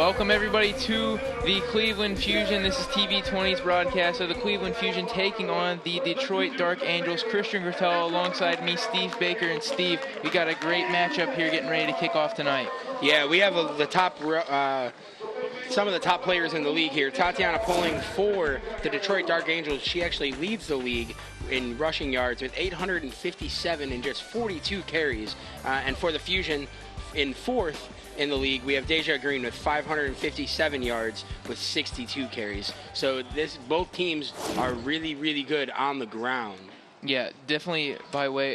Welcome everybody to the Cleveland Fusion. This is TV20's broadcast of the Cleveland Fusion taking on the Detroit Dark Angels. Christian Gertel alongside me, Steve Baker. And Steve, we got a great matchup here getting ready to kick off tonight. Yeah, we have some of the top players in the league here. Tatiana Poling for the Detroit Dark Angels. She actually leads the league in rushing yards with 857 and just 42 carries. And for the Fusion, in fourth in the league, we have Deja Green with 557 yards with 62 carries. So both teams are really, really good on the ground. Yeah, definitely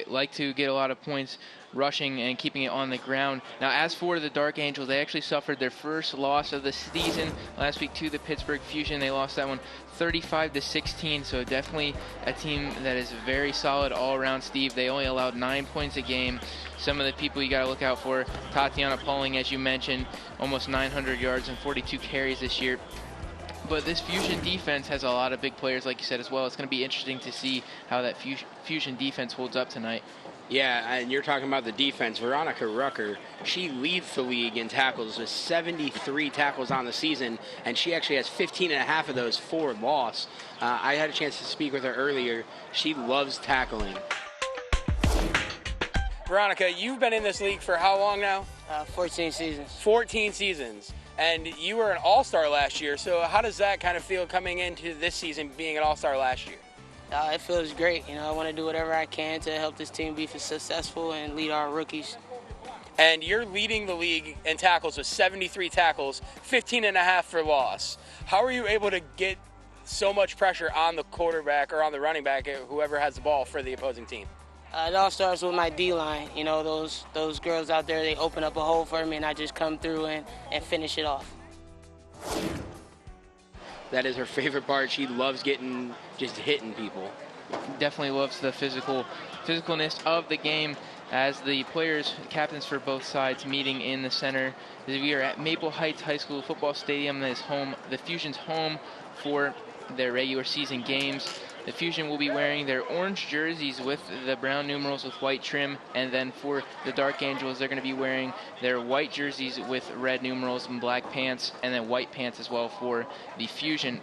like to get a lot of points rushing and keeping it on the ground. Now, as for the Dark Angels, they actually suffered their first loss of the season last week to the Pittsburgh Fusion. They lost that one 35-16, so definitely a team that is very solid all around, Steve. They only allowed 9 points a game. Some of the people you got to look out for, Tatiana Poling, as you mentioned, almost 900 yards and 42 carries this year. But this Fusion defense has a lot of big players, like you said, as well. It's going to be interesting to see how that Fusion defense holds up tonight. Yeah, and you're talking about the defense. Veronica Rucker, she leads the league in tackles with 73 tackles on the season, and she actually has 15 and a half of those for loss. I had a chance to speak with her earlier. She loves tackling. Veronica, you've been in this league for how long now? 14 seasons. 14 seasons. And you were an all-star last year, so how does that kind of feel coming into this season being an all-star last year? It feels great. You know, I want to do whatever I can to help this team be successful and lead our rookies. And you're leading the league in tackles with 73 tackles, 15 and a half for loss. How are you able to get so much pressure on the quarterback or on the running back, whoever has the ball, for the opposing team? It all starts with my D-line. You know, those girls out there, they open up a hole for me, and I just come through and finish it off. That is her favorite part. She loves just hitting people. Definitely loves the physicalness of the game as the players, captains for both sides, meeting in the center. We are at Maple Heights High School football stadium that is home. The Fusion's home for their regular season games. The Fusion will be wearing their orange jerseys with the brown numerals with white trim, and then for the Dark Angels, they're going to be wearing their white jerseys with red numerals and black pants, and then white pants as well for the Fusion.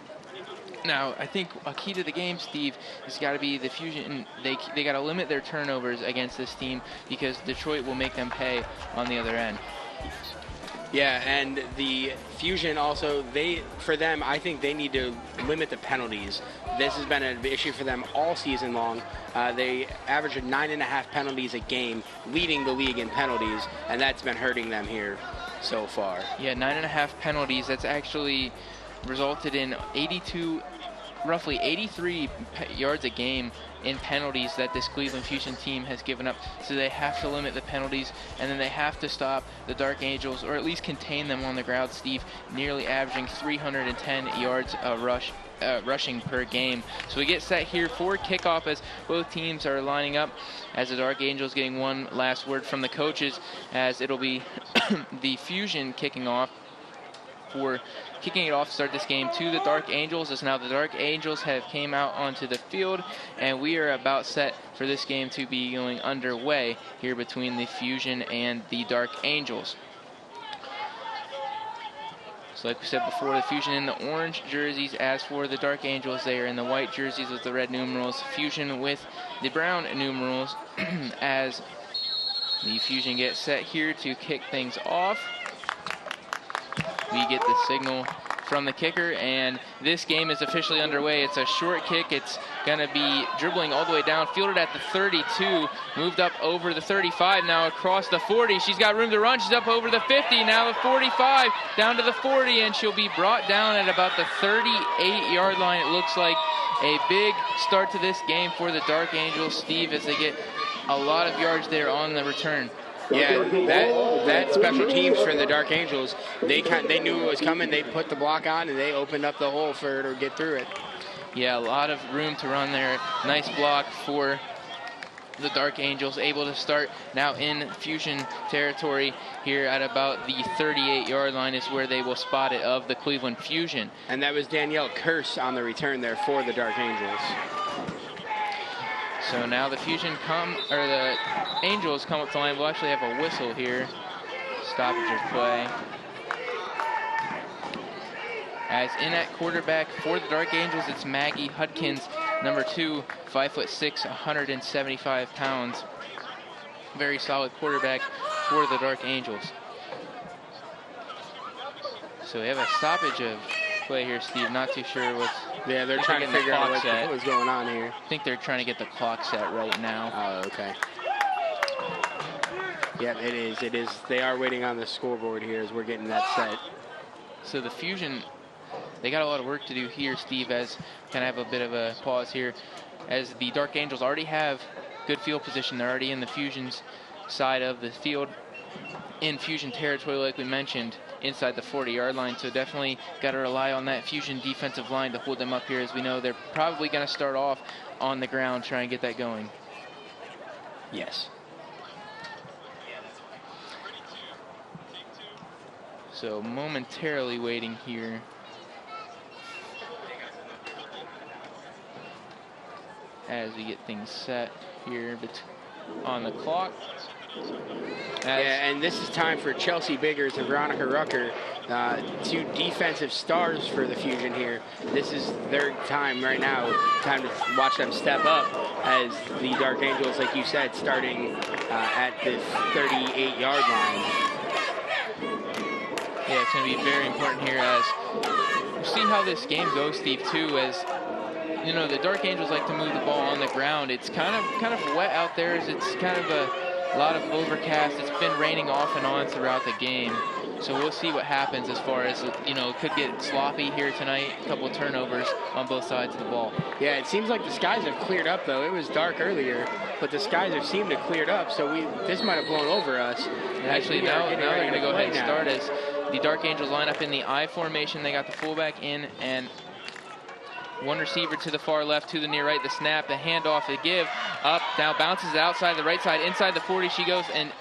Now, I think a key to the game, Steve, has got to be the Fusion. They got to limit their turnovers against this team because Detroit will make them pay on the other end. Yeah, and the Fusion also, I think they need to limit the penalties. This has been an issue for them all season long. They average 9.5 penalties a game, leading the league in penalties, and that's been hurting them here so far. Yeah, 9.5 penalties. That's actually resulted in roughly 83 yards a game in penalties that this Cleveland Fusion team has given up. So they have to limit the penalties, and then they have to stop the Dark Angels, or at least contain them on the ground, Steve, nearly averaging 310 yards rushing per game. So we get set here for kickoff as both teams are lining up, as the Dark Angels getting one last word from the coaches, as it'll be the Fusion kicking it off to start this game to the Dark Angels, as now the Dark Angels have came out onto the field, and we are about set for this game to be going underway here between the Fusion and the Dark Angels. So like we said before, the Fusion in the orange jerseys. As for the Dark Angels, they are in the white jerseys with the red numerals. Fusion with the brown numerals as the Fusion gets set here to kick things off. We get the signal from the kicker, and this game is officially underway. It's a short kick. It's going to be dribbling all the way down, fielded at the 32, moved up over the 35, now across the 40. She's got room to run. She's up over the 50, now the 45, down to the 40, and she'll be brought down at about the 38-yard line. It looks like a big start to this game for the Dark Angels, Steve, as they get a lot of yards there on the return. Yeah, that special teams for the Dark Angels, they knew it was coming. They put the block on, and they opened up the hole for her to get through it. Yeah, a lot of room to run there. Nice block for the Dark Angels, able to start now in Fusion territory here at about the 38-yard line is where they will spot it of the Cleveland Fusion. And that was Danielle Curse on the return there for the Dark Angels. So now the the Angels come up to the line. We'll actually have a whistle here. Stoppage of play. As in at quarterback for the Dark Angels, it's Maggie Hudkins, number 2, 5'6", 175 pounds. Very solid quarterback for the Dark Angels. So we have a stoppage of play here, Steve. Not too sure what's... Yeah, they're trying to figure out what's going on here. I think they're trying to get the clock set right now. Oh, okay. Yeah, it is. It is. They are waiting on the scoreboard here as we're getting that set. So the Fusion, they got a lot of work to do here, Steve, as kind of have a bit of a pause here, as the Dark Angels already have good field position. They're already in the Fusion's side of the field, in Fusion territory, like we mentioned, inside the 40-yard line. So definitely got to rely on that Fusion defensive line to hold them up here, as we know they're probably going to start off on the ground, try and get that going. Yes. So momentarily waiting here. As we get things set here on the clock. Yeah, and this is time for Chelsea Biggers and Veronica Rucker, two defensive stars for the Fusion here. This is their time right now, time to watch them step up as the Dark Angels, like you said, starting at the 38-yard line. Yeah, it's going to be very important here as we'll see how this game goes, Steve, too, as you know, the Dark Angels like to move the ball on the ground. It's kind of wet out there, as it's kind of a lot of overcast. It's been raining off and on throughout the game. So we'll see what happens as far as, you know, it could get sloppy here tonight. A couple of turnovers on both sides of the ball. Yeah, it seems like the skies have cleared up, though. It was dark earlier, but the skies have seemed to cleared up, so this might have blown over us. Actually, now they're going to go ahead and start as the Dark Angels line up in the I formation. They got the fullback in and one receiver to the far left, to the near right. The snap, the handoff, the give, up, now bounces outside the right side, inside the 40 she goes, and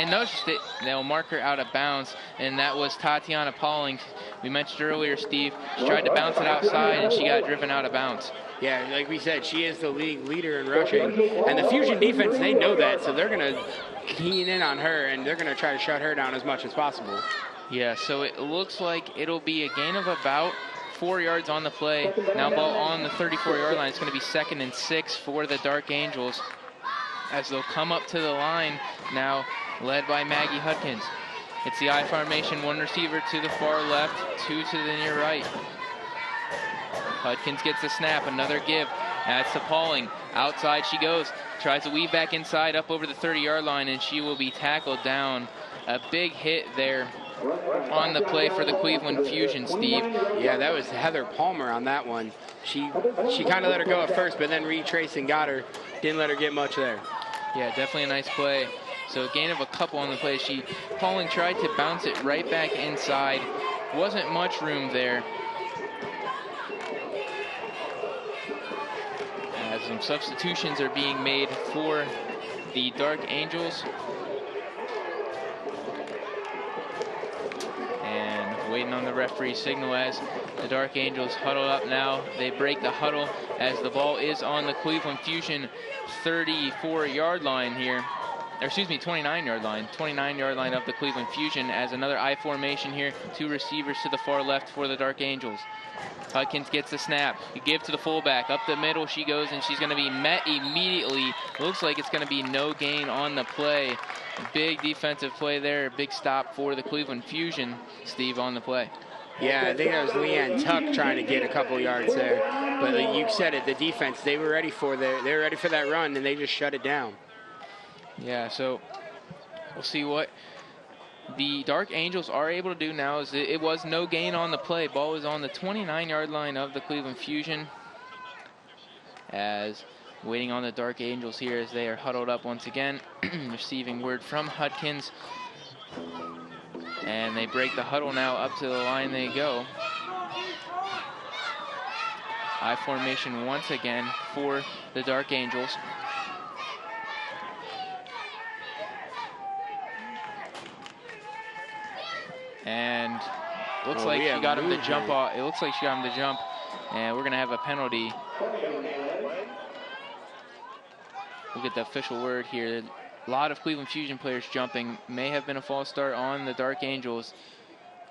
noticed it. They'll mark her out of bounds, and that was Tatiana Pauling. We mentioned earlier, Steve, she tried to bounce it outside, and she got driven out of bounds. Yeah, like we said, she is the league leader in rushing, and the Fusion defense, they know that, so they're going to keen in on her, and they're going to try to shut her down as much as possible. Yeah, so it looks like it'll be a gain of about 4 yards on the play. Now ball on the 34-yard line. It's going to be 2nd and 6 for the Dark Angels as they'll come up to the line now, led by Maggie Hudkins. It's the I formation, one receiver to the far left, two to the near right. Hudkins gets the snap, another give. That's to Pauling. Outside she goes. Tries to weave back inside up over the 30-yard line, and she will be tackled down. A big hit there on the play for the Cleveland Fusion, Steve. Yeah, that was Heather Palmer on that one. She kind of let her go at first, but then retraced and got her. Didn't let her get much there. Yeah, definitely a nice play. So a gain of a couple on the play. Pauling tried to bounce it right back inside. Wasn't much room there. As some substitutions are being made for the Dark Angels. Waiting on the referee signal as the Dark Angels huddle up now. They break the huddle as the ball is on the Cleveland Fusion 34-yard line here. Or excuse me, 29-yard line. 29-yard line of the Cleveland Fusion as another I formation here. Two receivers to the far left for the Dark Angels. Hudkins gets the snap. You give to the fullback. Up the middle she goes, and she's going to be met immediately. Looks like it's going to be no gain on the play. Big defensive play there. A big stop for the Cleveland Fusion. Steve on the play. Yeah, I think that was Leanne Tuck trying to get a couple yards there. But like you said it, the defense, they were ready for that run, and they just shut it down. Yeah, so we'll see what the Dark Angels are able to do now. Is it was no gain on the play. Ball is on the 29-yard line of the Cleveland Fusion. As waiting on the Dark Angels here as they are huddled up once again. Receiving word from Hudkins. And they break the huddle now. Up to the line they go. I formation once again for the Dark Angels. And looks like she got him to jump off. It looks like she got him to jump. And we're going to have a penalty. We'll get the official word here. A lot of Cleveland Fusion players jumping. May have been a false start on the Dark Angels.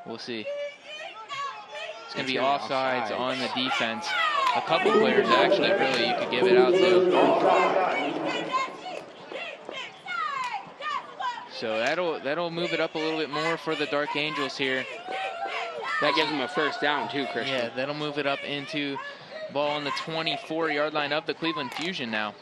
We'll see. It's going to be offsides on the defense. A couple players actually, really, you could give it out to. So that'll move it up a little bit more for the Dark Angels here. That gives them a first down too, Christian. Yeah, that'll move it up into ball on the 24-yard line of the Cleveland Fusion now.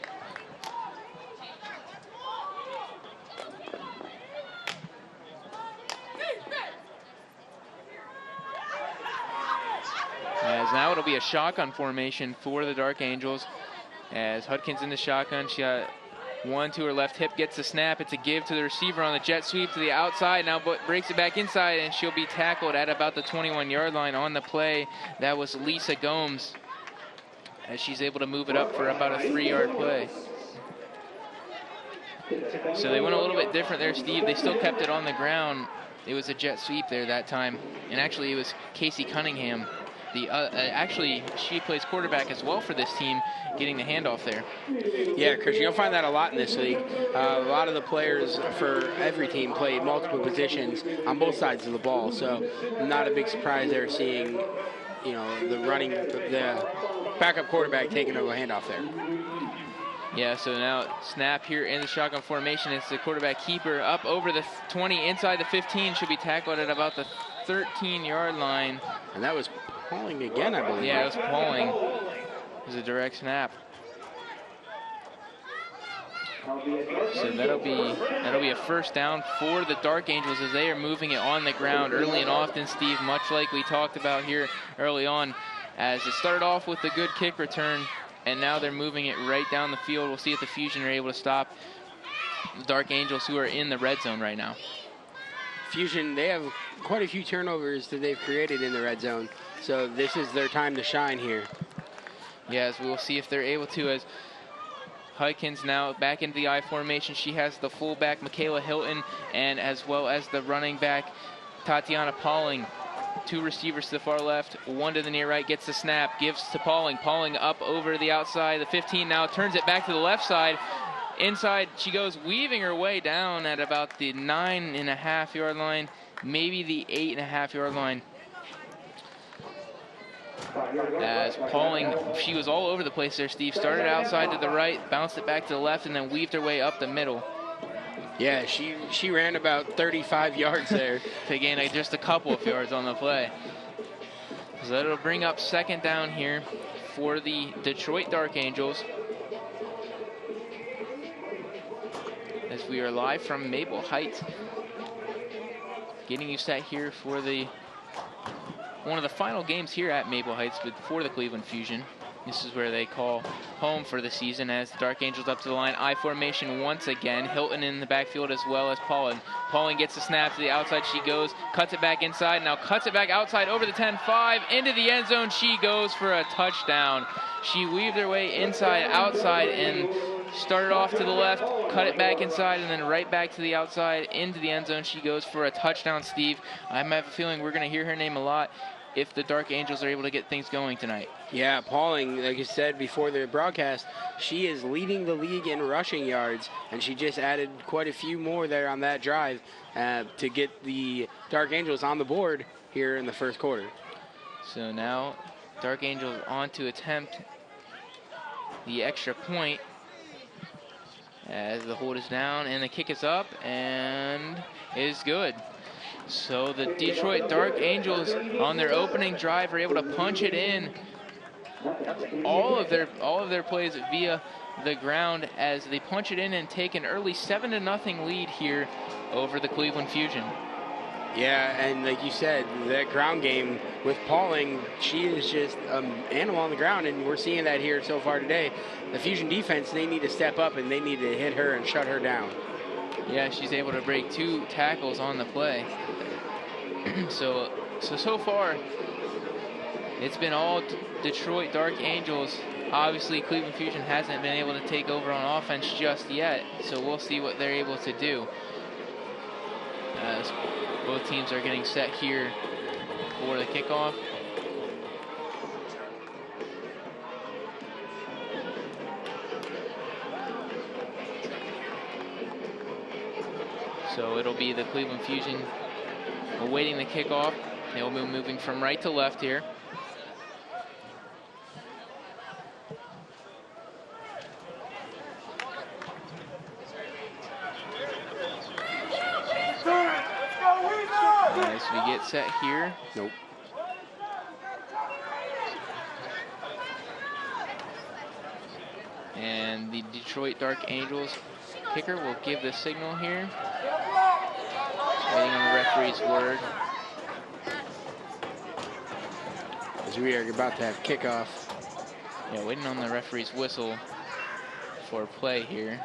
As now it'll be a shotgun formation for the Dark Angels. As Hudkins in the shotgun, she got one to her left hip, gets the snap. It's a give to the receiver on the jet sweep to the outside. Now breaks it back inside, and she'll be tackled at about the 21-yard line on the play. That was Lisa Gomes, as she's able to move it up for about a 3-yard play. So they went a little bit different there, Steve. They still kept it on the ground. It was a jet sweep there that time. And actually, it was Casey Cunningham. Actually, she plays quarterback as well for this team, getting the handoff there. Yeah, Christian, you'll find that a lot in this league. A lot of the players for every team play multiple positions on both sides of the ball. So not a big surprise there seeing, you know, the backup quarterback taking over a handoff there. Yeah, so now snap here in the shotgun formation. It's the quarterback keeper up over the 20, inside the 15. Should be tackled at about the 13-yard line. And that was Pauling again, I believe. Yeah, it was Pauling. It was a direct snap. So that'll be a first down for the Dark Angels as they are moving it on the ground early and often, Steve, much like we talked about here early on, as it started off with a good kick return, and now they're moving it right down the field. We'll see if the Fusion are able to stop the Dark Angels, who are in the red zone right now. Fusion, they have quite a few turnovers that they've created in the red zone, so this is their time to shine here. Yes, we will see if they're able to, as Hudkins now back into the I formation. She has the fullback, Michaela Hilton, and as well as the running back, Tatiana Pauling. Two receivers to the far left, one to the near right, gets the snap, gives to Pauling. Pauling up over the outside, the 15 now, turns it back to the left side. Inside, she goes weaving her way down at about the 9.5-yard line, maybe the 8.5-yard line. As Pauling, she was all over the place there, Steve. Started outside to the right, bounced it back to the left, and then weaved her way up the middle. Yeah, she ran about 35 yards there. To gain just a couple of yards on the play. So that'll bring up second down here for the Detroit Dark Angels. As we are live from Maple Heights, getting you set here for one of the final games here at Maple Heights for the Cleveland Fusion. This is where they call home for the season, as the Dark Angels up to the line. I formation once again. Hilton in the backfield as well as Pauling. Pauling gets the snap to the outside. She goes, cuts it back inside. Now cuts it back outside over the 10-5. Into the end zone. She goes for a touchdown. She weaved her way inside, outside, and started off to the left, cut it back inside, and then right back to the outside into the end zone. She goes for a touchdown, Steve. I have a feeling we're going to hear her name a lot if the Dark Angels are able to get things going tonight. Yeah, Pauling, like you said before the broadcast, she is leading the league in rushing yards, and she just added quite a few more there on that drive to get the Dark Angels on the board here in the first quarter. So now Dark Angels on to attempt the extra point, as the hold is down and the kick is up and is good. So the Detroit Dark Angels on their opening drive are able to punch it in. All of their plays via the ground, as they punch it in and take an early 7-0 lead here over the Cleveland Fusion. Yeah, and like you said, that ground game with Pauling, she is just an animal on the ground, and we're seeing that here so far today. The Fusion defense, they need to step up and they need to hit her and shut her down. Yeah, she's able to break 2 tackles on the play. So far, it's been all Detroit Dark Angels. Obviously, Cleveland Fusion hasn't been able to take over on offense just yet, so we'll see what they're able to do. As both teams are getting set here for the kickoff. So it'll be the Cleveland Fusion awaiting the kickoff. They'll be moving from right to left here. So we get set here. Nope. And the Detroit Dark Angels kicker will give the signal here. Waiting on the referee's word. As we are about to have kickoff. Yeah, waiting on the referee's whistle for play here.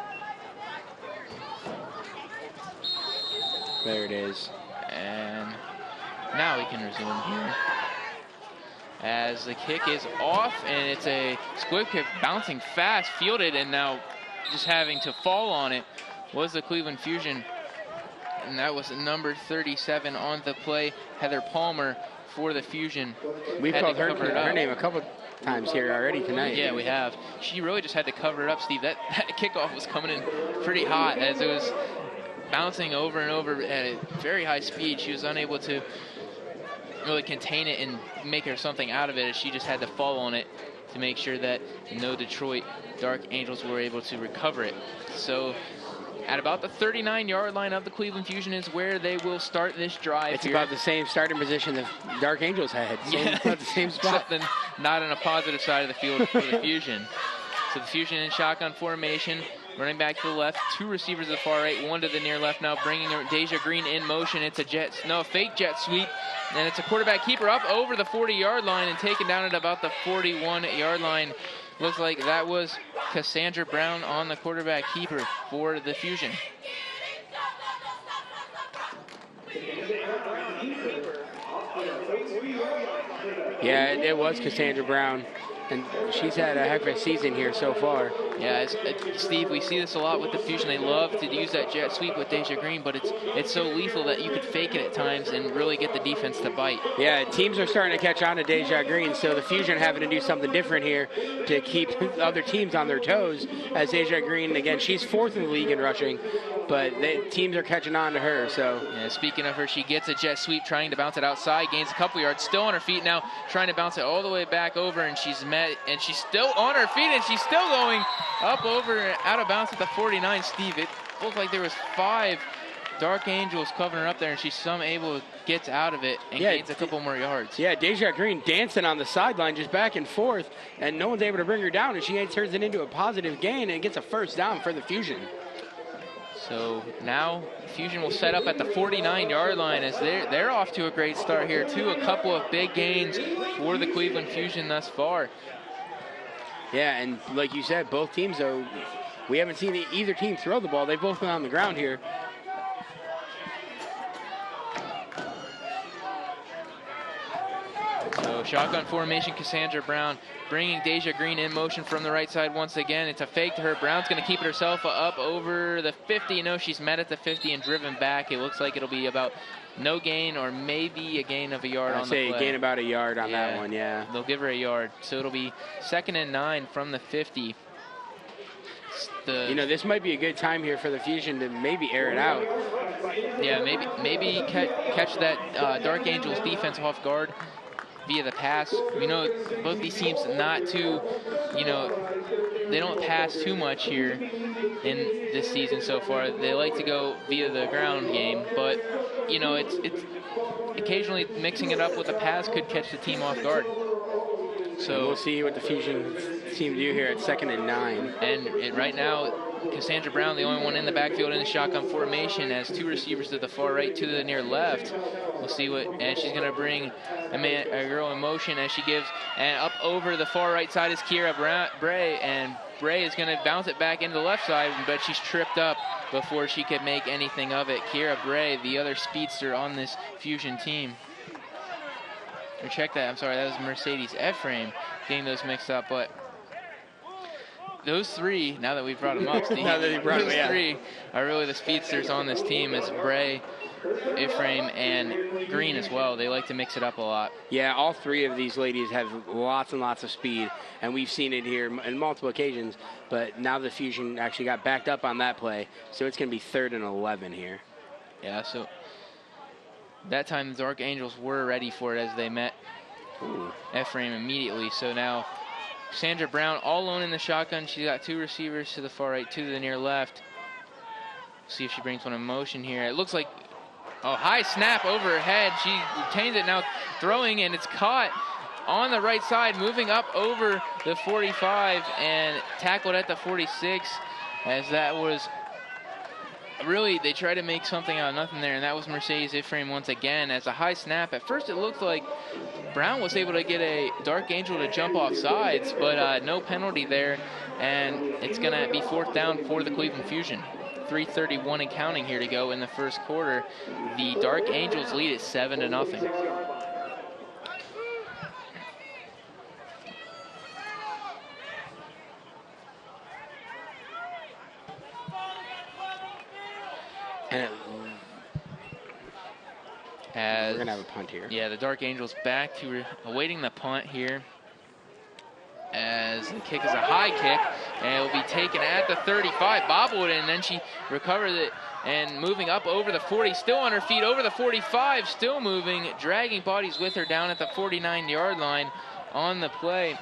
There it is. And now we can resume here. As the kick is off, and it's a squib kick bouncing fast, fielded, and now just having to fall on it was the Cleveland Fusion. And that was number 37 on the play, Heather Palmer, for the Fusion. We've called her name a couple times here already tonight. Yeah, we have. She really just had to cover it up, Steve. That kickoff was coming in pretty hot as it was bouncing over and over at a very high speed. She was unable to really contain it and make her something out of it, as she just had to fall on it to make sure that no Detroit Dark Angels were able to recover it. So at about the 39-yard line of the Cleveland Fusion is where they will start this drive. It's about the same starting position the Dark Angels had. About the same spot. Something not on a positive side of the field for the Fusion. So the Fusion in shotgun formation, running back to the left, two receivers to the far right, one to the near left now, bringing Deja Green in motion. It's a fake jet sweep, and it's a quarterback keeper up over the 40-yard line and taken down at about the 41-yard line. Looks like that was Cassandra Brown on the quarterback keeper for the Fusion. Yeah, it was Cassandra Brown, and she's had a heck of a season here so far. Yeah, Steve, we see this a lot with the Fusion. They love to use that jet sweep with Deja Green, but it's so lethal that you could fake it at times and really get the defense to bite. Yeah, teams are starting to catch on to Deja Green, so the Fusion having to do something different here to keep other teams on their toes. As Deja Green, again, she's fourth in the league in rushing, but teams are catching on to her. So yeah, speaking of her, she gets a jet sweep, trying to bounce it outside, gains a couple yards, still on her feet now, trying to bounce it all the way back over, and she's still on her feet, and she's still going up over, out of bounds at the 49. Steve, it looked like there was 5 Dark Angels covering her up there, and she's able to get out of it and gains a couple more yards. Yeah, Deja Green dancing on the sideline, just back and forth, and no one's able to bring her down, and she turns it into a positive gain and gets a first down for the Fusion. So now Fusion will set up at the 49-yard line, as they're off to a great start here too. A couple of big gains for the Cleveland Fusion thus far. Yeah, and like you said, both teams, though, we haven't seen either team throw the ball. They've both been on the ground here. So shotgun formation, Cassandra Brown bringing Deja Green in motion from the right side once again. It's a fake to her. Brown's going to keep it herself up over the 50. You know, she's met at the 50 and driven back. It looks like it'll be about no gain, or maybe a gain of a yard on the play. I'd say gain about a yard on that one, yeah. They'll give her a yard. So it'll be 2nd and 9 from the 50. This might be a good time here for the Fusion to maybe air it out. Yeah, maybe catch that Dark Angels defense off guard via the pass. Both these teams not too, they don't pass too much here in this season so far. They like to go via the ground game, but it's occasionally mixing it up with a pass could catch the team off guard. So we'll see what the Fusion team do here at 2nd and 9. And right now, Cassandra Brown, the only one in the backfield in the shotgun formation, has 2 receivers to the far right, 2 to the near left. We'll see and she's going to bring a girl in motion as she gives, and up over the far right side is Kiera Bray, and Bray is going to bounce it back into the left side, but she's tripped up before she could make anything of it. Kiera Bray, the other speedster on this Fusion team. Or check that, I'm sorry, that was Mercedes Ephraim getting those mixed up, but those 3, now that we've brought them up, Steve, those 3 are really the speedsters on this team, is Bray, Ephraim, and Green as well. They like to mix it up a lot. Yeah, all 3 of these ladies have lots and lots of speed, and we've seen it here on multiple occasions, but now the Fusion actually got backed up on that play, so it's going to be 3rd and 11 here. Yeah, so that time the Dark Angels were ready for it as they met Ephraim immediately. So now Sandra Brown all alone in the shotgun. She's got 2 receivers to the far right, 2 to the near left. See if she brings one in motion here. It looks like Oh, high snap over her head. She retains it now, throwing, and it's caught on the right side, moving up over the 45 and tackled at the 46, as that was really, they tried to make something out of nothing there, and that was Mercedes Ephraim once again as a high snap. At first it looked like Brown was able to get a Dark Angel to jump off sides, but no penalty there, and it's going to be 4th down for the Cleveland Fusion. 3:31 and counting here to go in the first quarter. The Dark Angels lead at 7-0. We're going to have a punt here. Yeah, the Dark Angels back to awaiting the punt here, as the kick is a high kick, and it will be taken at the 35, bobbled, and then she recovers it and moving up over the 40, still on her feet, over the 45, still moving, dragging bodies with her down at the 49-yard line on the play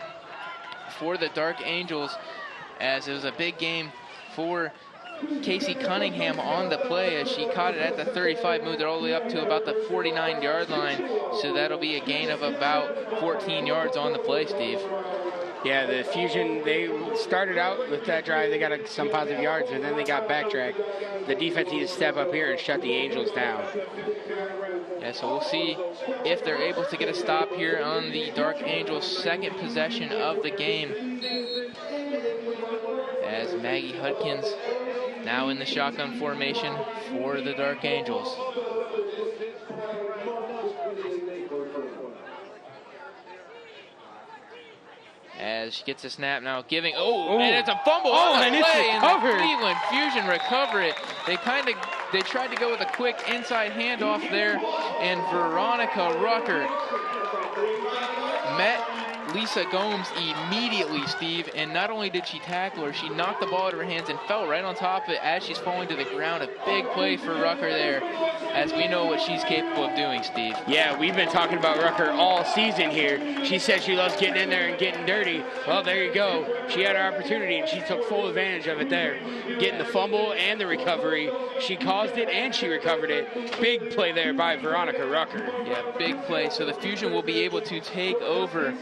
for the Dark Angels, as it was a big game for Casey Cunningham on the play, as she caught it at the 35, moved it all the way up to about the 49-yard line. So that'll be a gain of about 14 yards on the play, Steve. Yeah, the Fusion, they started out with that drive. They got some positive yards, and then they got backtracked. The defense needs to step up here and shut the Angels down. Yeah, so we'll see if they're able to get a stop here on the Dark Angels' second possession of the game, as Maggie Hudkins now in the shotgun formation for the Dark Angels. As she gets a snap now, giving, and it's a fumble on the play, and the Cleveland Fusion recover it. They tried to go with a quick inside handoff there, and Veronica Rucker met Lisa Gomes immediately, Steve, and not only did she tackle her, she knocked the ball out of her hands and fell right on top of it as she's falling to the ground. A big play for Rucker there, as we know what she's capable of doing, Steve. Yeah, we've been talking about Rucker all season here. She said she loves getting in there and getting dirty. Well, there you go. She had her opportunity, and she took full advantage of it there. Getting the fumble and the recovery. She caused it, and she recovered it. Big play there by Veronica Rucker. Yeah, big play. So the Fusion will be able to take over.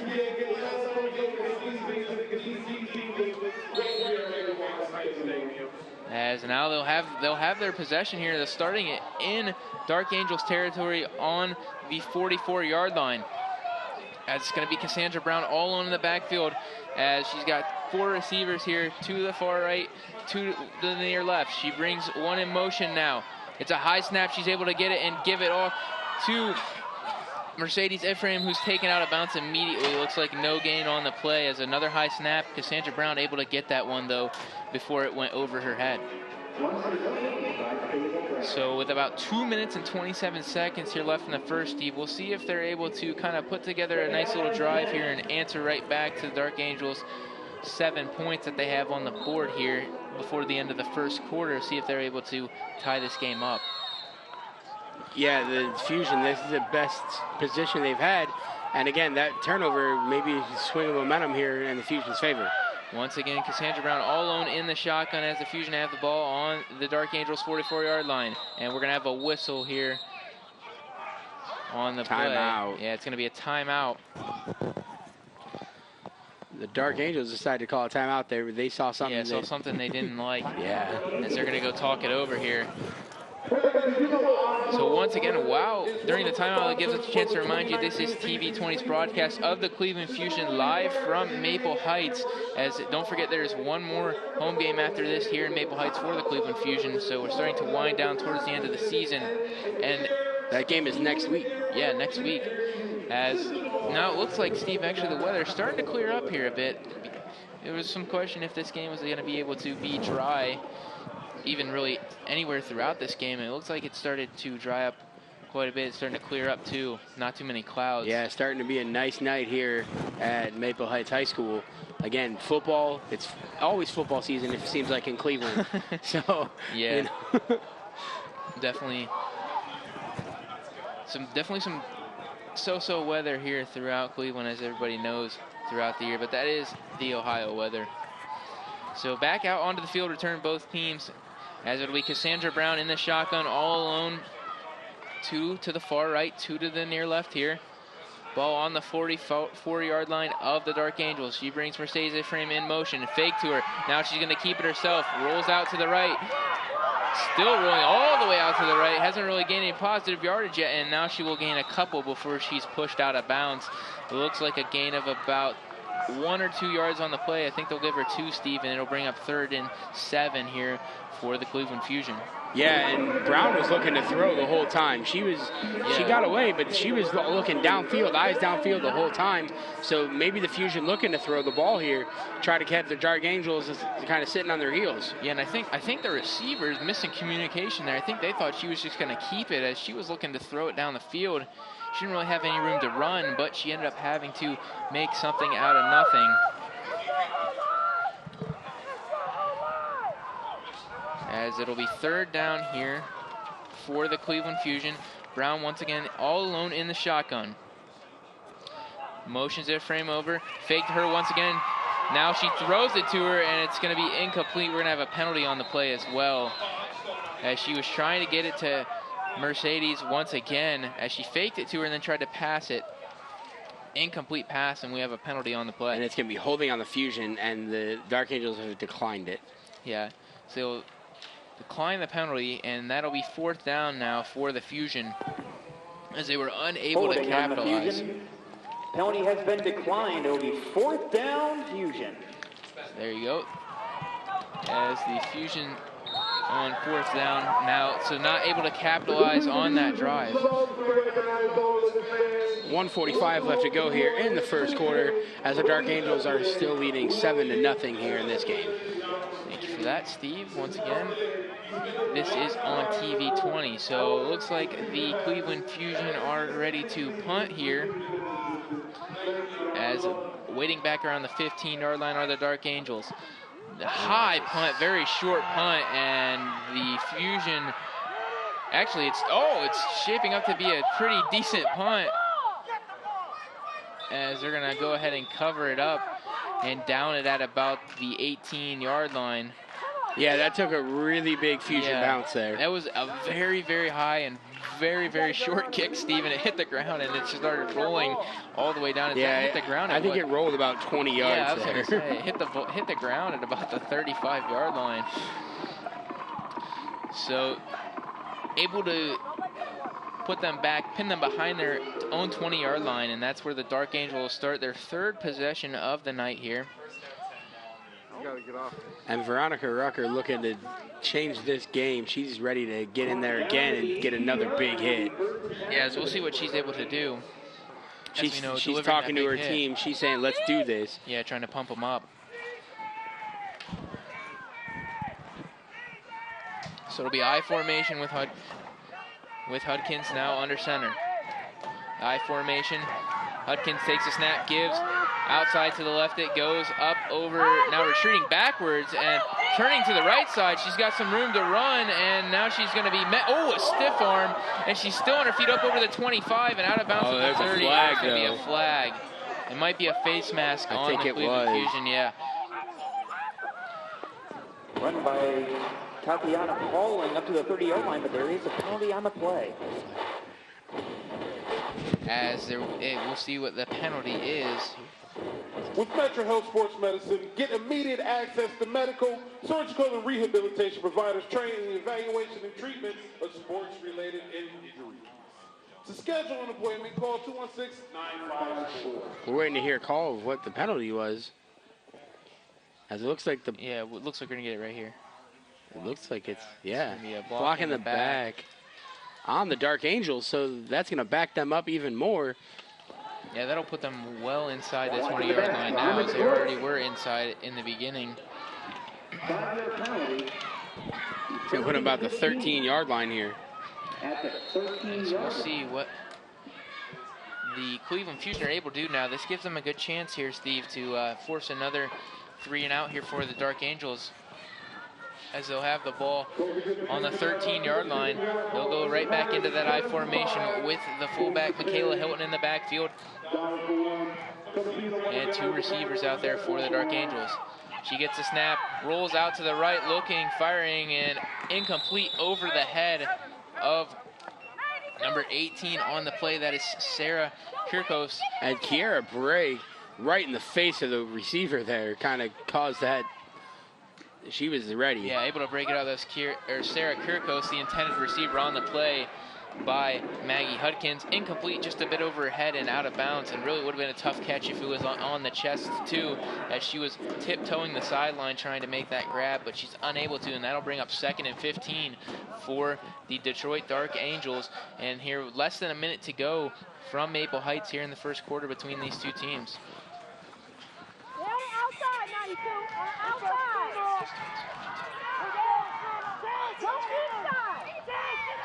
As now they'll have their possession here. They're starting it in Dark Angels territory on the 44-yard line. As it's going to be Cassandra Brown all alone in the backfield, as she's got 4 receivers here, 2 to the far right, 2 to the near left. She brings 1 in motion now. It's a high snap. She's able to get it and give it off to Mercedes Ephraim, who's taken out of bounds immediately. Looks like no gain on the play, as another high snap. Cassandra Brown able to get that one, though, before it went over her head. So with about 2 minutes and 27 seconds here left in the first, Steve, we'll see if they're able to kind of put together a nice little drive here and answer right back to the Dark Angels' 7 points that they have on the board here before the end of the first quarter. See if they're able to tie this game up. Yeah, the Fusion, this is the best position they've had. And again, that turnover maybe a swing of momentum here in the Fusion's favor. Once again, Cassandra Brown all alone in the shotgun as the Fusion have the ball on the Dark Angels 44-yard line. And we're going to have a whistle here on the play. Timeout. Yeah, it's going to be a timeout. The Dark Angels decided to call a timeout there. They saw something. Yeah, saw something they didn't like. Yeah. As they're going to go talk it over here. So once again, during the timeout, it gives us a chance to remind you this is TV20's broadcast of the Cleveland Fusion live from Maple Heights. As don't forget, there's one more home game after this here in Maple Heights for the Cleveland Fusion. So we're starting to wind down towards the end of the season. And that game is next week. Yeah, next week. As now it looks like, Steve, actually the weather's starting to clear up here a bit. There was some question if this game was going to be able to be dry even really anywhere throughout this game. It looks like it started to dry up quite a bit. It's starting to clear up too. Not too many clouds. Yeah, it's starting to be a nice night here at Maple Heights High School. Again, football, it's always football season, it seems like, in Cleveland. So, yeah. You know. Definitely some so-so weather here throughout Cleveland, as everybody knows, throughout the year. But that is the Ohio weather. So back out onto the field, return both teams, as it'll be Cassandra Brown in the shotgun all alone 2 to the far right, 2 to the near left here. Ball on the 44-yard line of the Dark Angels. She brings Mercedes Ephraim in motion. Fake to her. Now she's going to keep it herself. Rolls out to the right. Still rolling all the way out to the right. Hasn't really gained any positive yardage yet, and now she will gain a couple before she's pushed out of bounds. It looks like a gain of about 1 or 2 yards on the play. I think they'll give her 2, Steve, and it'll bring up 3rd and 7 here for the Cleveland Fusion. Yeah, and Brown was looking to throw the whole time. She got away, but she was looking downfield, eyes downfield the whole time. So maybe the Fusion looking to throw the ball here, try to catch the Dark Angels kind of sitting on their heels. Yeah, and I think the receivers missing communication there. I think they thought she was just going to keep it as she was looking to throw it down the field. She didn't really have any room to run, but she ended up having to make something out of nothing. As it'll be 3rd down here for the Cleveland Fusion. Brown once again all alone in the shotgun. Motions their frame over, faked her once again. Now she throws it to her, and it's going to be incomplete. We're going to have a penalty on the play as well, as she was trying to get it to Mercedes once again, as she faked it to her and then tried to pass it. Incomplete pass, and we have a penalty on the play. And it's going to be holding on the Fusion, and the Dark Angels have declined it. Yeah, so decline the penalty, and that'll be 4th down now for the Fusion, as they were unable to capitalize. Penalty has been declined. It will be 4th down, Fusion. There you go. As the Fusion on 4th down now, so not able to capitalize on that drive. 1:45 left to go here in the first quarter, as the Dark Angels are still leading 7-0 here in this game. Thank you for that, Steve. Once again, this is on TV20. So it looks like the Cleveland Fusion are ready to punt here, as waiting back around the 15-yard line are the Dark Angels. The high punt, very short punt, and the Fusion, actually it's shaping up to be a pretty decent punt, as they're going to go ahead and cover it up and down it at about the 18-yard line. Yeah, that took a really big Fusion bounce there. That was a very, very high and very, very short kick, Steven. It hit the ground, and it just started rolling all the way down. It hit the ground. I think it rolled about 20 yards there. I was there. going to say, it hit the ground at about the 35-yard line. So, able to put them back, pin them behind their own 20-yard line, and that's where the Dark Angels will start their 3rd possession of the night here. And Veronica Rucker looking to change this game. She's ready to get in there again and get another big hit. Yeah, so we'll see what she's able to do. She's talking to her team. She's saying, let's do this. Yeah, trying to pump them up. So it'll be I formation with Hudkins now under center. I formation. Hudkins takes a snap, gives outside to the left. It goes up over, now retreating backwards and turning to the right side. She's got some room to run, and now she's going to be met. Oh, a stiff arm, and she's still on her feet up over the 25 and out of bounds at the 30. There's going to be a flag. It might be a face mask on the Cleveland Fusion, yeah. Run by Tatiana Pauling up to the 30-yard line, but there is a penalty on the play. As we'll see what the penalty is. With Metro Health Sports Medicine, get immediate access to medical, surgical, and rehabilitation providers, training, evaluation, and treatment of sports-related injuries. To schedule an appointment, call 216-954. We're waiting to hear a call of what the penalty was. As it looks like the... Yeah, it looks like we're going to get it right here. It looks like it's a block in the back on the Dark Angels, so that's going to back them up even more. Yeah, that'll put them well inside the 20-yard line now, as they already were inside in the beginning. It's going to put them about the 13-yard line here. So we'll see what the Cleveland Fusion are able to do now. This gives them a good chance here, Steve, to force another 3-and-out here for the Dark Angels, as they'll have the ball on the 13-yard line. They'll go right back into that I formation with the fullback, Michaela Hilton, in the backfield. And 2 receivers out there for the Dark Angels. She gets a snap, rolls out to the right, looking, firing, and incomplete over the head of Number 18 on the play, that is Sarah Kirkos. And Kiera Bray, right in the face of the receiver there, kind of caused that. She was ready. Yeah, able to break it out. That's Sarah Kirkos, the intended receiver on the play by Maggie Hudkins. Incomplete, just a bit over her head and out of bounds, and really would have been a tough catch if it was on the chest too, as she was tiptoeing the sideline trying to make that grab, but she's unable to, and that'll bring up 2nd and 15 for the Detroit Dark Angels. And here, less than a minute to go from Maple Heights here in the first quarter between these two teams.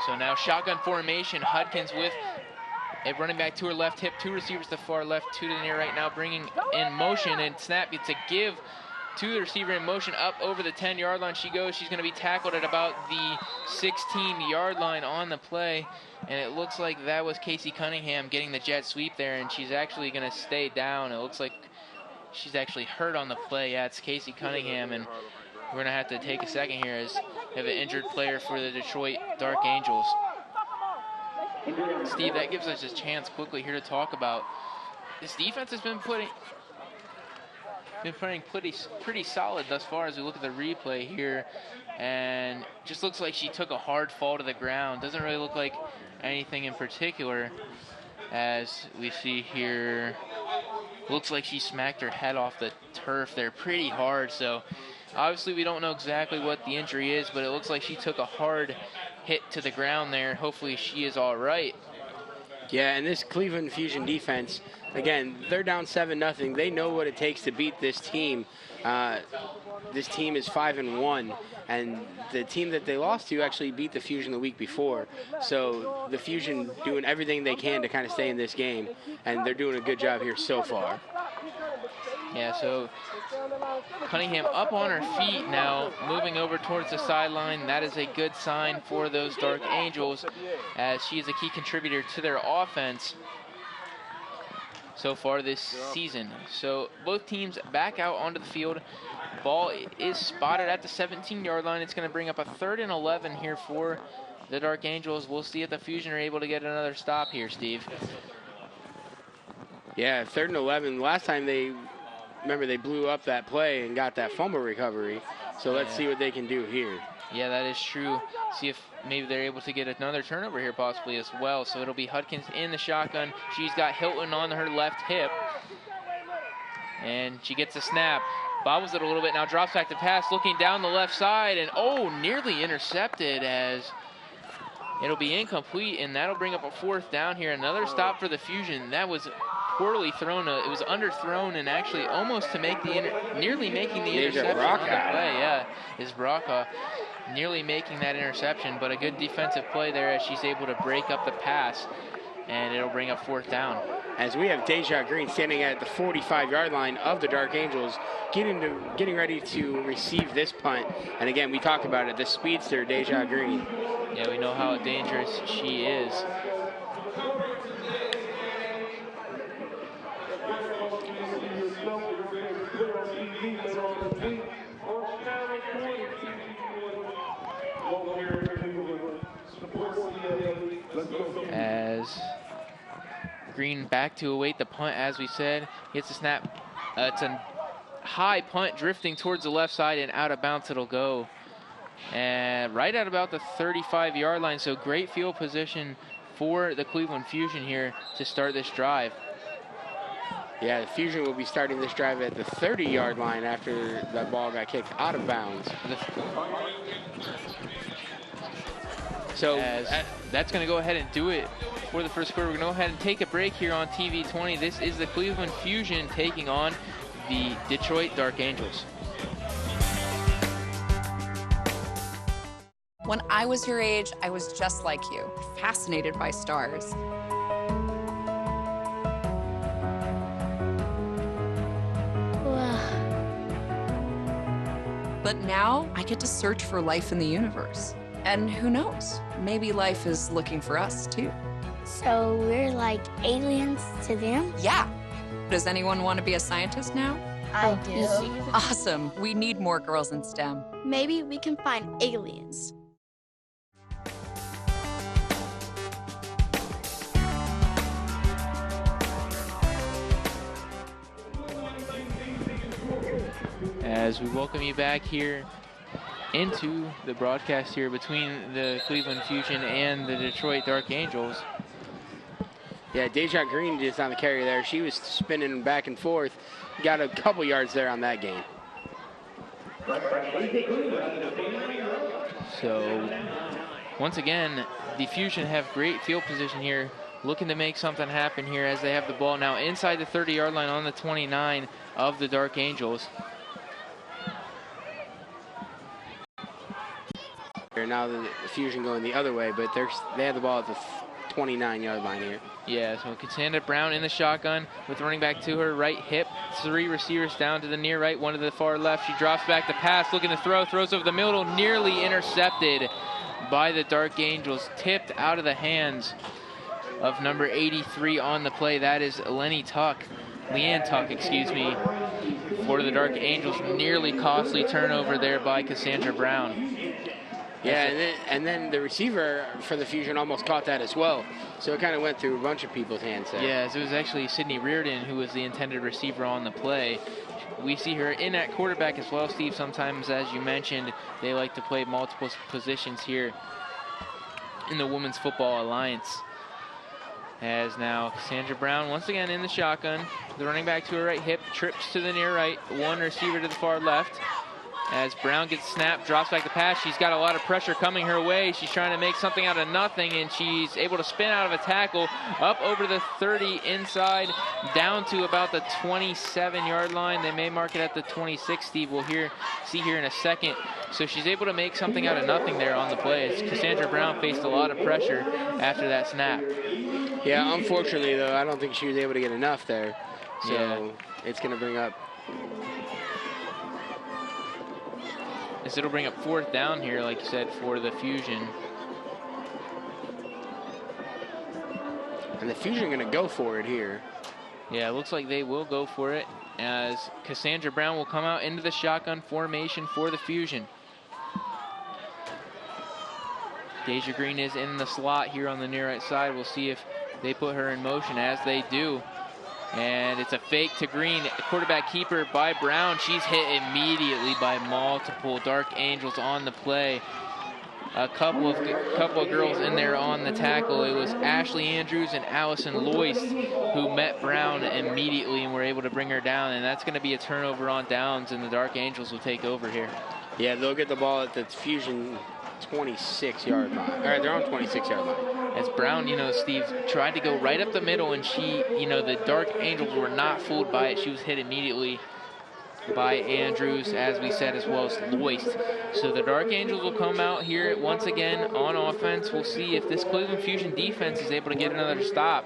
So now shotgun formation, Hudkins with a running back to her left hip, 2 receivers to the far left, 2 to the near right now, bringing in motion, and snap. It's a give to the receiver in motion up over the 10-yard line. She goes. She's going to be tackled at about the 16-yard line on the play, and it looks like that was Casey Cunningham getting the jet sweep there, and she's actually going to stay down. It looks like she's actually hurt on the play. Yeah, it's Casey Cunningham, and we're going to have to take a second here as we have an injured player for the Detroit Dark Angels. Steve, that gives us a chance quickly here to talk about this defense has been playing pretty solid thus far as we look at the replay here, and just looks like she took a hard fall to the ground. Doesn't really look like anything in particular, as we see here. Looks like she smacked her head off the turf there pretty hard, so obviously we don't know exactly what the injury is, but it looks like she took a hard hit to the ground there. Hopefully she is all right. Yeah, and this Cleveland Fusion defense, again, they're down 7-0. They know what it takes to beat this team. This team is 5-1, and the team that they lost to actually beat the Fusion the week before. So the Fusion doing everything they can to kind of stay in this game, and they're doing a good job here so far. Yeah, so Cunningham up on her feet now, moving over towards the sideline. That is a good sign for those Dark Angels, as she is a key contributor to their offense so far this season. So both teams back out onto the field. Ball is spotted at the 17-yard line. It's going to bring up a 3rd and 11 here for the Dark Angels. We'll see if the Fusion are able to get another stop here, Steve. Yeah, 3rd and 11. Last time they blew up that play and got that fumble recovery. So let's see what they can do here. Yeah, that is true. See if maybe they're able to get another turnover here possibly as well. So it'll be Hudkins in the shotgun. She's got Hilton on her left hip. And she gets a snap. Bobbles it a little bit, now drops back to pass, looking down the left side, and nearly intercepted, as it'll be incomplete, and that'll bring up a 4th down here. Another stop for the Fusion. That was poorly thrown. It was underthrown, and actually almost to make nearly making the interception on the play. Yeah, is Braca nearly making that interception, but a good defensive play there as she's able to break up the pass, and it'll bring up 4th down. As we have Deja Green standing at the 45-yard line of the Dark Angels, getting ready to receive this punt. And again, we talked about it, the speedster, Deja Green. Yeah, we know how dangerous she is. As Green back to await the punt, as we said, gets the snap. It's a high punt drifting towards the left side, and out of bounds it'll go. And right at about the 35-yard line, so great field position for the Cleveland Fusion here to start this drive. Yeah, the Fusion will be starting this drive at the 30-yard line after that ball got kicked out of bounds. So that's going to go ahead and do it for the first quarter. We're going to go ahead and take a break here on TV20. This is the Cleveland Fusion taking on the Detroit Dark Angels. When I was your age, I was just like you, fascinated by stars. But now I get to search for life in the universe. And who knows, maybe life is looking for us too. So we're like aliens to them? Yeah. Does anyone want to be a scientist now? I do. Awesome. We need more girls in STEM. Maybe we can find aliens. as we welcome you back here into the broadcast here between the Cleveland Fusion and the Detroit Dark Angels. Yeah, Deja Green just on the carry there. She was spinning back and forth. Got a couple yards there on that gain. So, once again, the Fusion have great field position here, looking to make something happen here as they have the ball now inside the 30-yard line on the 29 of the Dark Angels. Now the Fusion going the other way, but they have the ball at the 29-yard line here. Yeah, so Cassandra Brown in the shotgun with running back to her right hip. 3 receivers down to the near right, 1 to the far left. She drops back to pass, looking to throw, throws over the middle, nearly intercepted by the Dark Angels, tipped out of the hands of number 83 on the play. That is Leanne Tuck, excuse me, for the Dark Angels. Nearly costly turnover there by Cassandra Brown. Yeah, and then the receiver for the Fusion almost caught that as well. So it kind of went through a bunch of people's hands there. Yeah, so it was actually Sydney Reardon who was the intended receiver on the play. We see her in at quarterback as well, Steve. Sometimes, as you mentioned, they like to play multiple positions here in the Women's Football Alliance. As now Cassandra Brown once again in the shotgun. The running back to her right hip, trips to the near right, 1 receiver to the far left. As Brown gets snapped, drops back to pass, she's got a lot of pressure coming her way. She's trying to make something out of nothing, and she's able to spin out of a tackle up over the 30 inside, down to about the 27-yard line. They may mark it at the 26, Steve. We'll see here in a second. So she's able to make something out of nothing there on the play. As Cassandra Brown faced a lot of pressure after that snap. Yeah, unfortunately, though, I don't think she was able to get enough there. So it's going to bring up... As it'll bring up 4th down here, like you said, for the Fusion. And the Fusion going to go for it here. Yeah, it looks like they will go for it, as Cassandra Brown will come out into the shotgun formation for the Fusion. Deja Green is in the slot here on the near right side. We'll see if they put her in motion, as they do. And it's a fake to Green, quarterback keeper by Brown. She's hit immediately by multiple Dark Angels on the play. A couple of girls in there on the tackle. It was Ashley Andrews and Allison Loist who met Brown immediately and were able to bring her down. And that's going to be a turnover on downs, and the Dark Angels will take over here. Yeah, they'll get the ball at the Fusion 26-yard line. All right, they're on 26-yard line. As Brown, Steve, tried to go right up the middle, and she, the Dark Angels were not fooled by it. She was hit immediately by Andrews, as we said, as well as Loist. So the Dark Angels will come out here once again on offense. We'll see if this Cleveland Fusion defense is able to get another stop.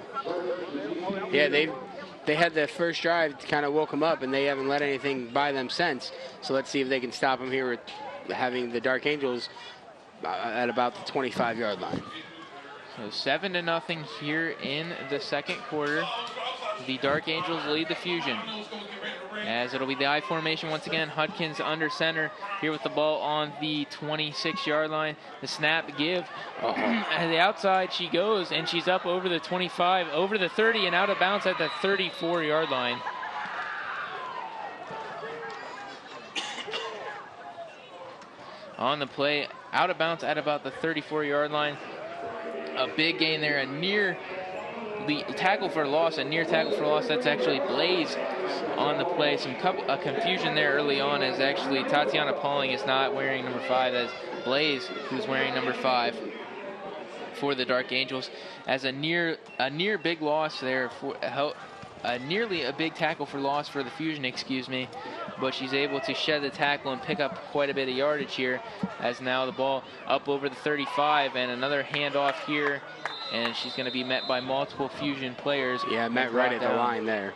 Yeah, they had the first drive to kind of woke them up, and they haven't let anything by them since. So let's see if they can stop them here with having the Dark Angels at about the 25-yard line. So 7-0 here in the second quarter. The Dark Angels lead the Fusion, as it'll be the I formation once again. Hudkins under center here with the ball on the 26-yard line. The snap give. At the outside she goes, and she's up over the 25, over the 30, and out of bounds at the 34-yard line. On the play, out of bounds at about the 34-yard line. A big gain there, a near tackle for loss, a near tackle for loss. That's actually Blaze on the play. A confusion there early on, as actually Tatiana Pauling is not wearing number 5, as Blaze, who's wearing number 5 for the Dark Angels, as a near big loss there for nearly a big tackle for loss for the Fusion, excuse me. But she's able to shed the tackle and pick up quite a bit of yardage here, as now the ball up over the 35, and another handoff here, and she's going to be met by multiple Fusion players. Yeah, met right at the line there.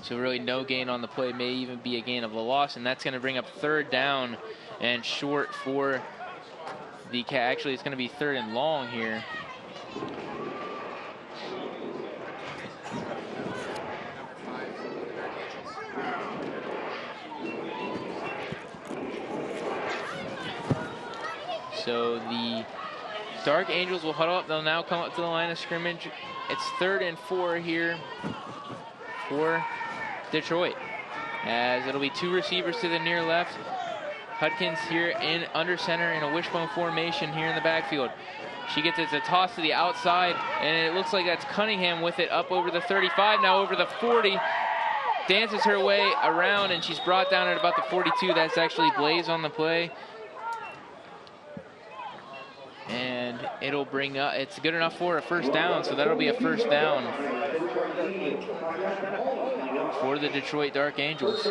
So really no gain on the play, may even be a gain of a loss, and that's going to bring up 3rd down and short for the actually it's going to be 3rd and long here. So the Dark Angels will huddle up. They'll now come up to the line of scrimmage. It's 3rd and 4 here for Detroit. as it'll be 2 receivers to the near left. Hudkins here in under center in a wishbone formation here in the backfield. She gets it to toss to the outside, and it looks like that's Cunningham with it up over the 35, now over the 40. Dances her way around, and she's brought down at about the 42. That's actually Blaze on the play. And it'll bring up, it's good enough for a first down, so that'll be a first down for the Detroit Dark Angels.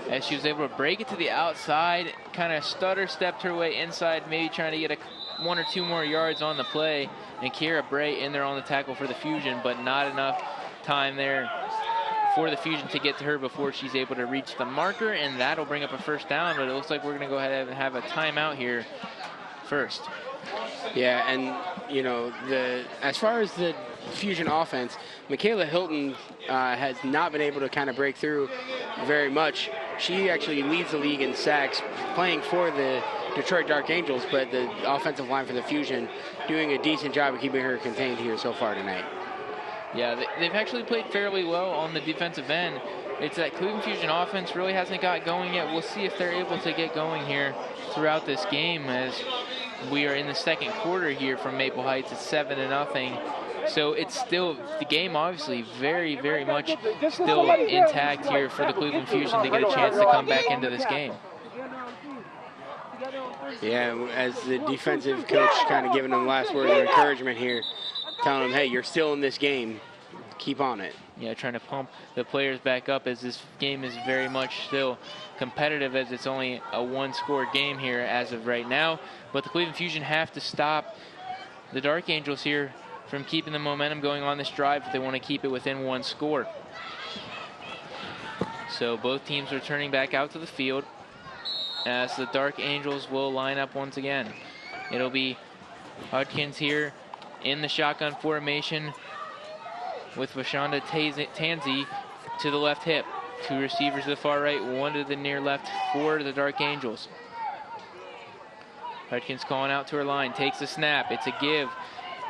As she was able to break it to the outside, kind of stutter stepped her way inside, maybe trying to get 1 or 2 more yards on the play. And Kiera Bray in there on the tackle for the Fusion, but not enough time there for the Fusion to get to her before she's able to reach the marker, and that'll bring up a first down. But it looks like we're going to go ahead and have a timeout here first. Yeah, and you know, as far as the Fusion offense, Michaela Hilton has not been able to kind of break through very much. She actually leads the league in sacks, playing for the Detroit Dark Angels, but the offensive line for the Fusion doing a decent job of keeping her contained here so far tonight. Yeah, they've actually played fairly well on the defensive end. It's that Cleveland Fusion offense really hasn't got going yet. We'll see if they're able to get going here throughout this game, as we are in the second quarter here from Maple Heights. It's 7-0. So it's still, the game obviously very, very much still intact here for the Cleveland Fusion to get a chance to come back into this game. Yeah, as the defensive coach kind of giving them last words of encouragement here, telling them, hey, you're still in this game. Keep on it. Yeah, trying to pump the players back up, as this game is very much still competitive, as it's only a 1-score game here as of right now. But the Cleveland Fusion have to stop the Dark Angels here from keeping the momentum going on this drive if they want to keep it within 1 score. So both teams are turning back out to the field, as the Dark Angels will line up once again. It'll be Hudkins here in the shotgun formation with Vashonda Tanzi to the left hip. 2 receivers to the far right, 1 to the near left for the Dark Angels. Hudkins calling out to her line, takes the snap, it's a give.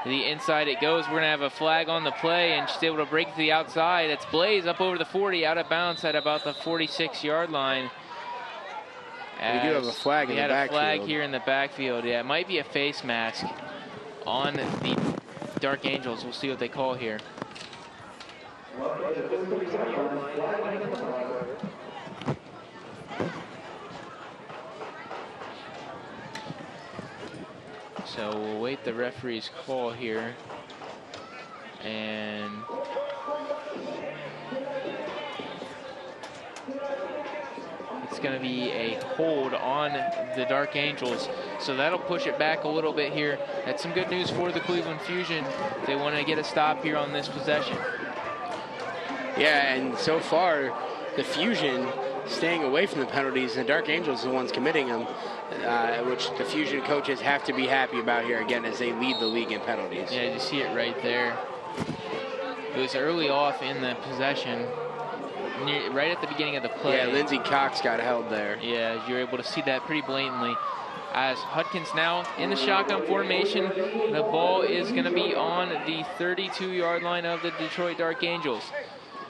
To the inside it goes. We're going to have a flag on the play, and she's able to break to the outside. It's Blaze up over the 40, out of bounds at about the 46-yard line. We do have a flag in the backfield. We had a flag here in the backfield. Yeah, it might be a face mask on the Dark Angels. We'll see what they call here. So we'll wait the referee's call here. And it's going to be a hold on the Dark Angels. So that'll push it back a little bit here. That's some good news for the Cleveland Fusion. They want to get a stop here on this possession. Yeah, and so far, the Fusion staying away from the penalties. The Dark Angels are the ones committing them, which the Fusion coaches have to be happy about here again as they lead the league in penalties. Yeah, you see it right there. It was early off in the possession, right at the beginning of the play. Yeah, Lindsey Cox got held there. Yeah, you're able to see that pretty blatantly. As Hudkins now in the shotgun formation, the ball is going to be on the 32-yard line of the Detroit Dark Angels.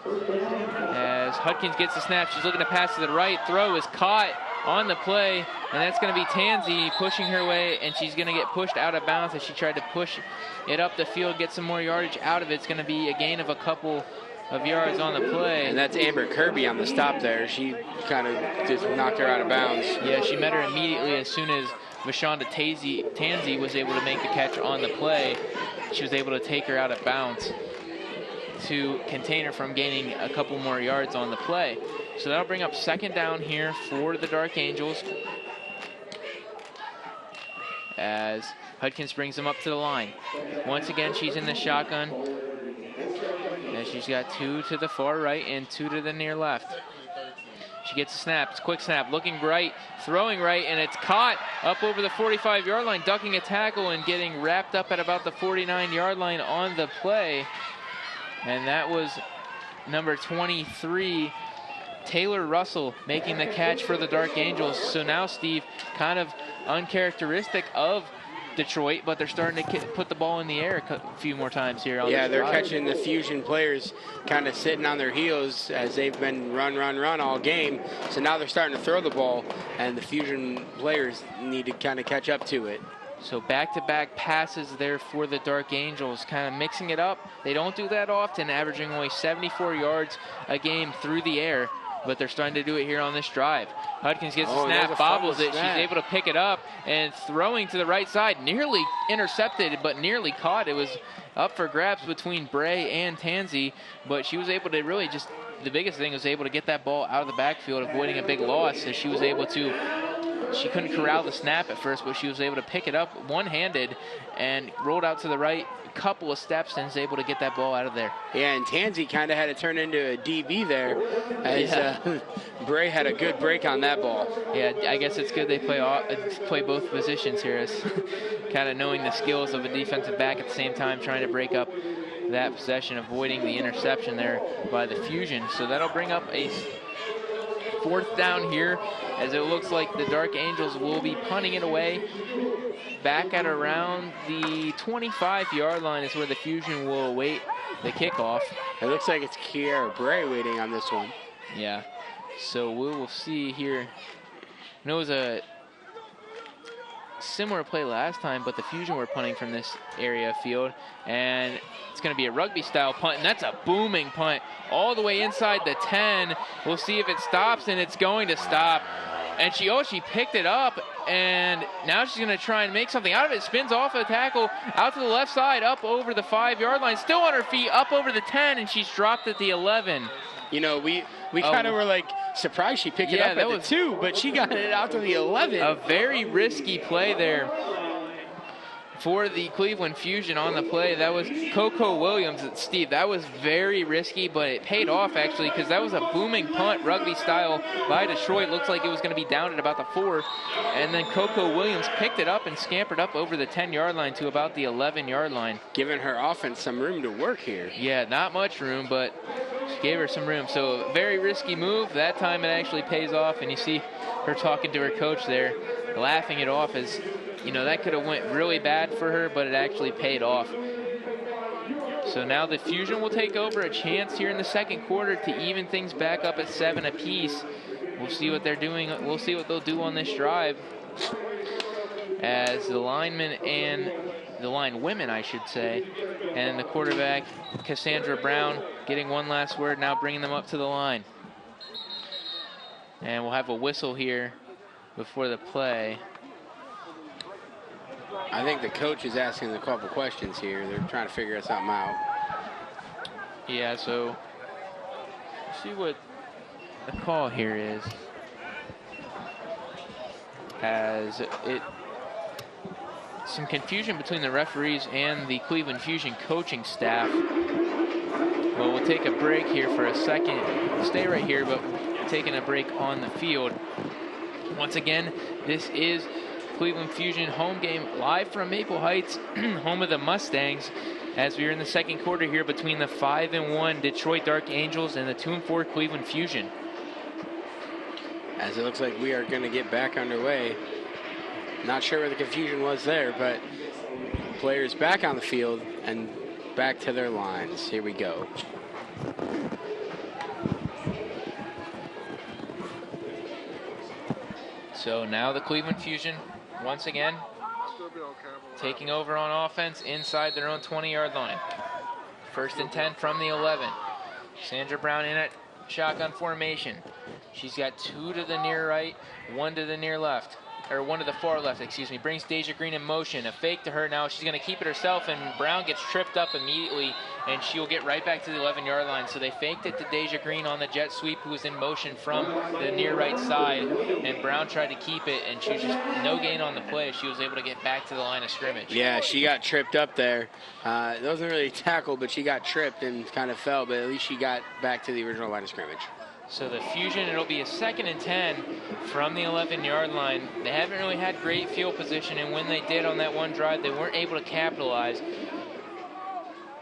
As Hudkins gets the snap, she's looking to pass to the right. Throw is caught on the play, and that's going to be Tanzi pushing her way, and she's going to get pushed out of bounds as she tried to push it up the field, get some more yardage out of it. It's going to be a gain of a couple of yards on the play. And that's Amber Kirby on the stop there. She kind of just knocked her out of bounds. Yeah, she met her immediately as soon as Vashonda Tanzi was able to make the catch on the play. She was able to take her out of bounds to contain her from gaining a couple more yards on the play. So that'll bring up second down here for the Dark Angels, as Hudkins brings them up to the line. Once again, she's in the shotgun, and she's got 2 to the far right and 2 to the near left. She gets a snap. It's a quick snap, looking right, throwing right, and it's caught up over the 45-yard line, ducking a tackle and getting wrapped up at about the 49-yard line on the play. And that was number 23, Taylor Russell, making the catch for the Dark Angels. So now, Steve, kind of uncharacteristic of Detroit, but they're starting to put the ball in the air a few more times here. Yeah, they're catching the Fusion players kind of sitting on their heels as they've been run all game. So now they're starting to throw the ball, and the Fusion players need to kind of catch up to it. So back-to-back passes there for the Dark Angels, kind of mixing it up. They don't do that often, averaging only 74 yards a game through the air, but they're starting to do it here on this drive. Hudkins gets the snap, bobbles it. She's able to pick it up and throwing to the right side. Nearly intercepted, but nearly caught. It was up for grabs between Bray and Tansy, but she was able to really just, the biggest thing was able to get that ball out of the backfield, avoiding a big loss, as she was able to, she couldn't corral the snap at first, but she was able to pick it up one-handed and rolled out to the right a couple of steps and was able to get that ball out of there. Yeah, and Tansy kind of had to turn into a DB there as Bray had a good break on that ball. Yeah, I guess it's good they play both positions here, as kind of knowing the skills of a defensive back at the same time, trying to break up that possession, avoiding the interception there by the Fusion. So that'll bring up a 4th down here, as it looks like the Dark Angels will be punting it away. Back at around the 25-yard line is where the Fusion will await the kickoff. It looks like it's Kiara Bray waiting on this one. Yeah, so we will see here. I know it was a similar play last time, but the Fusion were punting from this area of field, and it's going to be a rugby-style punt, and that's a booming punt all the way inside the 10. We'll see if it stops, and it's going to stop. And she picked it up, and now she's going to try and make something out of it. Spins off a tackle, out to the left side, up over the 5-yard line, still on her feet, up over the 10, and she's dropped at the 11. You know, we kind of were like surprised she picked it up at the 2, but she got it out to the 11. A very risky play there for the Cleveland Fusion on the play. That was Coco Williams. Steve, that was very risky, but it paid off actually, because that was a booming punt, rugby style, by Detroit. Looks like it was going to be down at about the 4, and then Coco Williams picked it up and scampered up over the 10-yard line to about the 11-yard line. Giving her offense some room to work here. Yeah, not much room, but she gave her some room. So a very risky move. That time it actually pays off, and you see her talking to her coach there, laughing it off, as you know, that could have went really bad for her, but it actually paid off. So now the Fusion will take over, a chance here in the second quarter to even things back up at 7 apiece. We'll see what they're doing. We'll see what they'll do on this drive, as the linemen and the line women, I should say, and the quarterback, Cassandra Brown, getting one last word, now bringing them up to the line. And we'll have a whistle here before the play. I think the coach is asking a couple questions here. They're trying to figure something out. Yeah, so see what the call here is. As it, some confusion between the referees and the Cleveland Fusion coaching staff. Well, we'll take a break here for a second. Stay right here, but taking a break on the field. Once again, this is Cleveland Fusion home game live from Maple Heights, home of the Mustangs, as we are in the second quarter here between the 5-1 Detroit Dark Angels and the 2-4 Cleveland Fusion. As it looks like we are going to get back underway. Not sure where the confusion was there, but players back on the field and back to their lines. Here we go. So now the Cleveland Fusion, once again, taking over on offense inside their own 20-yard line. 1st and 10 from the 11. Sandra Brown in at shotgun formation. She's got 2 to the near right, 1 to the near left. Or 1 to the far left, excuse me. Brings Deja Green in motion. A fake to her now. She's going to keep it herself, and Brown gets tripped up immediately, and she'll get right back to the 11-yard line. So they faked it to Deja Green on the jet sweep, who was in motion from the near right side, and Brown tried to keep it, and she was just no gain on the play. She was able to get back to the line of scrimmage. Yeah, she got tripped up there. It wasn't really tackled, but she got tripped and kind of fell, but at least she got back to the original line of scrimmage. So the Fusion, it'll be a 2nd and 10 from the 11-yard line. They haven't really had great field position, and when they did on that one drive, they weren't able to capitalize.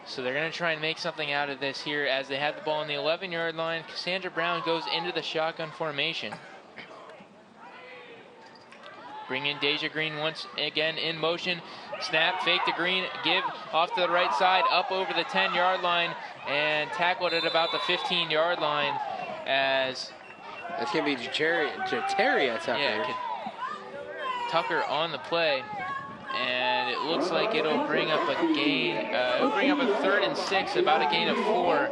So they're going to try and make something out of this here as they have the ball on the 11-yard line. Cassandra Brown goes into the shotgun formation. Bring in Deja Green once again in motion. Snap, fake the green, give off to the right side, up over the 10-yard line, and tackled at about the 15-yard line as... That's going to be Jeteria Tucker. Yeah, Tucker on the play. And it looks like it'll bring up a gain. It'll bring up a 3rd and 6, about a gain of 4.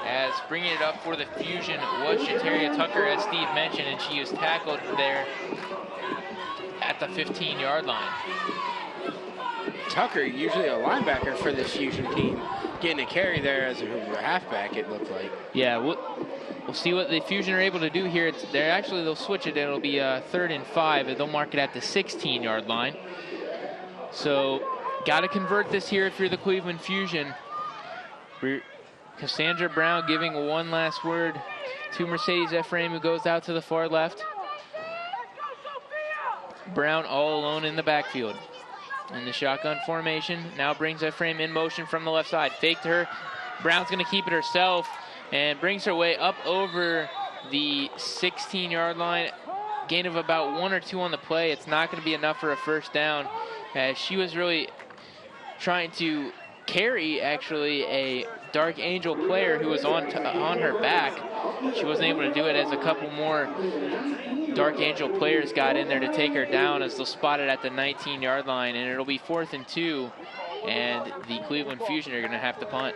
As bringing it up for the Fusion was Jeteria Tucker, as Steve mentioned, and she was tackled there at the 15-yard line. Tucker, usually a linebacker for this Fusion team, getting a carry there as a halfback, it looked like. Yeah, we'll see what the Fusion are able to do here. They'll switch it. It'll be a 3rd and 5. They'll mark it at the 16-yard line. So, got to convert this here if you're the Cleveland Fusion. Cassandra Brown giving one last word to Mercedes Ephraim, who goes out to the far left. Brown all alone in the backfield. In the shotgun formation, now brings Ephraim in motion from the left side. Fake to her. Brown's going to keep it herself and brings her way up over the 16-yard line. Gain of about 1 or 2 on the play. It's not going to be enough for a first down. She was really trying to carry, actually, a Dark Angel player who was on her back. She wasn't able to do it as a couple more Dark Angel players got in there to take her down, as they'll spot it at the 19-yard line, and it'll be 4th and 2, and the Cleveland Fusion are going to have to punt.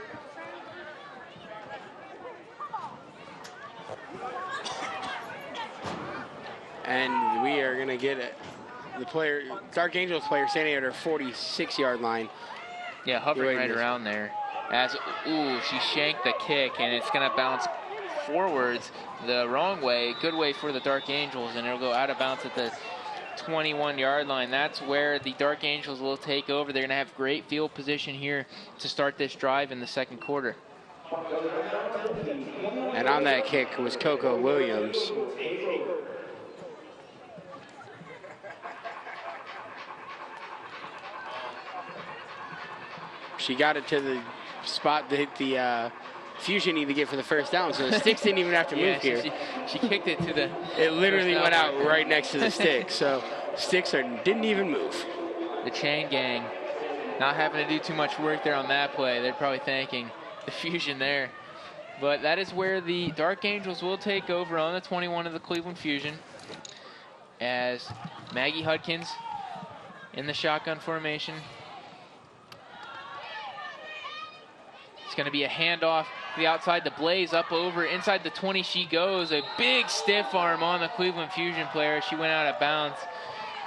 And we are going to get it. The player, Dark Angels player, standing at her 46-yard line. Yeah, hovering right around there. As, she shanked the kick, and it's going to bounce forwards the wrong way. Good way for the Dark Angels, and it'll go out of bounds at the 21-yard line. That's where the Dark Angels will take over. They're going to have great field position here to start this drive in the second quarter. And on that kick was Coco Williams. She got it to the spot that the Fusion need to get for the first down, so the sticks didn't even have to move here. She kicked it to the... It literally went out right next to the stick, so sticks didn't even move. The chain gang not having to do too much work there on that play. They're probably thanking the Fusion there. But that is where the Dark Angels will take over on the 21 of the Cleveland Fusion, as Maggie Hudkins in the shotgun formation. It's going to be a handoff to the outside. The Blaze up over inside the 20. She goes. A big stiff arm on the Cleveland Fusion player. She went out of bounds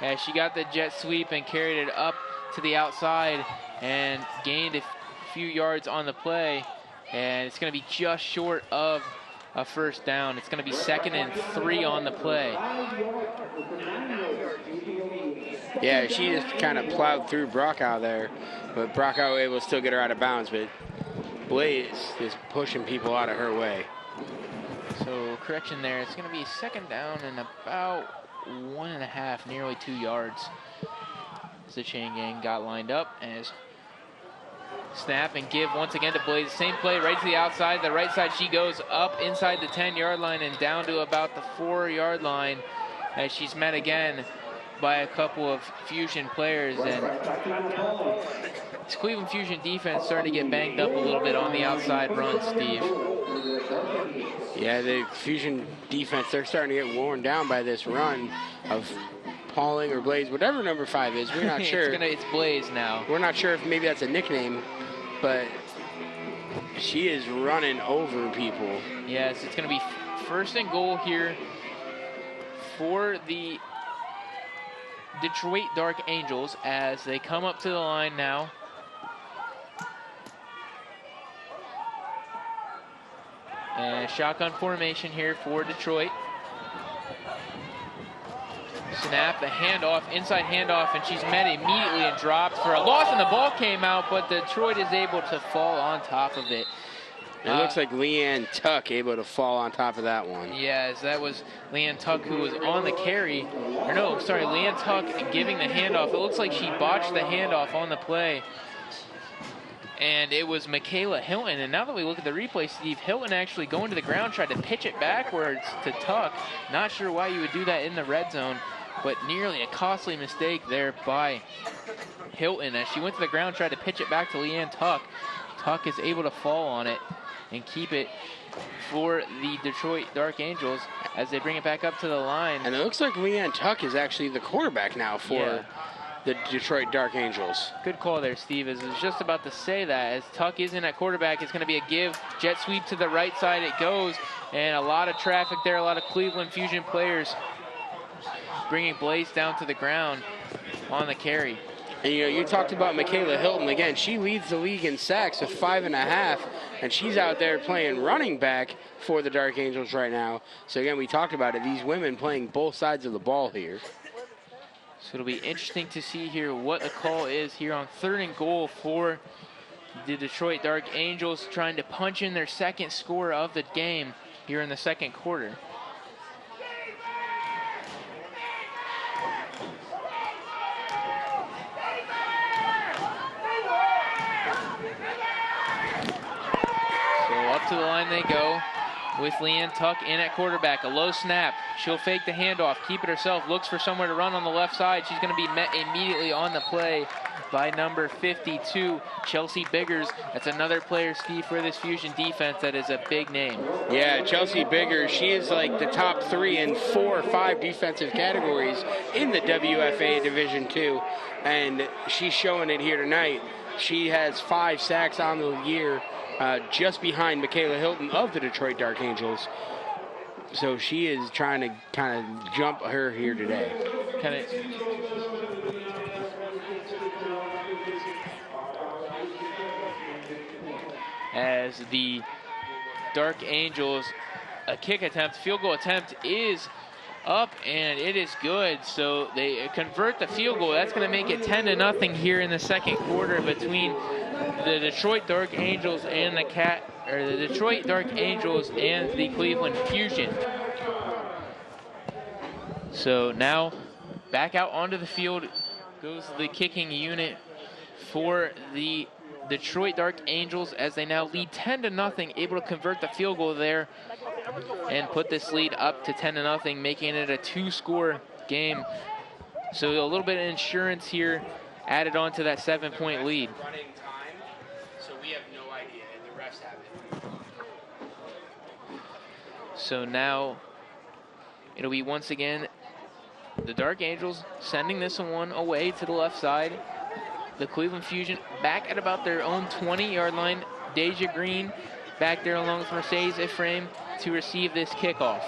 as she got the jet sweep and carried it up to the outside and gained a few yards on the play. And it's going to be just short of a first down. It's going to be 2nd and 3 on the play. Yeah, she just kind of plowed through Brockow there, but Brockow able to still get her out of bounds, but Blaze is pushing people out of her way. So correction there, it's going to be 2nd down and about 1.5, nearly 2 yards. As the chain gang got lined up, as snap and give once again to Blaze. Same play right to the outside. The right side, she goes up inside the 10-yard line and down to about the 4-yard line, as she's met again by a couple of Fusion players. And this Cleveland Fusion defense starting to get banged up a little bit on the outside run, Steve. Yeah, the Fusion defense, they're starting to get worn down by this run of Pauling or Blaze, whatever number 5 is. We're not sure. It's Blaze now. We're not sure if maybe that's a nickname, but she is running over people. Yes, it's going to be 1st and goal here for the Detroit Dark Angels as they come up to the line now. And shotgun formation here for Detroit. Snap, the handoff, inside handoff, and she's met immediately and dropped for a loss, and the ball came out, but Detroit is able to fall on top of it. It looks like Leanne Tuck able to fall on top of that one. Yes, that was Leanne Tuck who was on the carry. Or no, sorry, Leanne Tuck giving the handoff. It looks like she botched the handoff on the play. And it was Michaela Hilton. And now that we look at the replay, Steve, Hilton actually going to the ground, tried to pitch it backwards to Tuck. Not sure why you would do that in the red zone. but nearly a costly mistake there by Hilton as she went to the ground, tried to pitch it back to Leanne Tuck. Tuck is able to fall on it and keep it for the Detroit Dark Angels as they bring it back up to the line. And it looks like Leanne Tuck is actually the quarterback now for the Detroit Dark Angels. Good call there, Steve. As I was just about to say that, as Tuck is in at quarterback, it's going to be a give. Jet sweep to the right side it goes, and a lot of traffic there, a lot of Cleveland Fusion players bringing Blaze down to the ground on the carry. And you talked about Michaela Hilton. Again, she leads the league in sacks with 5.5, and she's out there playing running back for the Dark Angels right now. So again, we talked about it, these women playing both sides of the ball here. So it'll be interesting to see here what the call is here on 3rd and goal for the Detroit Dark Angels, trying to punch in their second score of the game here in the second quarter. So up to the line they go with Leanne Tuck in at quarterback. A low snap. She'll fake the handoff, keep it herself, looks for somewhere to run on the left side. She's going to be met immediately on the play by number 52, Chelsea Biggers. That's another player, Steve, for this Fusion defense that is a big name. Yeah, Chelsea Biggers, she is like the top 3 in 4 or 5 defensive categories in the WFA Division II, and she's showing it here tonight. She has 5 sacks on the year, just behind Michaela Hilton of the Detroit Dark Angels. So she is trying to kind of jump her here today. As the Dark Angels, a kick attempt, field goal attempt is up, and it is good. So they convert the field goal. That's going to make it 10-0 here in the second quarter between the Detroit Dark Angels and the Detroit Dark Angels and the Cleveland Fusion. So now back out onto the field goes the kicking unit for the Detroit Dark Angels as they now lead 10-0, able to convert the field goal there and put this lead up to 10-0, making it a 2-score game. So a little bit of insurance here added on to that 7-point lead. Running time, so we have no idea, and the refs have it. So now it'll be once again the Dark Angels sending this one away to the left side. The Cleveland Fusion back at about their own 20-yard line. Deja Green back there along with Mercedes Ephraim to receive this kickoff.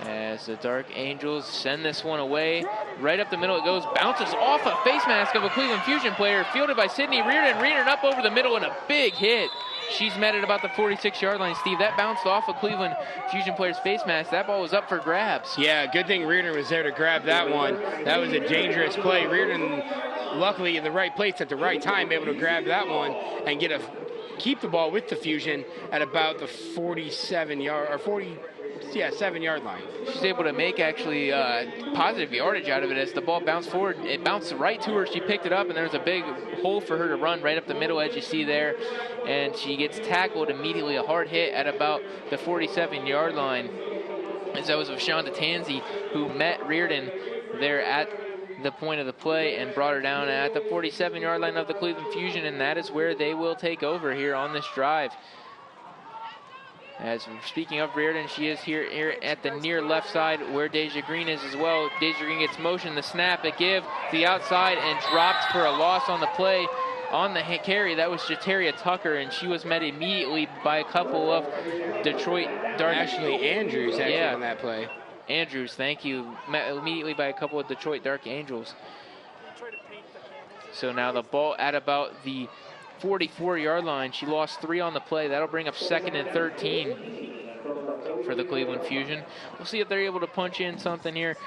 As the Dark Angels send this one away, right up the middle it goes, bounces off a face mask of a Cleveland Fusion player, fielded by Sydney Reardon. Reardon up over the middle and a big hit. She's met at about the 46-yard line, Steve. That bounced off a Cleveland Fusion player's face mask. That ball was up for grabs. Yeah, good thing Reardon was there to grab that one. That was a dangerous play. Reardon, luckily in the right place at the right time, able to grab that one and keep the ball with the Fusion at about the 7-yard line. She's able to make actually positive yardage out of it as the ball bounced forward. It bounced right to her. She picked it up, and there was a big hole for her to run right up the middle, as you see there. And she gets tackled immediately, a hard hit at about the 47-yard line. As that was Shonda Tansey, who met Reardon there at the point of the play and brought her down at the 47-yard line of the Cleveland Fusion, and that is where they will take over here on this drive. As speaking of Reardon, she is here at the near left side where Deja Green is as well. Deja Green gets motion, the snap, a give to the outside, and dropped for a loss on the play. On the carry, that was Jataria Tucker, and she was met immediately by a couple of Detroit Dark. Actually, Andrews on that play. Andrews, thank you. Met immediately by a couple of Detroit Dark Angels. So now the ball at about the 44-yard line. She lost 3 on the play. That'll bring up 2nd and 13 for the Cleveland Fusion. We'll see if they're able to punch in something here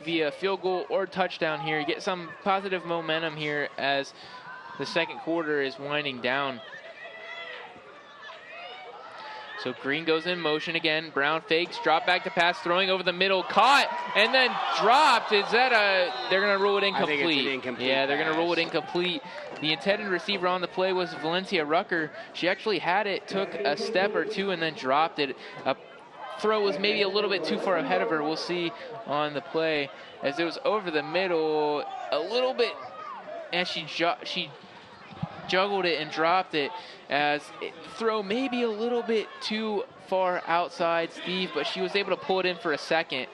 via field goal or touchdown here. Get some positive momentum here as the second quarter is winding down. So Green goes in motion again. Brown fakes, drop back to pass, throwing over the middle, caught, and then dropped. Is that they're going to rule it incomplete. I think it's an incomplete Yeah, they're going to rule it pass. incomplete. The intended receiver on the play was Valencia Rucker. She actually had it, took a step or two, and then dropped it. A throw was maybe a little bit too far ahead of her. We'll see on the play as it was over the middle a little bit, and she juggled it and dropped it as throw maybe a little bit too far outside, Steve, but she was able to pull it in for a second.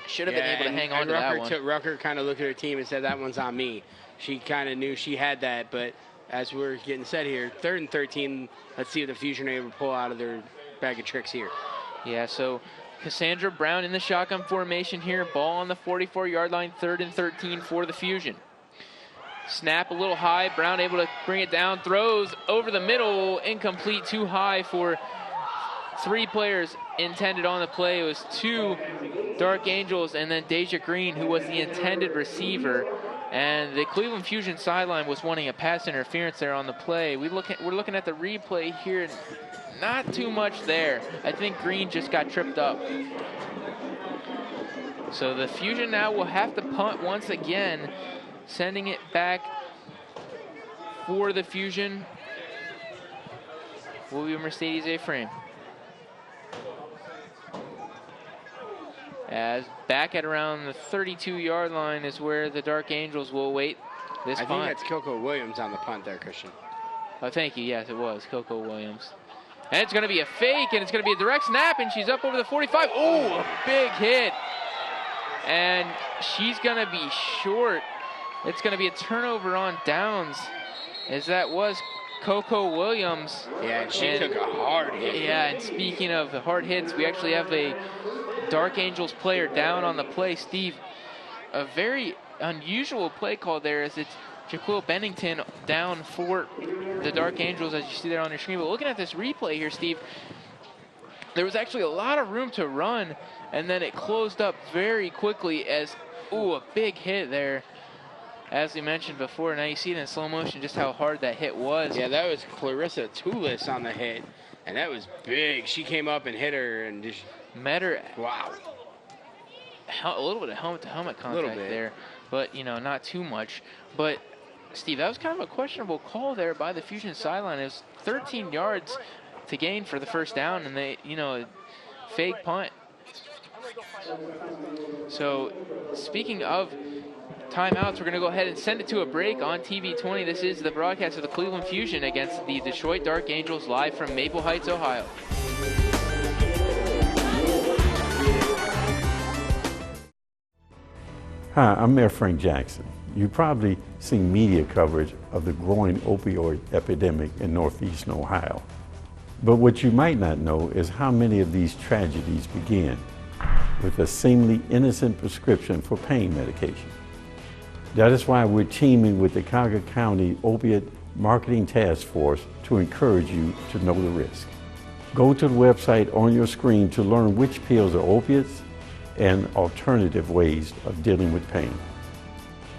Should have been able to hang on to that one. Rucker kind of looked at her team and said, that one's on me. She kind of knew she had that, but as we're getting set here, 3rd and 13, let's see if the Fusion are able to pull out of their bag of tricks here. Yeah, so Cassandra Brown in the shotgun formation here. Ball on the 44-yard line, 3rd and 13 for the Fusion. Snap a little high. Brown able to bring it down. Throws over the middle. Incomplete, too high for 3 players intended on the play. It was 2 Dark Angels and then Deja Green, who was the intended receiver. And the Cleveland Fusion sideline was wanting a pass interference there on the play. We're looking at the replay here. Not too much there. I think Green just got tripped up. So the Fusion now will have to punt once again, sending it back for the Fusion will be Mercedes A-Frame. As back at around the 32-yard line is where the Dark Angels will wait this punt. I think that's Coco Williams on the punt there, Christian. Oh, thank you. Yes, it was Coco Williams. And it's going to be a fake, and it's going to be a direct snap, and she's up over the 45. Oh, a big hit. And she's going to be short. It's going to be a turnover on downs, as that was Coco Williams. Yeah, and she took a hard hit. Yeah, and speaking of hard hits, we actually have a Dark Angels player down on the play. Steve, a very unusual play call there as it's Jaquil Bennington down for the Dark Angels, as you see there on your screen. But looking at this replay here, Steve, there was actually a lot of room to run, and then it closed up very quickly as, a big hit there. As we mentioned before, now you see it in slow motion just how hard that hit was. Yeah, that was Clarissa Toulis on the hit, and that was big. She came up and hit her and just met her. Wow. A little bit of helmet-to-helmet contact there, but, not too much. But, Steve, that was kind of a questionable call there by the Fusion sideline. It was 13 yards to gain for the first down, and they, fake punt. So, speaking of timeouts, we're going to go ahead and send it to a break on TV20. This is the broadcast of the Cleveland Fusion against the Detroit Dark Angels live from Maple Heights, Ohio. Hi, I'm Mayor Frank Jackson. You've probably seen media coverage of the growing opioid epidemic in northeastern Ohio. But what you might not know is how many of these tragedies begin with a seemingly innocent prescription for pain medication. That is why we're teaming with the Cuyahoga County Opiate Marketing Task Force to encourage you to know the risk. Go to the website on your screen to learn which pills are opiates and alternative ways of dealing with pain.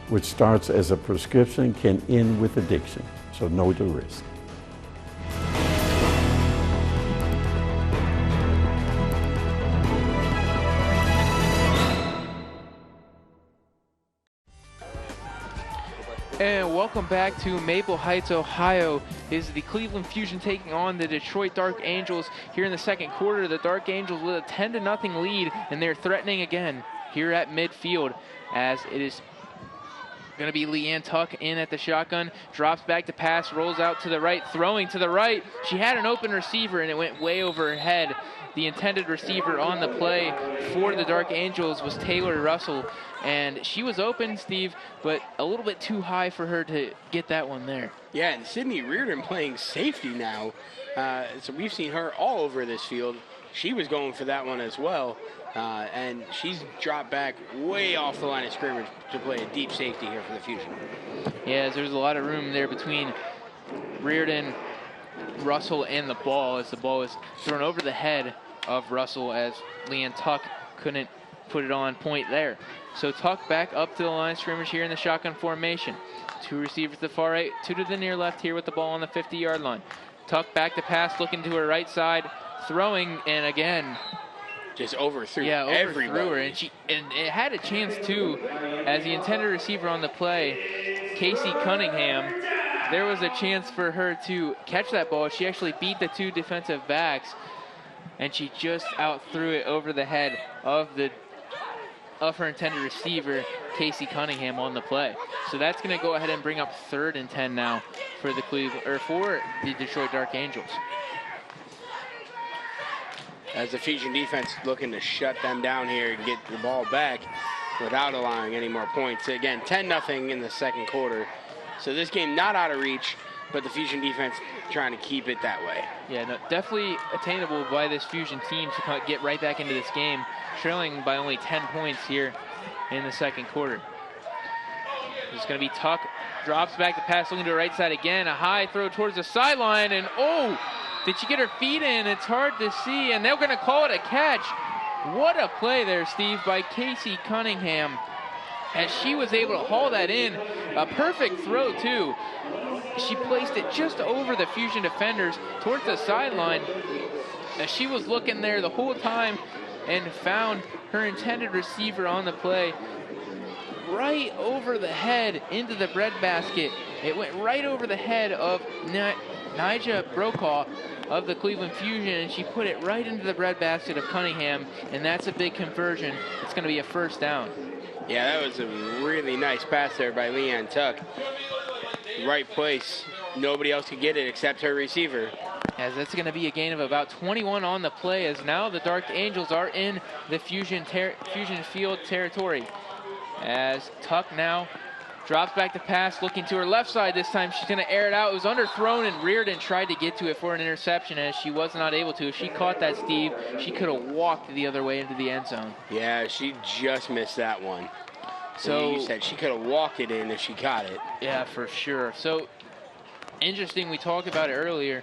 Which starts as a prescription can end with addiction, so know the risk. And welcome back to Maple Heights, Ohio. Is the Cleveland Fusion taking on the Detroit Dark Angels here in the second quarter. The Dark Angels with a 10-0 lead, and they're threatening again here at midfield as it is going to be Leanne Tuck in at the shotgun, drops back to pass, rolls out to the right, throwing to the right. She had an open receiver, and it went way over her head. The intended receiver on the play for the Dark Angels was Taylor Russell, and she was open, Steve, but a little bit too high for her to get that one there. Yeah, and Sydney Reardon playing safety now. So we've seen her all over this field. She was going for that one as well. And she's dropped back way off the line of scrimmage to play a deep safety here for the Fusion. Yeah, there's a lot of room there between Reardon, Russell, and the ball as the ball is thrown over the head of Russell as Leanne Tuck couldn't put it on point there. So Tuck back up to the line of scrimmage here in the shotgun formation. 2 receivers to the far right, 2 to the near left here with the ball on the 50-yard line. Tuck back to pass, looking to her right side, throwing, and again, just overthrew overthrew everybody. her, and it had a chance too, as the intended receiver on the play, Casey Cunningham. There was a chance for her to catch that ball. She actually beat the 2 defensive backs, and she just outthrew it over the head of her intended receiver, Casey Cunningham, on the play. So that's going to go ahead and bring up 3rd and 10 now for the Detroit Dark Angels. As the Fusion defense looking to shut them down here and get the ball back without allowing any more points. Again, 10-0 in the second quarter. So this game not out of reach, but the Fusion defense trying to keep it that way. Yeah, no, definitely attainable by this Fusion team to get right back into this game, trailing by only 10 points here in the second quarter. It's going to be Tuck, drops back the pass, looking to the right side again, a high throw towards the sideline, and did she get her feet in? It's hard to see, and they're going to call it a catch. What a play there, Steve, by Casey Cunningham, as she was able to haul that in. A perfect throw, too. She placed it just over the Fusion defenders towards the sideline. As she was looking there the whole time and found her intended receiver on the play right over the head into the breadbasket. It went right over the head of Nija Brokaw of the Cleveland Fusion, and she put it right into the breadbasket of Cunningham, and that's a big conversion. It's going to be a 1st down. Yeah, that was a really nice pass there by Leanne Tuck. Right place. Nobody else could get it except her receiver. As that's going to be a gain of about 21 on the play, as now the Dark Angels are in the Fusion field territory. As Tuck now drops back the pass, looking to her left side this time. She's going to air it out. It was underthrown, and Reardon tried to get to it for an interception, as she was not able to. If she caught that, Steve, she could have walked the other way into the end zone. Yeah, she just missed that one. So you said she could have walked it in if she caught it. Yeah, for sure. So interesting, we talked about it earlier.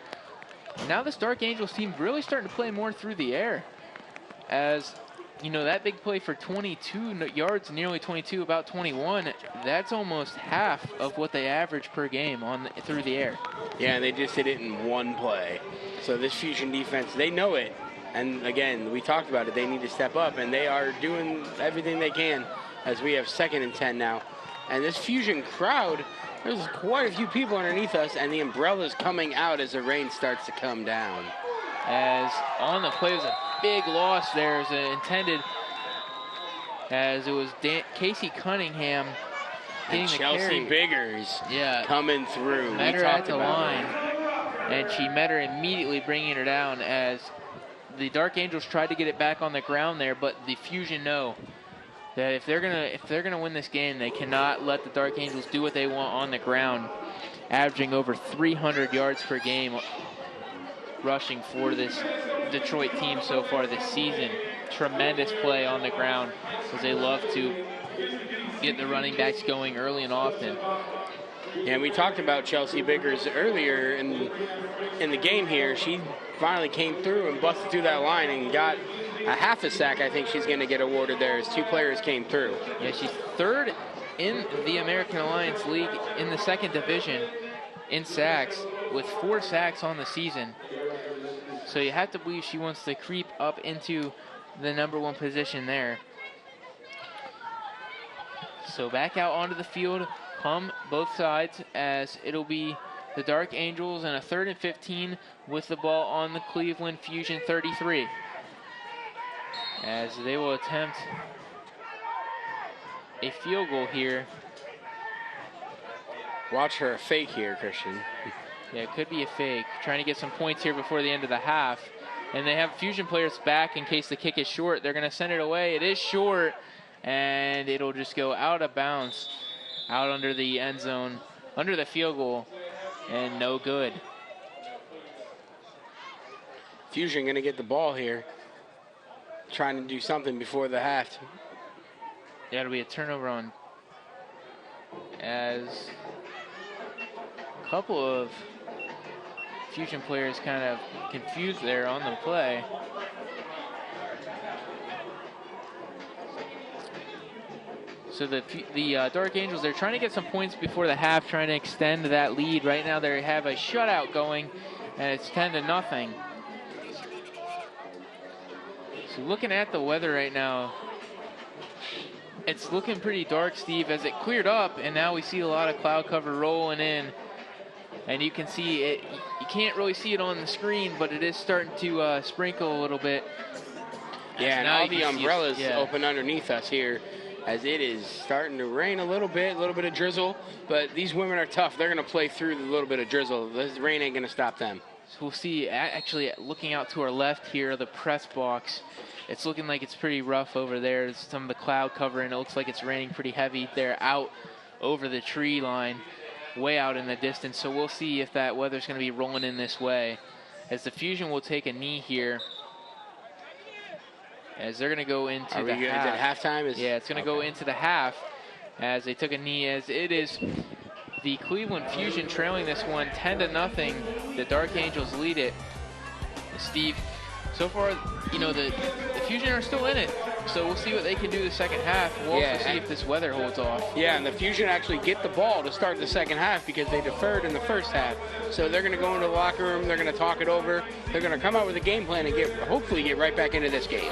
Now this Dark Angels team really starting to play more through the air. As you know, that big play for 22 yards, nearly 22, about 21, that's almost half of what they average per game through the air. Yeah, and they just did it in one play. So this Fusion defense, they know it. And again, we talked about it. They need to step up, and they are doing everything they can, as we have 2nd and 10 now. And this Fusion crowd, there's quite a few people underneath us, and the umbrella's coming out as the rain starts to come down. As on the play was a big loss there as intended, as it was Casey Cunningham getting the Chelsea carry. Biggers coming through. Met her at the line, and she met her immediately, bringing her down, as the Dark Angels tried to get it back on the ground there, but the Fusion know that if they're gonna win this game, they cannot let the Dark Angels do what they want on the ground, averaging over 300 yards per game rushing for this Detroit team so far this season. Tremendous play on the ground, because they love to get the running backs going early and often. Yeah, and we talked about Chelsea Biggers earlier in the game here. She finally came through and busted through that line and got a half a sack. I think she's going to get awarded there as 2 players came through. Yeah, she's 3rd in the American Alliance League in the 2nd division in sacks, with 4 sacks on the season. So you have to believe she wants to creep up into the #1 position there. So back out onto the field come both sides, as it'll be the Dark Angels and a 3rd and 15 with the ball on the Cleveland Fusion 33. As they will attempt a field goal here. Watch her fake here, Christian. Yeah, it could be a fake. Trying to get some points here before the end of the half. And they have Fusion players back in case the kick is short. They're going to send it away. It is short, and it'll just go out of bounds, out under the end zone, under the field goal, and no good. Fusion going to get the ball here, trying to do something before the half. Yeah, it'll be a turnover on, as a couple of Fusion players kind of confused there on the play. So the Dark Angels, they're trying to get some points before the half, trying to extend that lead. Right now they have a shutout going, and it's 10-0. So looking at the weather right now, it's looking pretty dark, Steve, as it cleared up, and now we see a lot of cloud cover rolling in. And you can see it, you can't really see it on the screen, but it is starting to sprinkle a little bit. Yeah, and all the umbrellas open underneath us here, as it is starting to rain a little bit of drizzle. But these women are tough. They're going to play through the little bit of drizzle. This rain ain't going to stop them. So we'll see, actually looking out to our left here, the press box, it's looking like it's pretty rough over there. There's some of the cloud cover, and it looks like it's raining pretty heavy. They're out over the tree line, way out in the distance. So we'll see if that weather's going to be rolling in this way, as the Fusion will take a knee here, as they're going to go into the half. Is it halftime? Yeah, it's going to go into the half, as they took a knee, as it is the Cleveland Fusion trailing this one 10-0. The Dark Angels lead it. Steve, so far, you know, the Fusion are still in it, so we'll see what they can do the second half. We'll also see if this weather holds off. Yeah, and the Fusion actually get the ball to start the second half because they deferred in the first half. So they're going to go into the locker room, they're going to talk it over, they're going to come out with a game plan and hopefully get right back into this game.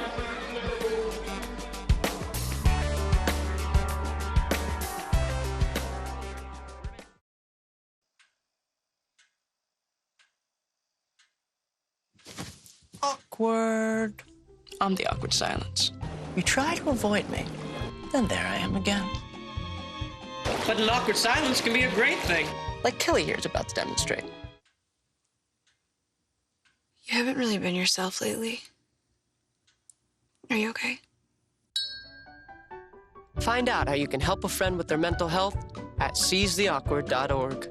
Awkward. I'm the awkward silence. You try to avoid me, then there I am again. But an awkward silence can be a great thing. Like Kelly here is about to demonstrate. You haven't really been yourself lately. Are you okay? Find out how you can help a friend with their mental health at seizetheawkward.org.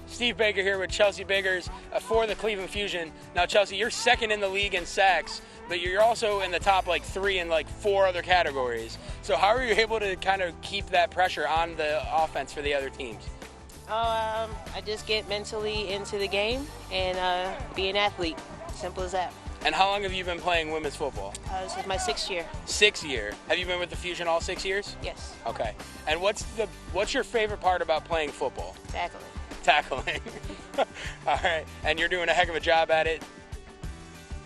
Steve Baker here with Chelsea Biggers for the Cleveland Fusion. Now, Chelsea, you're second in the league in sacks, but you're also in the top 3 in 4 other categories. So how are you able to kind of keep that pressure on the offense for the other teams? I just get mentally into the game and be an athlete. Simple as that. And how long have you been playing women's football? This is my 6th year. 6th year. Have you been with the Fusion all 6 years? Yes. Okay. And what's your favorite part about playing football? Tackling. All right. And you're doing a heck of a job at it.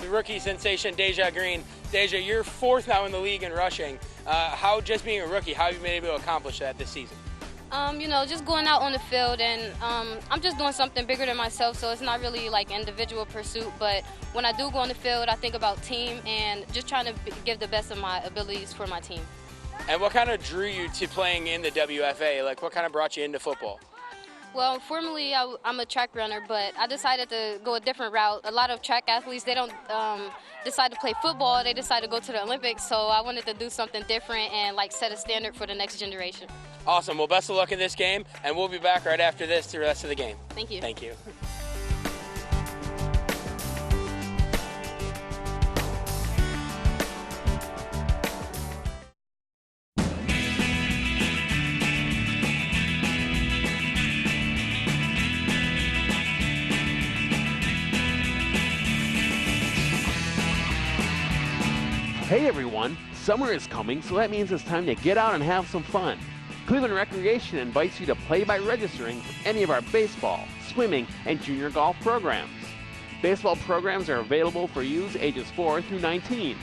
The rookie sensation, Deja Green. Deja, you're 4th now in the league in rushing. How, just being a rookie, how have you been able to accomplish that this season? You know, just going out on the field, and I'm just doing something bigger than myself, so it's not really like individual pursuit, but when I do go on the field, I think about team and just trying to give the best of my abilities for my team. And what kind of drew you to playing in the WFA? What kind of brought you into football? Well, formerly I'm a track runner, but I decided to go a different route. A lot of track athletes, they don't decide to play football, they decide to go to the Olympics, so I wanted to do something different and set a standard for the next generation. Awesome. Well, best of luck in this game, and we'll be back right after this to the rest of the game. Thank you. Thank you. Hey everyone, summer is coming, so that means it's time to get out and have some fun. Cleveland Recreation invites you to play by registering for any of our baseball, swimming, and junior golf programs. Baseball programs are available for youths ages 4 through 19.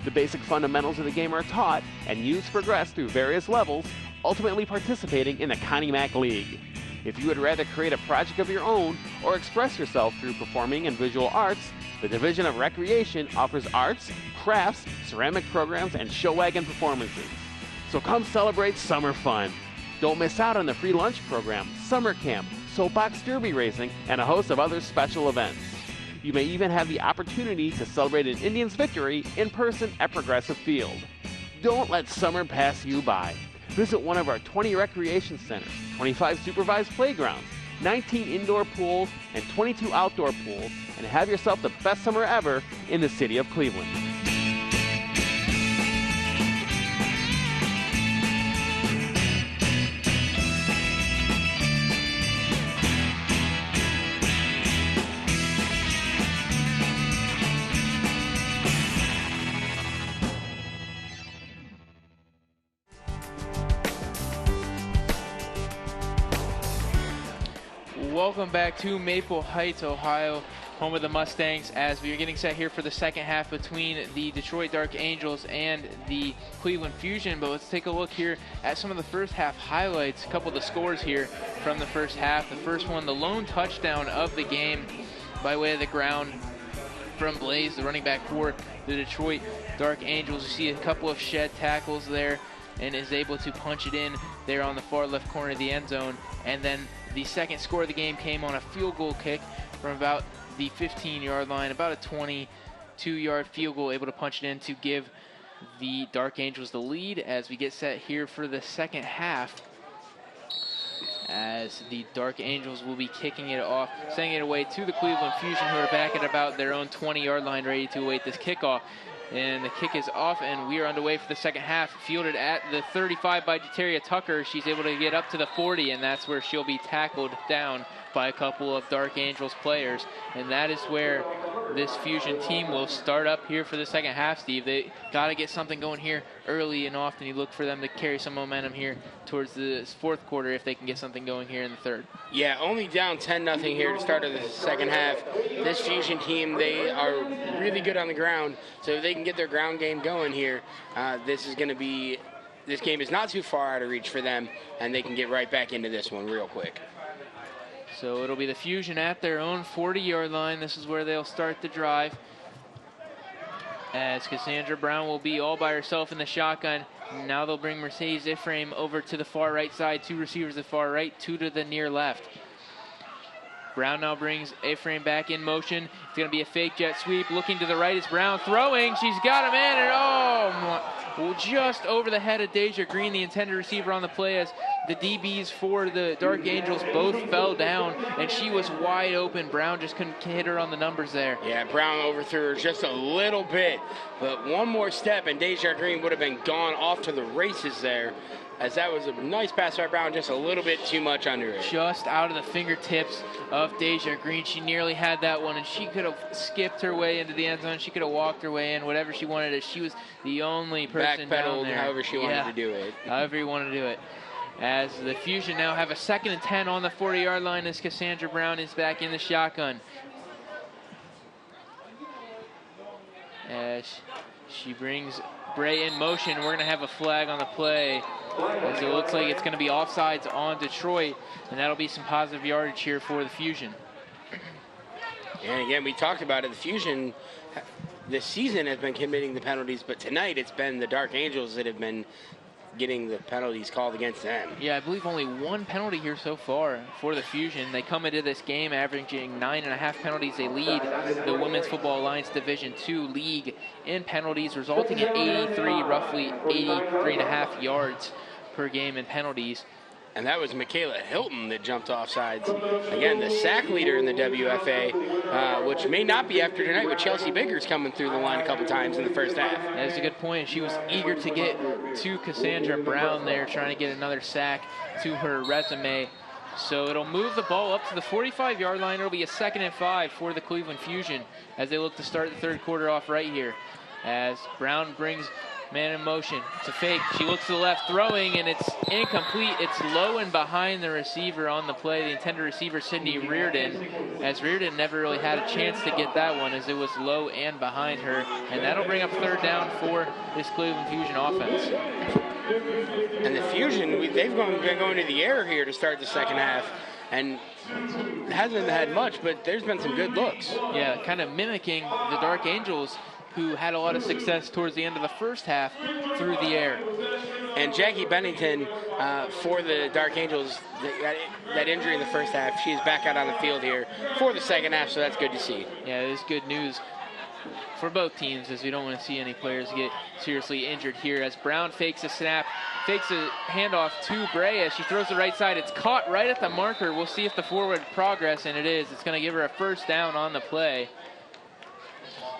The basic fundamentals of the game are taught, and youths progress through various levels, ultimately participating in the Connie Mack League. If you would rather create a project of your own or express yourself through performing and visual arts, the Division of Recreation offers arts, crafts, ceramic programs, and show wagon performances. So come celebrate summer fun. Don't miss out on the free lunch program, summer camp, soapbox derby racing, and a host of other special events. You may even have the opportunity to celebrate an Indians victory in person at Progressive Field. Don't let summer pass you by. Visit one of our 20 recreation centers, 25 supervised playgrounds, 19 indoor pools, and 22 outdoor pools, and have yourself the best summer ever in the city of Cleveland. Welcome back to Maple Heights, Ohio, home of the Mustangs, as we are getting set here for the second half between the Detroit Dark Angels and the Cleveland Fusion. But let's take a look here at some of the first half highlights, a couple of the scores here from the first half. The first one, the lone touchdown of the game by way of the ground from Blaze, the running back for the Detroit Dark Angels. You see a couple of shed tackles there and is able to punch it in there on the far left corner of the end zone. And then the second score of the game came on a field goal kick from about the 15-yard line, about a 22-yard field goal, able to punch it in to give the Dark Angels the lead as we get set here for the second half, as the Dark Angels will be kicking it off, sending it away to the Cleveland Fusion, who are back at about their own 20-yard line, ready to await this kickoff. And the kick is off, and we are underway for the second half. Fielded at the 35 by Jeteria Tucker. She's able to get up to the 40, and that's where she'll be tackled down by a couple of Dark Angels players. And that is where this Fusion team will start up here for the second half, Steve. They got to get something going here early and often. You look for them to carry some momentum here towards the fourth quarter if they can get something going here in the third. Yeah, only down 10-0 here to start of the second half. This Fusion team, they are really good on the ground, so if they can get their ground game going here, this game is not too far out of reach for them, and they can get right back into this one real quick. So it'll be the Fusion at their own 40-yard line. This is where they'll start the drive, as Cassandra Brown will be all by herself in the shotgun. Now they'll bring Mercedes Ephraim over to the far right side. Two receivers to the far right, two to the near left. Brown now brings Ephraim back in motion. It's going to be a fake jet sweep. Looking to the right is Brown throwing. She's got him in, and just over the head of Deja Green, the intended receiver on the play, as the DBs for the Dark Angels both fell down, and she was wide open. Brown just couldn't hit her on the numbers there. Yeah, Brown overthrew her just a little bit, but one more step and Deja Green would have been gone off to the races there, as that was a nice pass by Brown, just a little bit too much under it. Just out of the fingertips of Deja Green. She nearly had that one, and she could have skipped her way into the end zone. She could have walked her way in, whatever she wanted. She was the only person down there. However she wanted to do it. However you want to do it. As the Fusion now have a 2nd and 10 on the 40-yard line, as Cassandra Brown is back in the shotgun. As she brings Bray in motion, we're going to have a flag on the play, as it looks like it's going to be offsides on Detroit, and that'll be some positive yardage here for the Fusion. And again, we talked about it. The Fusion this season has been committing the penalties, but tonight it's been the Dark Angels that have been getting the penalties called against them. Yeah, I believe only one penalty here so far for the Fusion. They come into this game averaging 9.5 penalties. They lead the Women's Football Alliance Division II league in penalties, resulting in roughly 83.5 yards per game in penalties. And that was Michaela Hilton that jumped off sides. Again, the sack leader in the WFA, which may not be after tonight, with Chelsea Biggers coming through the line a couple times in the first half. That's a good point. She was eager to get to Cassandra Brown there, trying to get another sack to her resume. So it'll move the ball up to the 45-yard line. It'll be a 2nd and 5 for the Cleveland Fusion as they look to start the third quarter off right here. As Brown brings man in motion. It's a fake. She looks to the left, throwing, and it's incomplete. It's low and behind the receiver on the play, the intended receiver, Sydney Reardon, as Reardon never really had a chance to get that one, as it was low and behind her. And that'll bring up 3rd down for this Cleveland Fusion offense. And the Fusion, they've been going to the air here to start the second half, and hasn't had much, but there's been some good looks. Yeah, kind of mimicking the Dark Angels, who had a lot of success towards the end of the first half through the air. And Jackie Bennington, for the Dark Angels, that injury in the first half, she is back out on the field here for the second half, so that's good to see. Yeah, it is good news for both teams, as we don't want to see any players get seriously injured here. As Brown fakes a snap, fakes a handoff to Bray as she throws the right side. It's caught right at the marker. We'll see if the forward progress, and it is. It's going to give her a 1st down on the play.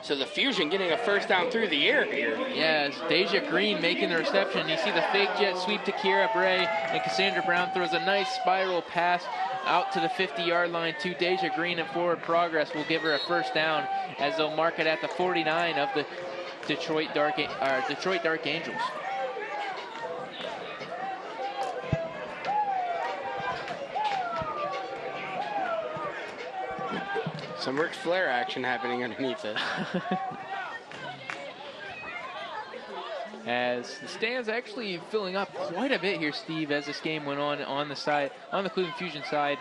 So the Fusion getting a 1st down through the air here. Yeah, it's Deja Green making the reception. You see the fake jet sweep to Kiera Bray, and Cassandra Brown throws a nice spiral pass out to the 50-yard line to Deja Green, and forward progress will give her a 1st down, as they'll mark it at the 49 of the Detroit Dark Angels. Some Ric Flair action happening underneath it. As the stands actually filling up quite a bit here, Steve, as this game went on the Cleveland Fusion side,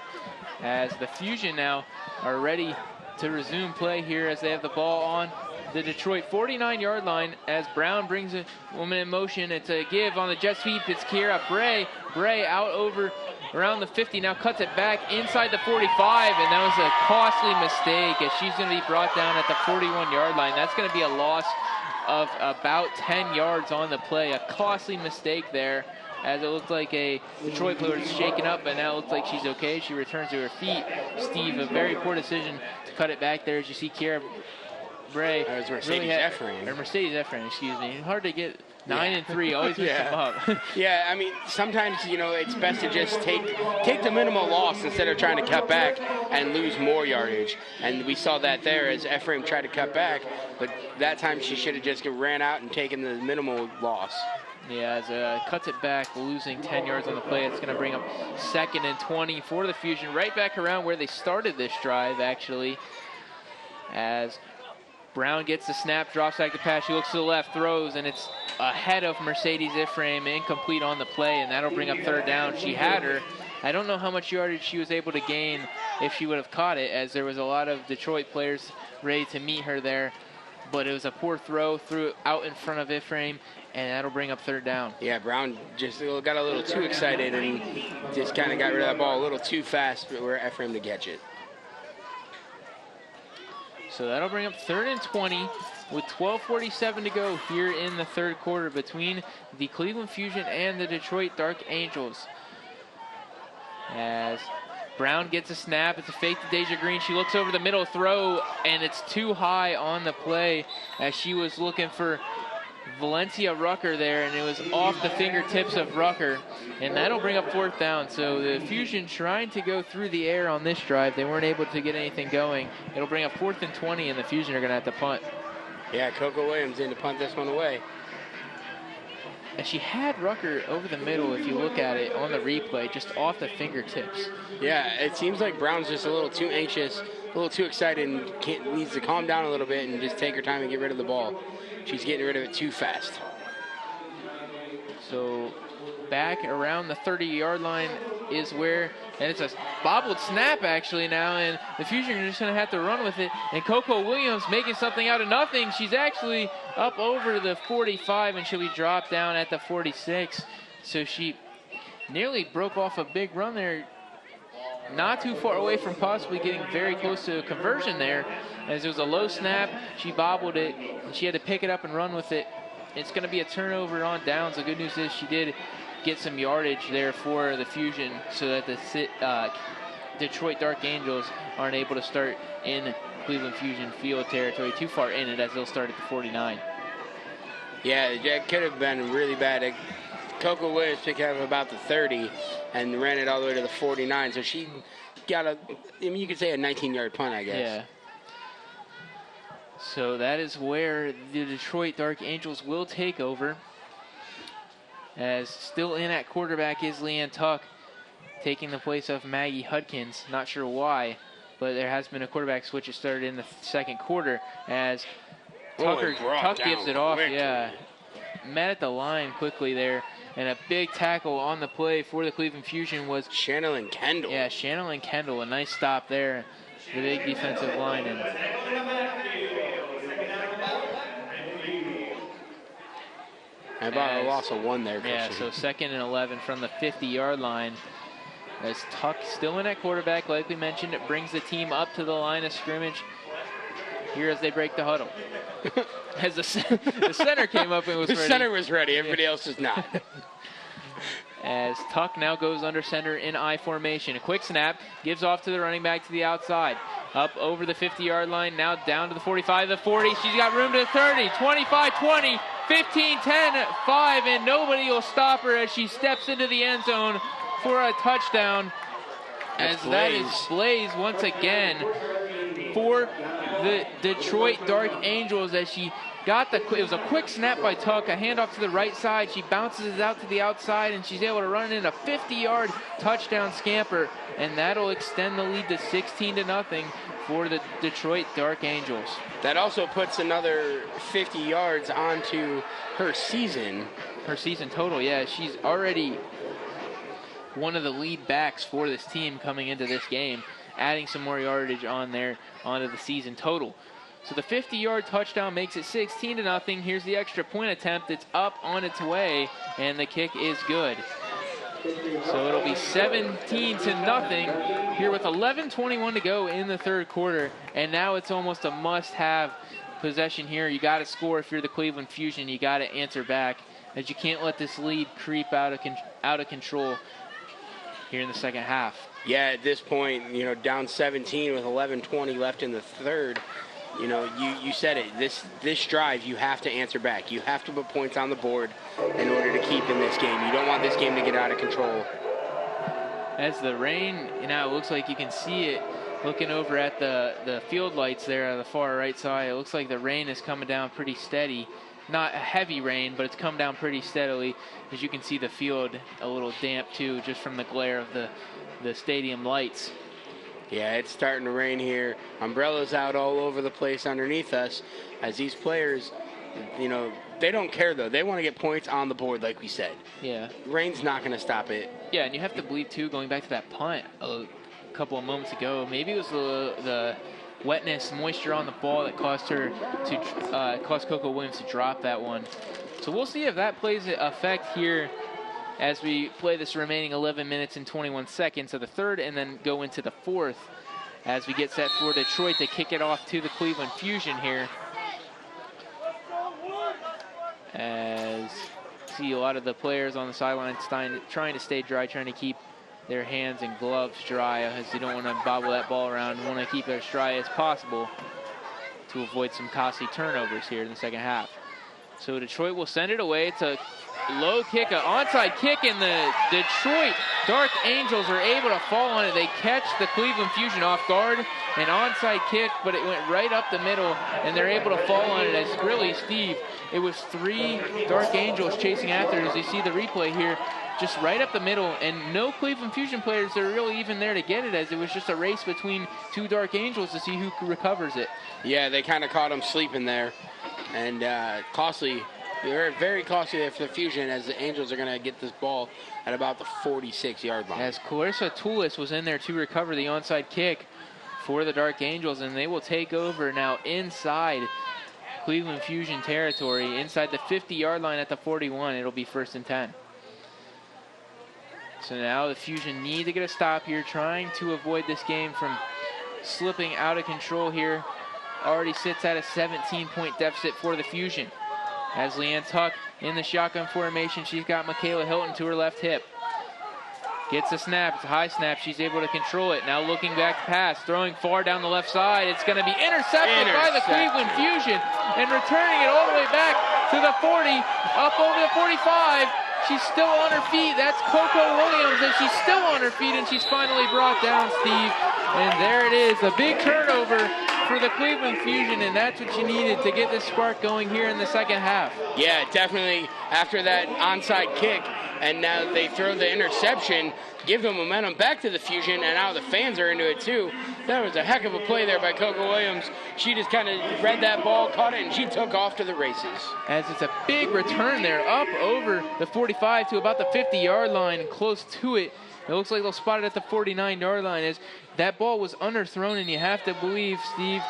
as the Fusion now are ready to resume play here as they have the ball on the Detroit 49-yard line as Brown brings a woman in motion. It's a give on the jet sweep. It's Kiera Bray. Bray out over around the 50, now cuts it back inside the 45, and that was a costly mistake as she's going to be brought down at the 41-yard line. That's going to be a loss of about 10 yards on the play. A costly mistake there, as it looked like a Detroit player was shaken up, but now it looks like she's okay. She returns to her feet. Steve, a very poor decision to cut it back there as you see Kiera Bray. That was Mercedes Efrain. Or Mercedes Efrain, excuse me. Hard to get 9 and 3, always mix them up. Yeah, I mean, sometimes, you know, it's best to just take the minimal loss instead of trying to cut back and lose more yardage. And we saw that there as Efrain tried to cut back, but that time she should have just ran out and taken the minimal loss. Yeah, as cuts it back, losing 10 yards on the play. It's going to bring up 2nd and 20 for the Fusion, right back around where they started this drive, actually, as Brown gets the snap, drops back the pass. She looks to the left, throws, and it's ahead of Mercedes Iframe, incomplete on the play, and that'll bring up 3rd down. She had her. I don't know how much yardage she was able to gain if she would have caught it, as there was a lot of Detroit players ready to meet her there. But it was a poor throw, threw it out in front of Iframe, and that'll bring up 3rd down. Yeah, Brown just got a little too excited and just kind of got rid of that ball a little too fast for Iframe to catch it. So that'll bring up 3rd and 20 with 12:47 to go here in the 3rd quarter between the Cleveland Fusion and the Detroit Dark Angels. As Brown gets a snap, it's a fake to Deja Green. She looks over the middle, throw, and it's too high on the play as she was looking for Valencia Rucker there, and it was off the fingertips of Rucker, and that'll bring up 4th down. So the Fusion trying to go through the air on this drive. They weren't able to get anything going. It'll bring up 4th and 20, and the Fusion are going to have to punt. Yeah, Coco Williams in to punt this one away. And she had Rucker over the middle, if you look at it on the replay, just off the fingertips. Yeah, it seems like Brown's just a little too anxious, a little too excited, and needs to calm down a little bit and just take her time and get rid of the ball. She's getting rid of it too fast. So back around the 30-yard line is where, and it's a bobbled snap actually now, and the Fusion are just going to have to run with it. And Coco Williams making something out of nothing. She's actually up over the 45, and she'll be dropped down at the 46. So she nearly broke off a big run there. Not too far away from possibly getting very close to a conversion there, as it was a low snap. She bobbled it, and she had to pick it up and run with it. It's going to be a turnover on downs. The good news is she did get some yardage there for the Fusion so that the Detroit Dark Angels aren't able to start in Cleveland Fusion field territory too far in it, as they'll start at the 49. Yeah, that could have been really bad. Coco Williams picked up about the 30 and ran it all the way to the 49. So she got you could say a 19-yard punt, I guess. Yeah. So that is where the Detroit Dark Angels will take over. As still in at quarterback is Leanne Tuck, taking the place of Maggie Hudkins. Not sure why, but there has been a quarterback switch. It started in the 2nd quarter as Tuck gives it off. Yeah, met at the line quickly there, and a big tackle on the play for the Cleveland Fusion was Shannon Kendall. Yeah, Shannon Kendall, a nice stop there. The big defensive line. And about a loss of 1 there. Yeah, so 2nd and 11 from the 50-yard line. As Tuck still in at quarterback, like we mentioned, it brings the team up to the line of scrimmage here as they break the huddle. As the center came up and was ready. The center was ready, everybody else is not. As Tuck now goes under center in I formation. A quick snap, gives off to the running back to the outside. Up over the 50-yard line, now down to the 45, the 40. She's got room to the 30, 25, 20, 15, 10, 5, and nobody will stop her as she steps into the end zone for a touchdown. As that is Blaze once again. for the Detroit Dark Angels as she got it was a quick snap by Tuck, a handoff to the right side. She bounces it out to the outside, and she's able to run in a 50-yard touchdown scamper, and that'll extend the lead to 16-0 for the Detroit Dark Angels. That also puts another 50 yards onto her season. Her season total, yeah. She's already one of the lead backs for this team coming into this game, adding some more yardage on there onto the season total. So the 50-yard touchdown makes it 16-0. Here's the extra point attempt. It's up on its way, and the kick is good. So it'll be 17-0 here with 11:21 to go in the third quarter, and now it's almost a must-have possession here. You got to score if you're the Cleveland Fusion. You got to answer back, as you can't let this lead creep out of control here in the second half. Yeah, at this point, down 17 with 11:20 left in the third. You said it. This drive, you have to answer back. You have to put points on the board in order to keep in this game. You don't want this game to get out of control. As the rain, it looks like you can see it looking over at the field lights there on the far right side. It looks like the rain is coming down pretty steady. Not a heavy rain, but it's come down pretty steadily. As you can see the field a little damp too, just from the glare of the stadium lights. Yeah, it's starting to rain here. Umbrellas out all over the place underneath us, as these players, they don't care though. They want to get points on the board, like we said. Yeah. Rain's not going to stop it. Yeah, and you have to believe too, going back to that punt a couple of moments ago, maybe it was the wetness, moisture on the ball that caused Coco Williams to drop that one. So we'll see if that plays an effect here as we play this remaining 11 minutes and 21 seconds of the third, and then go into the fourth as we get set for Detroit to kick it off to the Cleveland Fusion here. As see a lot of the players on the sidelines trying to stay dry, trying to keep their hands and gloves dry, as they don't want to bobble that ball around, want to keep it as dry as possible to avoid some costly turnovers here in the second half. So Detroit will send it away. It's a low kick, an onside kick, and the Detroit Dark Angels are able to fall on it. They catch the Cleveland Fusion off guard, an onside kick, but it went right up the middle, and they're able to fall on it. As really, Steve, it was 3 Dark Angels chasing after it. As you see the replay here, just right up the middle, and no Cleveland Fusion players are really even there to get it, as it was just a race between 2 Dark Angels to see who recovers it. Yeah, they kind of caught them sleeping there, and costly. Very, very costly there for the Fusion, as the Angels are going to get this ball at about the 46-yard line. As Clarissa Toulis was in there to recover the onside kick for the Dark Angels, and they will take over now inside Cleveland Fusion territory, inside the 50-yard line at the 41. It'll be 1st and 10. So now the Fusion need to get a stop here, trying to avoid this game from slipping out of control here. Already sits at a 17-point deficit for the Fusion. As Leanne Tuck in the shotgun formation, she's got Michaela Hilton to her left hip. Gets a snap, it's a high snap, she's able to control it. Now looking back to pass, throwing far down the left side. It's going to be intercepted by the Cleveland Fusion, and returning it all the way back to the 40, up over the 45. She's still on her feet. That's Coco Williams, and she's still on her feet, and she's finally brought down, Steve. And there it is, a big turnover for the Cleveland Fusion, and that's what you needed to get this spark going here in the second half. Yeah, definitely after that onside kick, and now they throw the interception, give the momentum back to the Fusion, and now the fans are into it too. That was a heck of a play there by Coco Williams. She just kind of read that ball, caught it, and she took off to the races. As it's a big return there, up over the 45 to about the 50-yard line, close to it. It looks like they'll spot it at the 49-yard line, as that ball was underthrown, and you have to believe, Steve,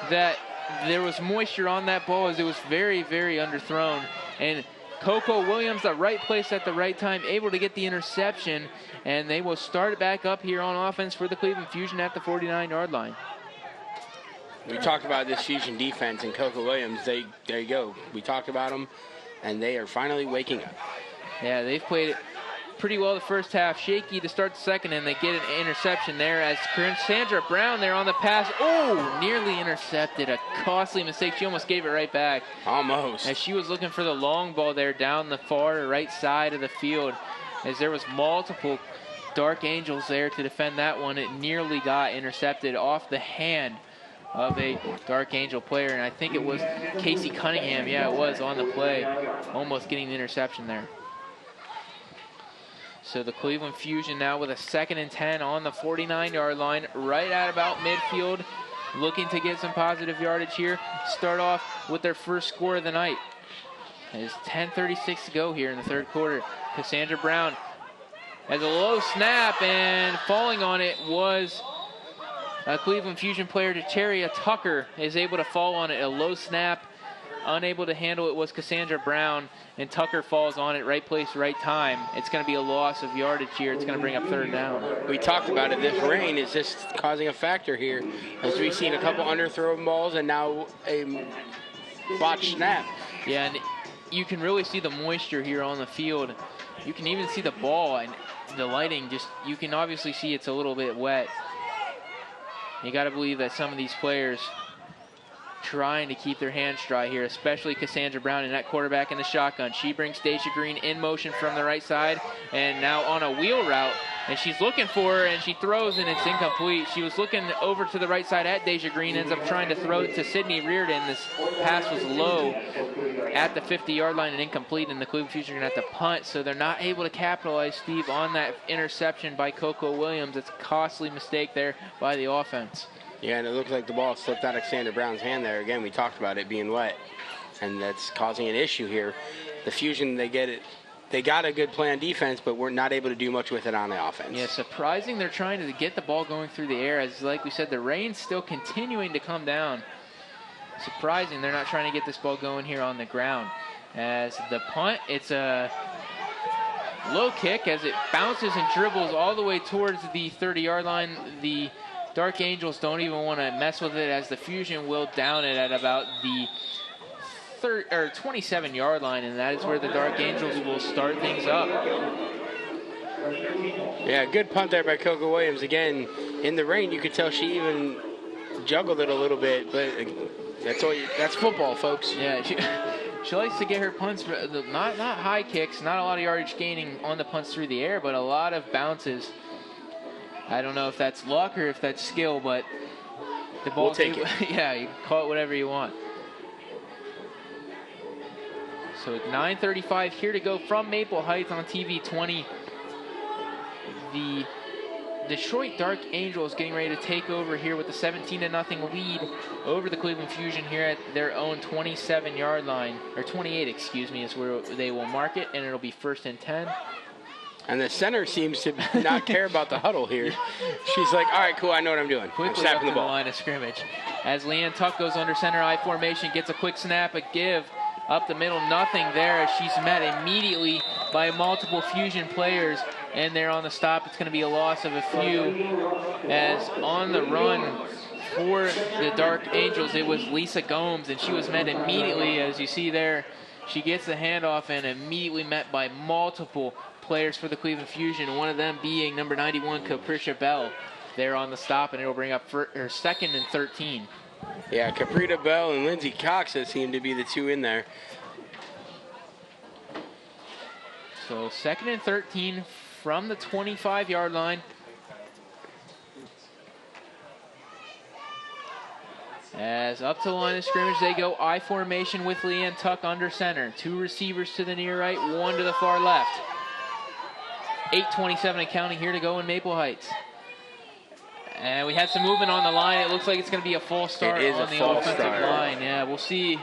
that there was moisture on that ball, as it was very, very underthrown. And Coco Williams, the right place at the right time, able to get the interception, and they will start it back up here on offense for the Cleveland Fusion at the 49-yard line. We talked about this Fusion defense, and Coco Williams, there you go. We talked about them, and they are finally waking up. Yeah, they've played it pretty well the first half. Shaky to start the second, and they get an interception there as Sandra Brown there on the pass. Oh, nearly intercepted. A costly mistake. She almost gave it right back. Almost. As she was looking for the long ball there down the far right side of the field, as there was multiple Dark Angels there to defend that one. It nearly got intercepted off the hand of a Dark Angel player, and I think it was Casey Cunningham. Yeah, it was on the play, almost getting the interception there. So the Cleveland Fusion now with a 2nd and 10 on the 49-yard line, right at about midfield, looking to get some positive yardage here. Start off with their first score of the night. There's 10:36 to go here in the 3rd quarter. Cassandra Brown has a low snap, and falling on it was a Cleveland Fusion player, Teteria Tucker, is able to fall on it. A low snap, unable to handle it was Cassandra Brown, and Tucker falls on it. Right place, right time. It's going to be a loss of yardage here. It's going to bring up 3rd down. We talked about it. This rain is just causing a factor here, as we've seen a couple underthrown balls and now a botched snap. Yeah, and you can really see the moisture here on the field. You can even see the ball, and the lighting just, you can obviously see it's a little bit wet. You got to believe that some of these players trying to keep their hands dry here, especially Cassandra Brown in that quarterback in the shotgun. She brings Deja Green in motion from the right side, and now on a wheel route, and she's looking for her, and she throws, and it's incomplete. She was looking over to the right side at Deja Green, ends up trying to throw it to Sydney Reardon. This pass was low at the 50-yard line and incomplete, and the Cleveland Fusion are going to have to punt, so they're not able to capitalize, Steve, on that interception by Coco Williams. It's a costly mistake there by the offense. Yeah, and it looks like the ball slipped out of Cassandra Brown's hand there. Again, we talked about it being wet, and that's causing an issue here. The Fusion, they get it. They got a good play on defense, but we're not able to do much with it on the offense. Yeah, surprising they're trying to get the ball going through the air. As like we said, the rain's still continuing to come down. Surprising they're not trying to get this ball going here on the ground. As the punt, it's a low kick as it bounces and dribbles all the way towards the 30-yard line. The Dark Angels don't even want to mess with it, as the Fusion will down it at about the 27-yard line, and that is where the Dark Angels will start things up. Yeah, good punt there by Coco Williams. Again, in the rain, you could tell she even juggled it a little bit, but that's football, folks. Yeah, she likes to get her punts, not high kicks, not a lot of yardage gaining on the punts through the air, but a lot of bounces. I don't know if that's luck or if that's skill, but the ball. We'll take it. Yeah, you can call it whatever you want. So 9:35 here to go from Maple Heights on TV20. The Detroit Dark Angels getting ready to take over here with a 17-0 lead over the Cleveland Fusion here at their own 27-yard line, or 28, excuse me, is where they will mark it, and it'll be 1st and 10. And the center seems to not care about the huddle here. She's like, all right, cool, I know what I'm doing. Quickly I'm snapping up to the ball. The line of scrimmage. As Leanne Tuck goes under center I formation, gets a quick snap, a give up the middle, nothing there as she's met immediately by multiple Fusion players, and there on the stop, it's going to be a loss of a few. As on the run for the Dark Angels, it was Lisa Gomes, and she was met immediately, as you see there. She gets the handoff and immediately met by multiple players for the Cleveland Fusion, one of them being number 91, Capricia Bell, there on the stop, and it'll bring up her 2nd and 13. Yeah, Caprita Bell and Lindsay Cox seem to be the two in there. So 2nd and 13 from the 25-yard line. As up to the line of scrimmage they go, I formation with Leanne Tuck under center. 2 receivers to the near right, 1 to the far left. 8:27 and counting here to go in Maple Heights. And we had some movement on the line. It looks like it's going to be a false start on the offensive line. Yeah, we'll see.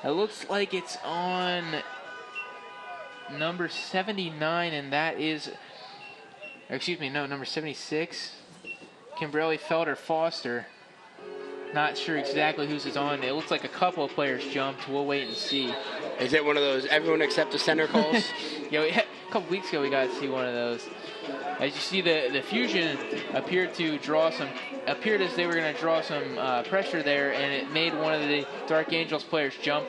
It looks like it's on number 79, and that is, number 76, Kimberly Felder Foster. Not sure exactly who's is on. It looks like a couple of players jumped. We'll wait and see. Is it one of those everyone except the center calls? Yeah, a couple weeks ago we got to see one of those. As you see, the Fusion appeared as they were going to draw some pressure there, and it made one of the Dark Angels players jump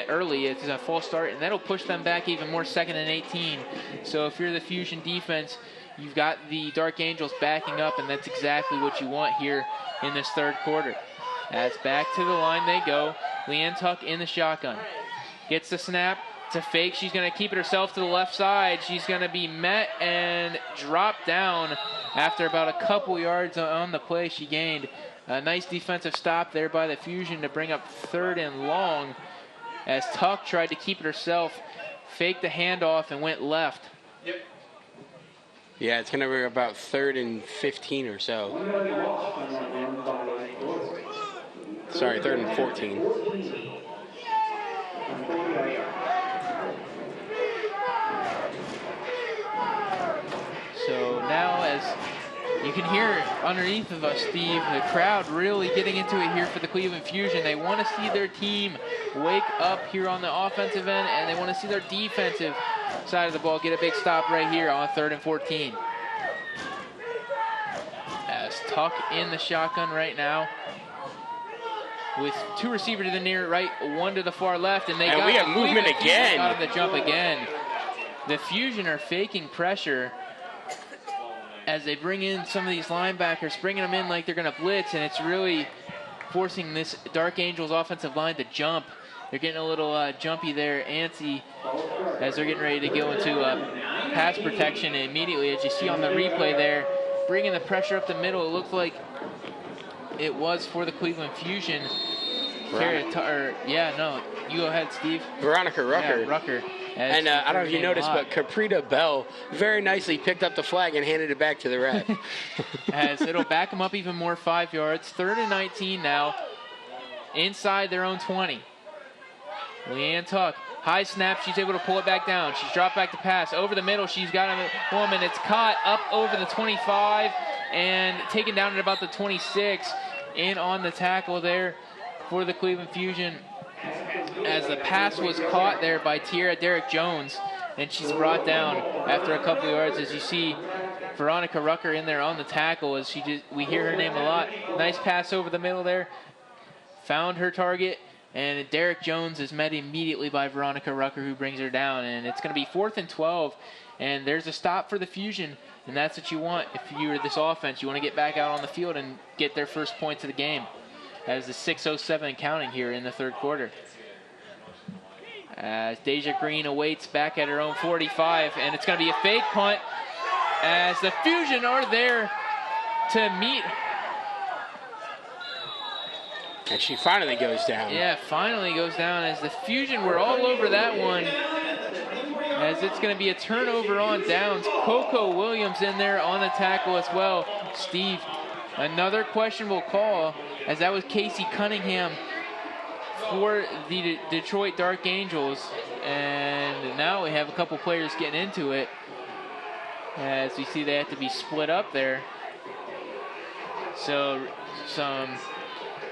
early. It's a false start, and that'll push them back even more, 2nd and 18. So if you're the Fusion defense, you've got the Dark Angels backing up, and that's exactly what you want here in this 3rd quarter. As back to the line they go. Leanne Tuck in the shotgun. Gets the snap. It's a fake. She's going to keep it herself to the left side. She's going to be met and dropped down after about a couple yards on the play she gained. A nice defensive stop there by the Fusion to bring up 3rd and long, as Tuck tried to keep it herself, faked the handoff and went left. Yep. Yeah, it's going to be about 3rd and 15 or so. Sorry, 3rd and 14. So now, as you can hear underneath of us, Steve, the crowd really getting into it here for the Cleveland Fusion. They want to see their team wake up here on the offensive end, and they want to see their defensive side of the ball get a big stop right here on 3rd and 14. As Tuck in the shotgun right now, with 2 receivers to the near right, 1 to the far left, and we have movement again. Got him to jump again. The Fusion are faking pressure as they bring in some of these linebackers, bringing them in like they're going to blitz, and it's really forcing this Dark Angels offensive line to jump. They're getting a little jumpy there, antsy, as they're getting ready to go into pass protection. And immediately, as you see on the replay there, bringing the pressure up the middle, it looked like it was for the Cleveland Fusion. You go ahead, Steve. Veronica Rucker. Yeah, Rucker. And I don't know if you noticed, but Caprita Bell very nicely picked up the flag and handed it back to the ref. As it'll back them up even more, 5 yards. 3rd and 19 now, inside their own 20. Leanne Tuck, high snap, she's able to pull it back down. She's dropped back to pass. Over the middle, she's got a woman. It's caught up over the 25 and taken down at about the 26. In on the tackle there for the Cleveland Fusion, as the pass was caught there by Tierra Derrick Jones, and she's brought down after a couple of yards. As you see Veronica Rucker in there on the tackle, as we hear her name a lot. Nice pass over the middle there, found her target, and Derrick Jones is met immediately by Veronica Rucker, who brings her down, and it's going to be 4th and 12, and there's a stop for the Fusion, and that's what you want if you're this offense. You want to get back out on the field and get their first points of the game, as the 6:07 counting here in the 3rd quarter. As Deja Green awaits back at her own 45, and it's going to be a fake punt, as the Fusion are there to meet. And she finally goes down. Yeah, finally goes down, as the Fusion were all over that one, as it's going to be a turnover on downs. Coco Williams in there on the tackle as well. Steve, another questionable call, as that was Casey Cunningham for the Detroit Dark Angels, and now we have a couple players getting into it, as we see they have to be split up there. So some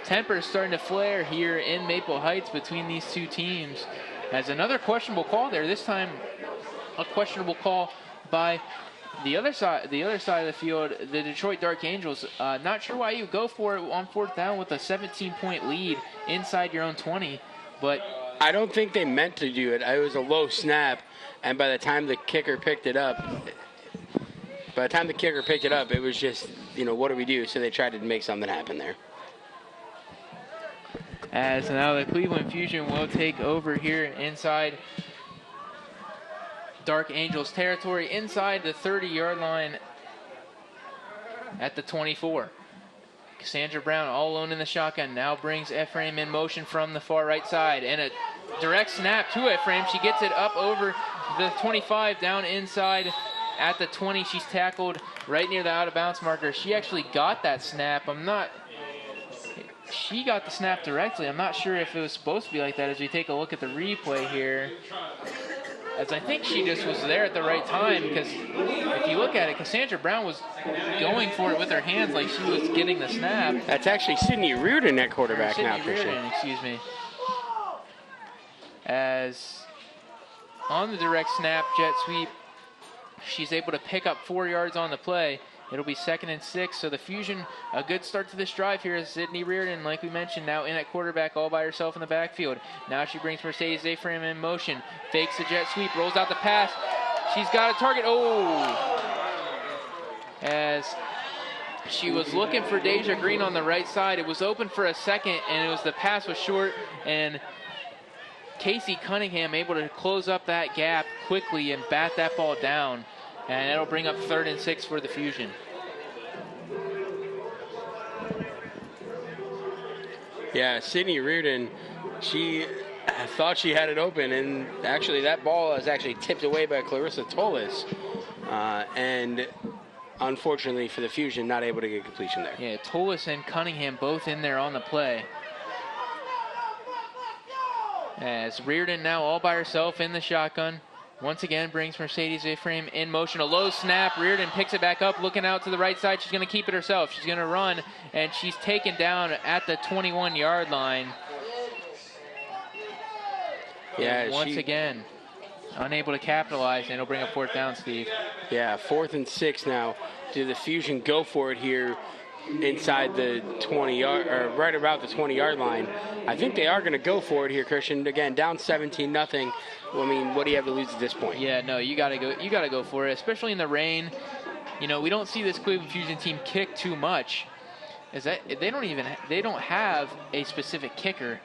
tempers starting to flare here in Maple Heights between these two teams, as another questionable call there, this time a questionable call by the other side of the field, the Detroit Dark Angels. Not sure why you go for it on 4th down with a 17-point lead inside your own 20, but I don't think they meant to do it. It was a low snap, and by the time the kicker picked it up, it was just, what do we do? So they tried to make something happen there. As now the Cleveland Fusion will take over here inside Dark Angels territory, inside the 30-yard line at the 24. Cassandra Brown all alone in the shotgun, now brings Ephraim in motion from the far right side, and a direct snap to Ephraim. She gets it up over the 25, down inside at the 20. She's tackled right near the out-of-bounds marker. She actually got that snap. She got the snap directly. I'm not sure if it was supposed to be like that as we take a look at the replay here. As I think she just was there at the right time, because if you look at it, Cassandra Brown was going for it with her hands like she was getting the snap. That's actually Sydney Reardon at quarterback now. Sydney Reardon, excuse me. As on the direct snap, jet sweep, she's able to pick up 4 yards on the play. It'll be 2nd and 6, so the Fusion, a good start to this drive here is Sydney Reardon, like we mentioned, now in at quarterback all by herself in the backfield. Now she brings Mercedes Ephraim in motion, fakes the jet sweep, rolls out the pass. She's got a target. As she was looking for Deja Green on the right side. It was open for a second, and the pass was short, and Casey Cunningham able to close up that gap quickly and bat that ball down. And that'll bring up 3rd and 6 for the Fusion. Yeah, Sydney Reardon, she thought she had it open, and actually that ball is actually tipped away by Clarissa Tolis. And unfortunately for the Fusion, not able to get completion there. Yeah, Tolis and Cunningham both in there on the play. As Reardon now all by herself in the shotgun. Once again brings Mercedes Ephraim in motion. A low snap. Reardon picks it back up, looking out to the right side. She's going to keep it herself. She's going to run, and she's taken down at the 21-yard line. Yeah, and once again, unable to capitalize, and it'll bring up 4th down, Steve. Yeah, 4th and 6 now. Do the Fusion go for it here inside the 20-yard, or right about the 20-yard line? I think they are going to go for it here, Christian. Again, down 17-0. I mean, what do you have to lose at this point? Yeah, no, you got to go. You got to go for it, especially in the rain. You know, we don't see this Cleveland Fusion team kick too much. Is that they don't have a specific kicker,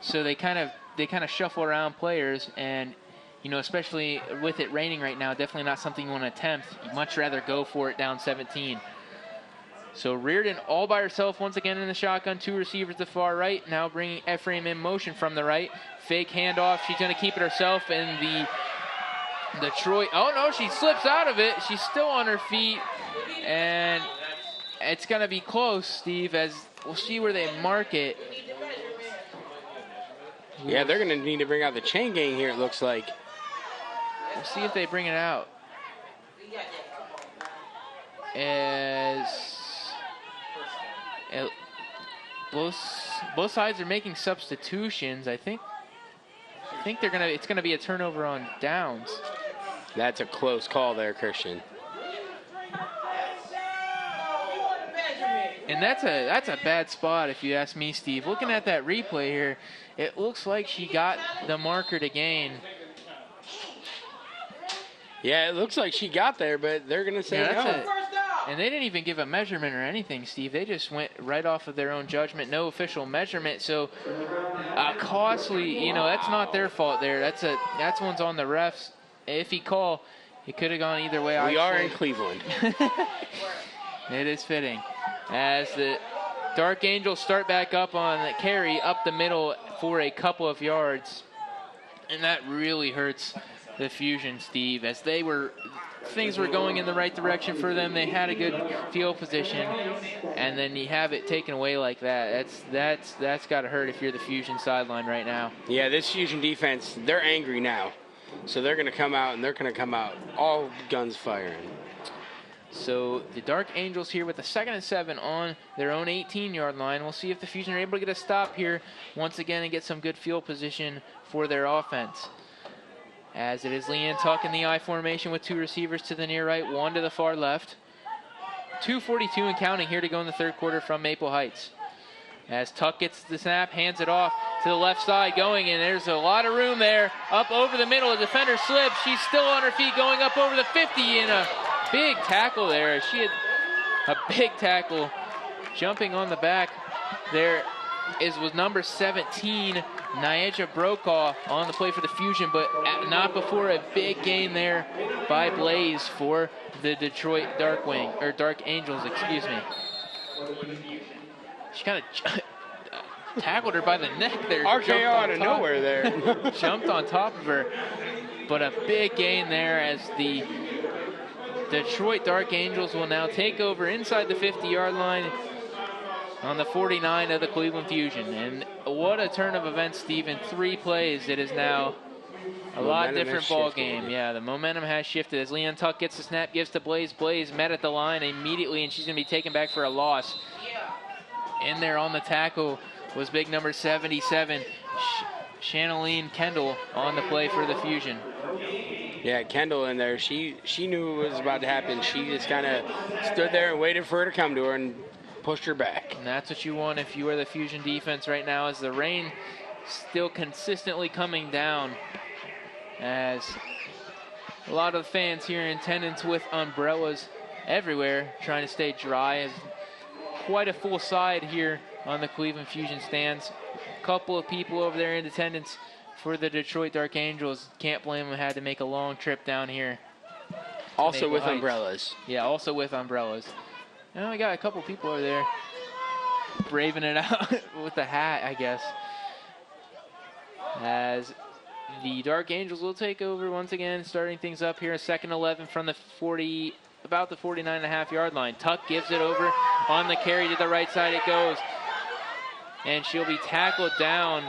so they kind of shuffle around players, and you know, especially with it raining right now, definitely not something you want to attempt. You'd much rather go for it down 17. So Reardon all by herself once again in the shotgun. 2 receivers to the far right. Now bringing Ephraim in motion from the right. Fake handoff. She's going to keep it herself. And the Detroit. Oh, no, she slips out of it. She's still on her feet. And it's going to be close, Steve, as we'll see where they mark it. Yeah, they're going to need to bring out the chain gang here, it looks like. We'll see if they bring it out. As both sides are making substitutions. I think it's gonna be a turnover on downs. That's a close call there, Christian. And that's a bad spot if you ask me, Steve. Looking at that replay here, it looks like she got the marker to gain. Yeah, it looks like she got there, but they're gonna say no. And they didn't even give a measurement or anything, Steve. They just went right off of their own judgment. No official measurement. So costly, you know, that's not their fault there. That's one's on the refs. Iffy call. It could have gone either way. We are in Cleveland. It is fitting. As the Dark Angels start back up on the carry up the middle for a couple of yards. And that really hurts the Fusion, Steve, as things were going in the right direction for them. They had a good field position, and then you have it taken away like that. That's got to hurt if you're the Fusion sideline right now. Yeah, this Fusion defense, they're angry now. So they're going to come out, and they're going to come out all guns firing. So the Dark Angels here with a 2nd and 7 on their own 18-yard line. We'll see if the Fusion are able to get a stop here once again and get some good field position for their offense. As it is Leanne Tuck in the I formation with 2 receivers to the near right, 1 to the far left. 2:42 and counting here to go in the 3rd quarter from Maple Heights. As Tuck gets the snap, hands it off to the left side going, and there's a lot of room there. Up over the middle, a defender slips. She's still on her feet going up over the 50, and a big tackle there. She had a big tackle jumping on the back. There was number 17, Niaja Brokaw, on the play for the Fusion, but not before a big gain there by Blaze for the Detroit Dark Angels, excuse me. She kind of tackled her by the neck there. RKO out of nowhere there. Jumped on top of her, but a big gain there as the Detroit Dark Angels will now take over inside the 50-yard line on the 49 of the Cleveland Fusion. And what a turn of events, Steve. In 3 plays, it is now a lot different ball game. Yeah, the momentum has shifted as Leanne Tuck gets the snap, gives to Blaze. Blaze met at the line immediately, and she's going to be taken back for a loss. In there on the tackle was big number 77, Shanaline Kendall, on the play for the Fusion. Yeah, Kendall in there. She knew what was about to happen. She just kind of stood there and waited for her to come to her and pushed her back. And that's what you want if you are the Fusion defense right now, as the rain still consistently coming down, as a lot of fans here in attendance with umbrellas everywhere trying to stay dry. As quite a full side here on the Cleveland Fusion stands. A couple of people over there in attendance for the Detroit Dark Angels. Can't blame them, had to make a long trip down here. Also with umbrellas. Yeah, also with umbrellas. And we got a couple people over there. braving it out with the hat, I guess. As the Dark Angels will take over once again, starting things up here. 2nd 11 from the 40, about the 49.5-yard line. Tuck gives it over on the carry to the right side. It goes. And she'll be tackled down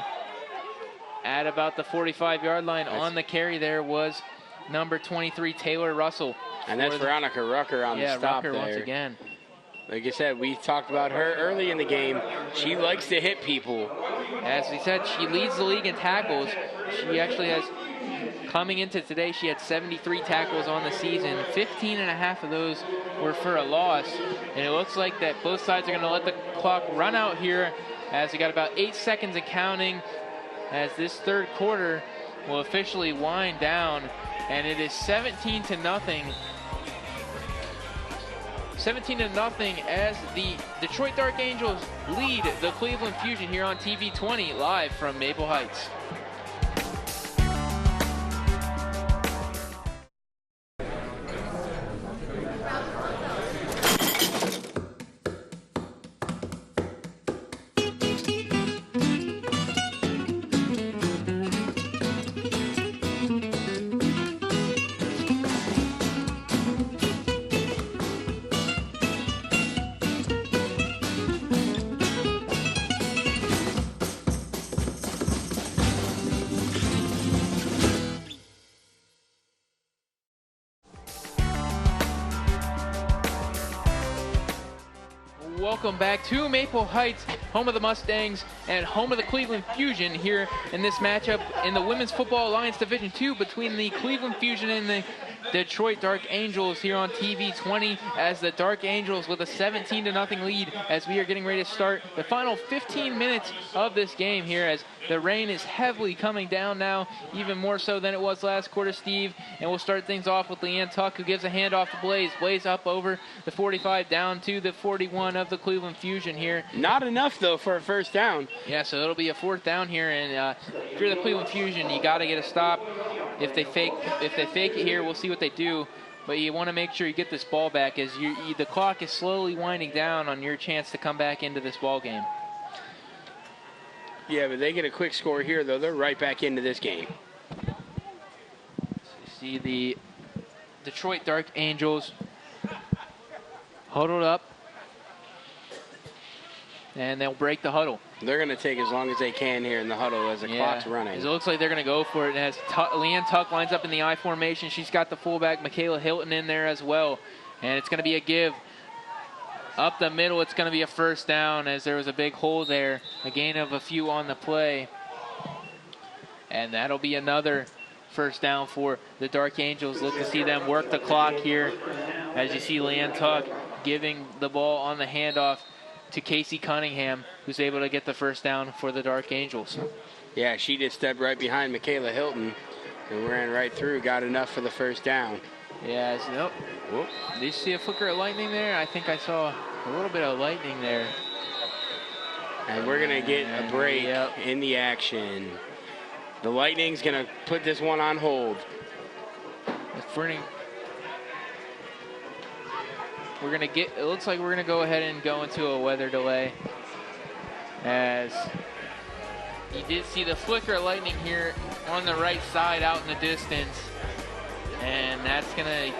at about the 45-yard line. On the carry there was number 23, Taylor Russell. And that's Veronica Rucker on the stop Rucker there. Once again. Like I said, we talked about her early in the game. She likes to hit people. As we said, she leads the league in tackles. She actually has, coming into today, she had 73 tackles on the season. 15.5 of those were for a loss. And it looks like that both sides are going to let the clock run out here, as we got about 8 seconds and counting, as this third quarter will officially wind down. And it is 17-0. 17-0 as the Detroit Dark Angels lead the Cleveland Fusion here on TV20, live from Maple Heights. Welcome back to Maple Heights, home of the Mustangs and home of the Cleveland Fusion, here in this matchup in the Women's Football Alliance Division II between the Cleveland Fusion and the Detroit Dark Angels here on TV20, as the Dark Angels with a 17-0 lead, as we are getting ready to start the final 15 minutes of this game here, as the rain is heavily coming down now, even more so than it was last quarter, Steve. And we'll start things off with Leanne Tuck, who gives a handoff to Blaze. Blaze up over the 45 down to the 41 of the Cleveland Fusion here. Not enough, though, for a first down. Yeah, so it'll be a 4th down here, and if you're the Cleveland Fusion, you got to get a stop. If they fake it here, we'll see what they do. But you want to make sure you get this ball back, as the clock is slowly winding down on your chance to come back into this ball game. Yeah, but they get a quick score here, though. They're right back into this game. So you see the Detroit Dark Angels huddled up, and they'll break the huddle. They're going to take as long as they can here in the huddle as the clock's running. It looks like they're going to go for it. And as Leanne Tuck lines up in the I formation, she's got the fullback, Michaela Hilton, in there as well. And it's going to be a give. Up the middle, it's going to be a first down, as there was a big hole there. A gain of a few on the play. And that'll be another first down for the Dark Angels. Look to see them work the clock here, as you see Leanne Tuck giving the ball on the handoff to Casey Cunningham, who's able to get the first down for the Dark Angels. Yeah, she just stepped right behind Michaela Hilton and ran right through, got enough for the first down. Yeah, nope. Whoop. Did you see a flicker of lightning there? I think I saw a little bit of lightning there. And we're going to get a break in the action. The Lightning's going to put this one on hold. It looks like we're gonna go ahead and go into a weather delay, as you did see the flicker of lightning here on the right side out in the distance. And that's gonna,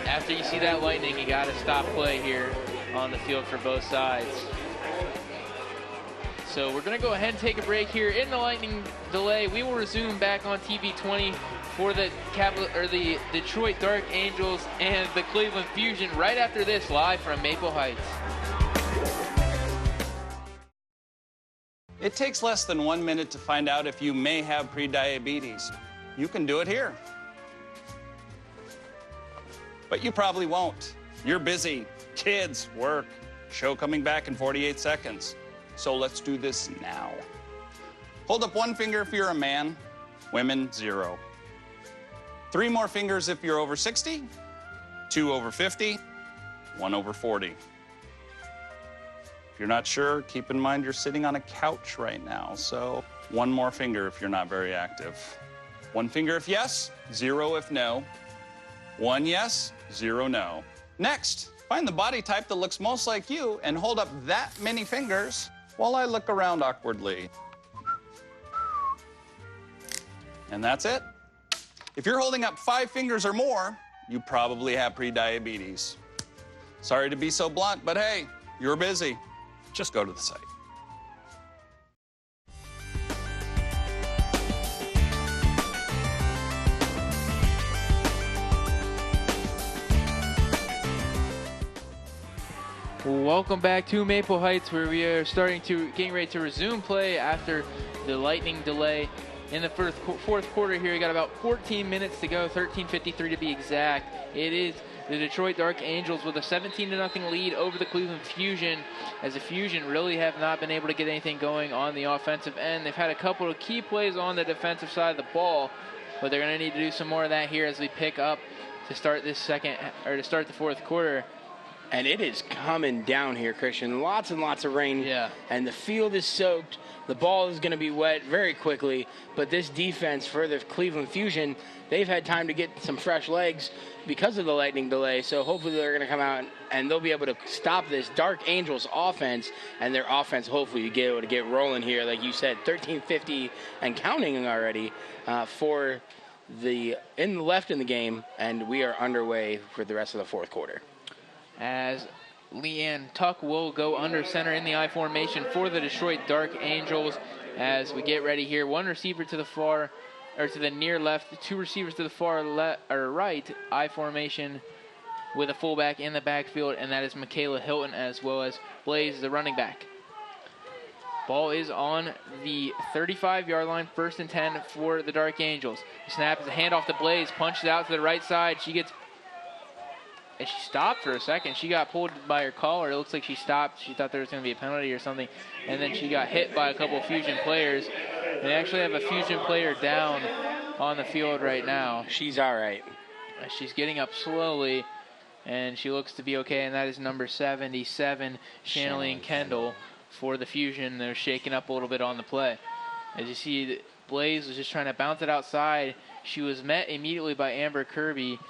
after you see that lightning, you gotta stop play here on the field for both sides. So we're gonna go ahead and take a break here in the lightning delay. We will resume back on TV20 for the Detroit Dark Angels and the Cleveland Fusion right after this, live from Maple Heights. It takes less than 1 minute to find out if you may have prediabetes. You can do it here. But you probably won't. You're busy. Kids, work, show coming back in 48 seconds. So let's do this now. Hold up one finger if you're a man. Women, 0. 3 more fingers if you're over 60, 2 over 50, 1 over 40. If you're not sure, keep in mind you're sitting on a couch right now, so 1 more finger if you're not very active. 1 finger if yes, 0 if no. 1 yes, 0 no. Next, find the body type that looks most like you and hold up that many fingers. while I look around awkwardly. And that's it. If you're holding up 5 fingers or more, you probably have prediabetes. Sorry to be so blunt, but hey, you're busy. Just go to the site. Welcome back to Maple Heights, where we are getting ready to resume play after the lightning delay in the fourth quarter here. We got about 14 minutes to go, 13:53 to be exact. It is the Detroit Dark Angels with a 17-0 lead over the Cleveland Fusion, as the Fusion really have not been able to get anything going on the offensive end. They've had a couple of key plays on the defensive side of the ball, but they're going to need to do some more of that here as we pick up to start the fourth quarter. And it is coming down here, Christian. Lots and lots of rain. Yeah. And the field is soaked. The ball is going to be wet very quickly. But this defense for the Cleveland Fusion, they've had time to get some fresh legs because of the lightning delay. So hopefully they're going to come out and they'll be able to stop this Dark Angels offense. And their offense hopefully be able to get rolling here. Like you said, 13:50 and counting already for the left in the game. And we are underway for the rest of the fourth quarter. As Leanne Tuck will go under center in the I formation for the Detroit Dark Angels as we get ready here. One receiver to the near left, 2 receivers to the far right, I formation with a fullback in the backfield, and that is Michaela Hilton as well as Blaze, the running back. Ball is on the 35-yard line, 1st and 10 for the Dark Angels. The snap is a handoff to Blaze, punches out to the right side. And she stopped for a second. She got pulled by her collar. It looks like she stopped. She thought there was going to be a penalty or something. And then she got hit by a couple of Fusion players. They actually have a Fusion player down on the field right now. She's all right. She's getting up slowly, and she looks to be okay. And that is number 77, Shanley Kendall, for the Fusion. They're shaking up a little bit on the play. As you see, Blaze was just trying to bounce it outside. She was met immediately by Amber Kirby.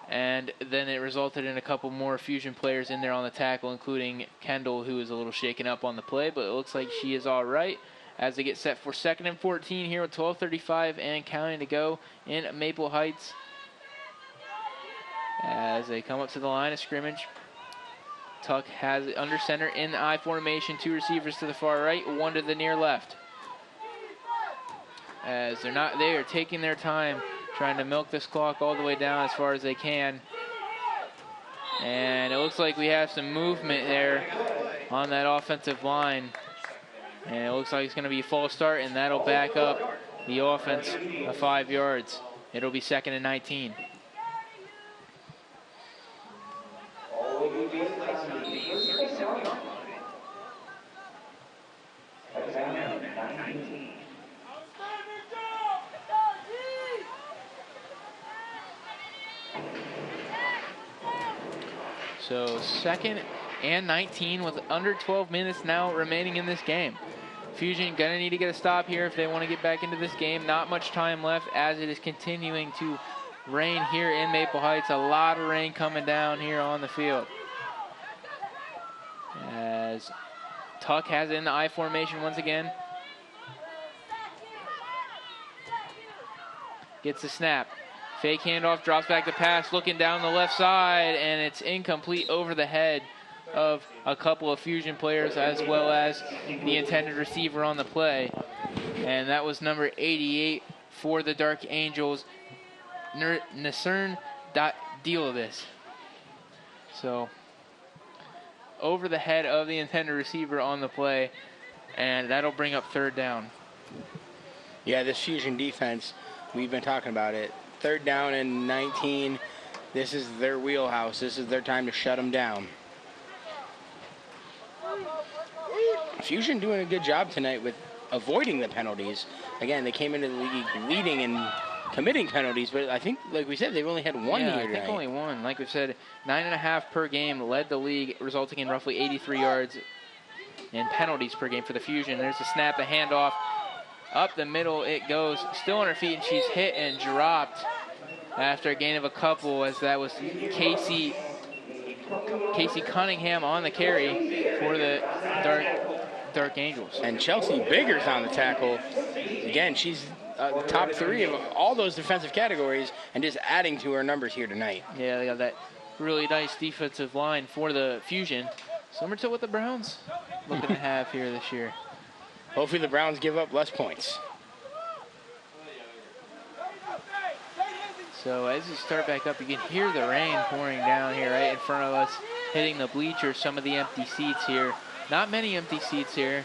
And then it resulted in a couple more Fusion players in there on the tackle, including Kendall, who is a little shaken up on the play, but it looks like she is all right as they get set for 2nd and 14 here with 12:35 and counting to go in Maple Heights. As they come up to the line of scrimmage, Tuck has it under center in the I formation, 2 receivers to the far right, 1 to the near left. As they are taking their time, trying to milk this clock all the way down as far as they can. And it looks like we have some movement there on that offensive line. And it looks like it's going to be a false start, and that'll back up the offense 5 yards. It'll be 2nd and 19. So 2nd and 19 with under 12 minutes now remaining in this game. Fusion gonna need to get a stop here if they want to get back into this game. Not much time left as it is continuing to rain here in Maple Heights. A lot of rain coming down here on the field. As Tuck has it in the I formation once again. Gets the snap. Fake handoff, drops back to pass, looking down the left side, and it's incomplete over the head of a couple of Fusion players as well as the intended receiver on the play. And that was number 88 for the Dark Angels, Nasern Diolis. So over the head of the intended receiver on the play, and that'll bring up 3rd down. Yeah, this Fusion defense, we've been talking about it. 3rd down and 19. This is their wheelhouse. This is their time to shut them down. Fusion doing a good job tonight with avoiding the penalties. Again, they came into the league leading and committing penalties, but I think, like we said, they've only had 1 here tonight. I think only 1. Like we said, 9.5 per game led the league, resulting in roughly 83 yards in penalties per game for the Fusion. There's a snap, a handoff. Up the middle it goes, still on her feet, and she's hit and dropped after a gain of a couple, as that was Casey Cunningham on the carry for the Dark Angels. And Chelsea Biggers on the tackle. Again, she's top 3 of all those defensive categories and just adding to her numbers here tonight. Yeah, they got that really nice defensive line for the Fusion. Similar to what the Browns looking to have here this year. Hopefully the Browns give up less points. So as you start back up, you can hear the rain pouring down here right in front of us, hitting the bleachers, some of the empty seats here. Not many empty seats here.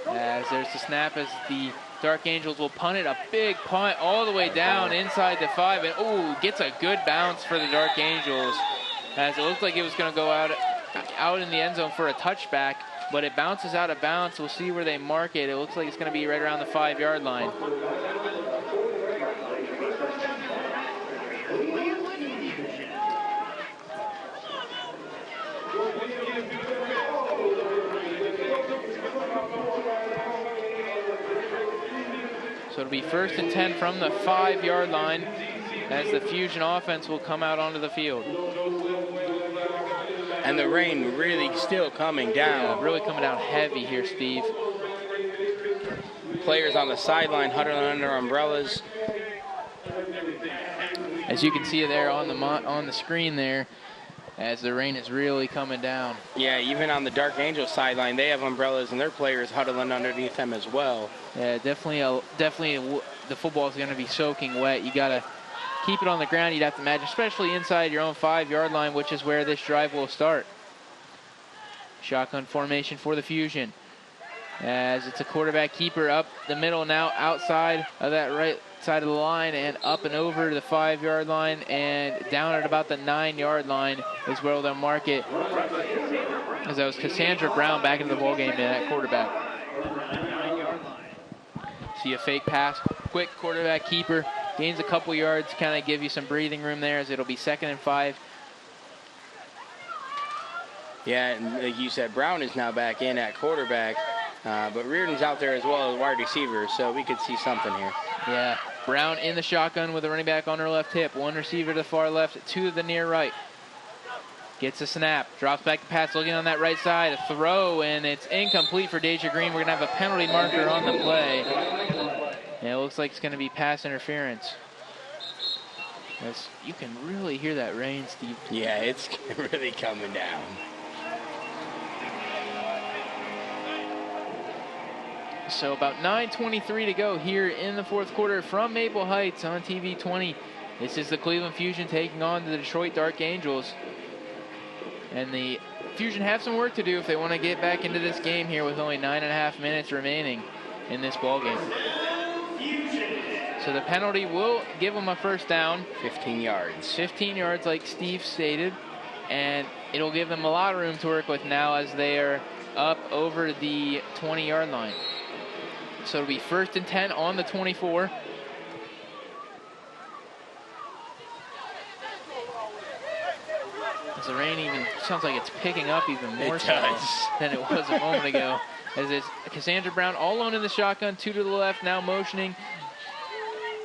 As there's the snap as the Dark Angels will punt it, a big punt all the way down inside the 5, and oh, gets a good bounce for the Dark Angels, as it looked like it was going to go out in the end zone for a touchback, but it bounces out of bounds. We'll see where they mark it. It looks like it's going to be right around the 5-yard line. So it'll be 1st and 10 from the 5-yard line as the Fusion offense will come out onto the field. And the rain really still coming down. Yeah, really coming down heavy here, Steve. Players on the sideline huddling under umbrellas. As you can see there on the screen there, as the rain is really coming down. Yeah, even on the Dark Angels sideline, they have umbrellas and their players huddling underneath them as well. Yeah, definitely the football is going to be soaking wet. You got to keep it on the ground, you'd have to imagine, especially inside your own 5-yard line, which is where this drive will start. Shotgun formation for the Fusion, as it's a quarterback keeper up the middle now, outside of that right side of the line and up and over the 5-yard line and down at about the 9-yard line is where they'll mark it. As that was Cassandra Brown back into the ballgame to that quarterback. See a fake pass, quick quarterback keeper, gains a couple yards, kind of give you some breathing room there, as it'll be 2nd and 5. Yeah, and like you said, Brown is now back in at quarterback, but Reardon's out there as well as wide receiver, so we could see something here. Yeah, Brown in the shotgun with a running back on her left hip. One receiver to the far left, 2 to the near right. Gets a snap, drops back to pass, looking on that right side, a throw, and it's incomplete for Deja Green. We're going to have a penalty marker on the play. And it looks like it's going to be pass interference. As you can really hear that rain, Steve. Yeah, it's really coming down. So about 9:23 to go here in the 4th quarter from Maple Heights on TV20. This is the Cleveland Fusion taking on the Detroit Dark Angels. And the Fusion have some work to do if they want to get back into this game here with only 9.5 minutes remaining in this ball game. So the penalty will give them a 1st down. 15 yards. 15 yards like Steve stated. And it'll give them a lot of room to work with now as they are up over the 20-yard line. So it'll be 1st and 10 on the 24. As the rain even sounds like it's picking up even more so than it was a moment ago. As it's Cassandra Brown all alone in the shotgun, 2 to the left, now motioning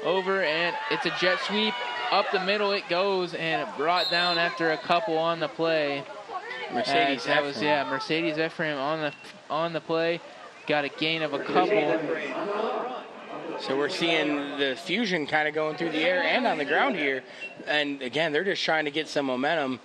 over, and it's a jet sweep up the middle. It goes and brought down after a couple on the play. Mercedes Ephraim. Mercedes Ephraim on the play. Got a gain of a couple. So we're seeing the Fusion kind of going through the air and on the ground here. And again, they're just trying to get some momentum.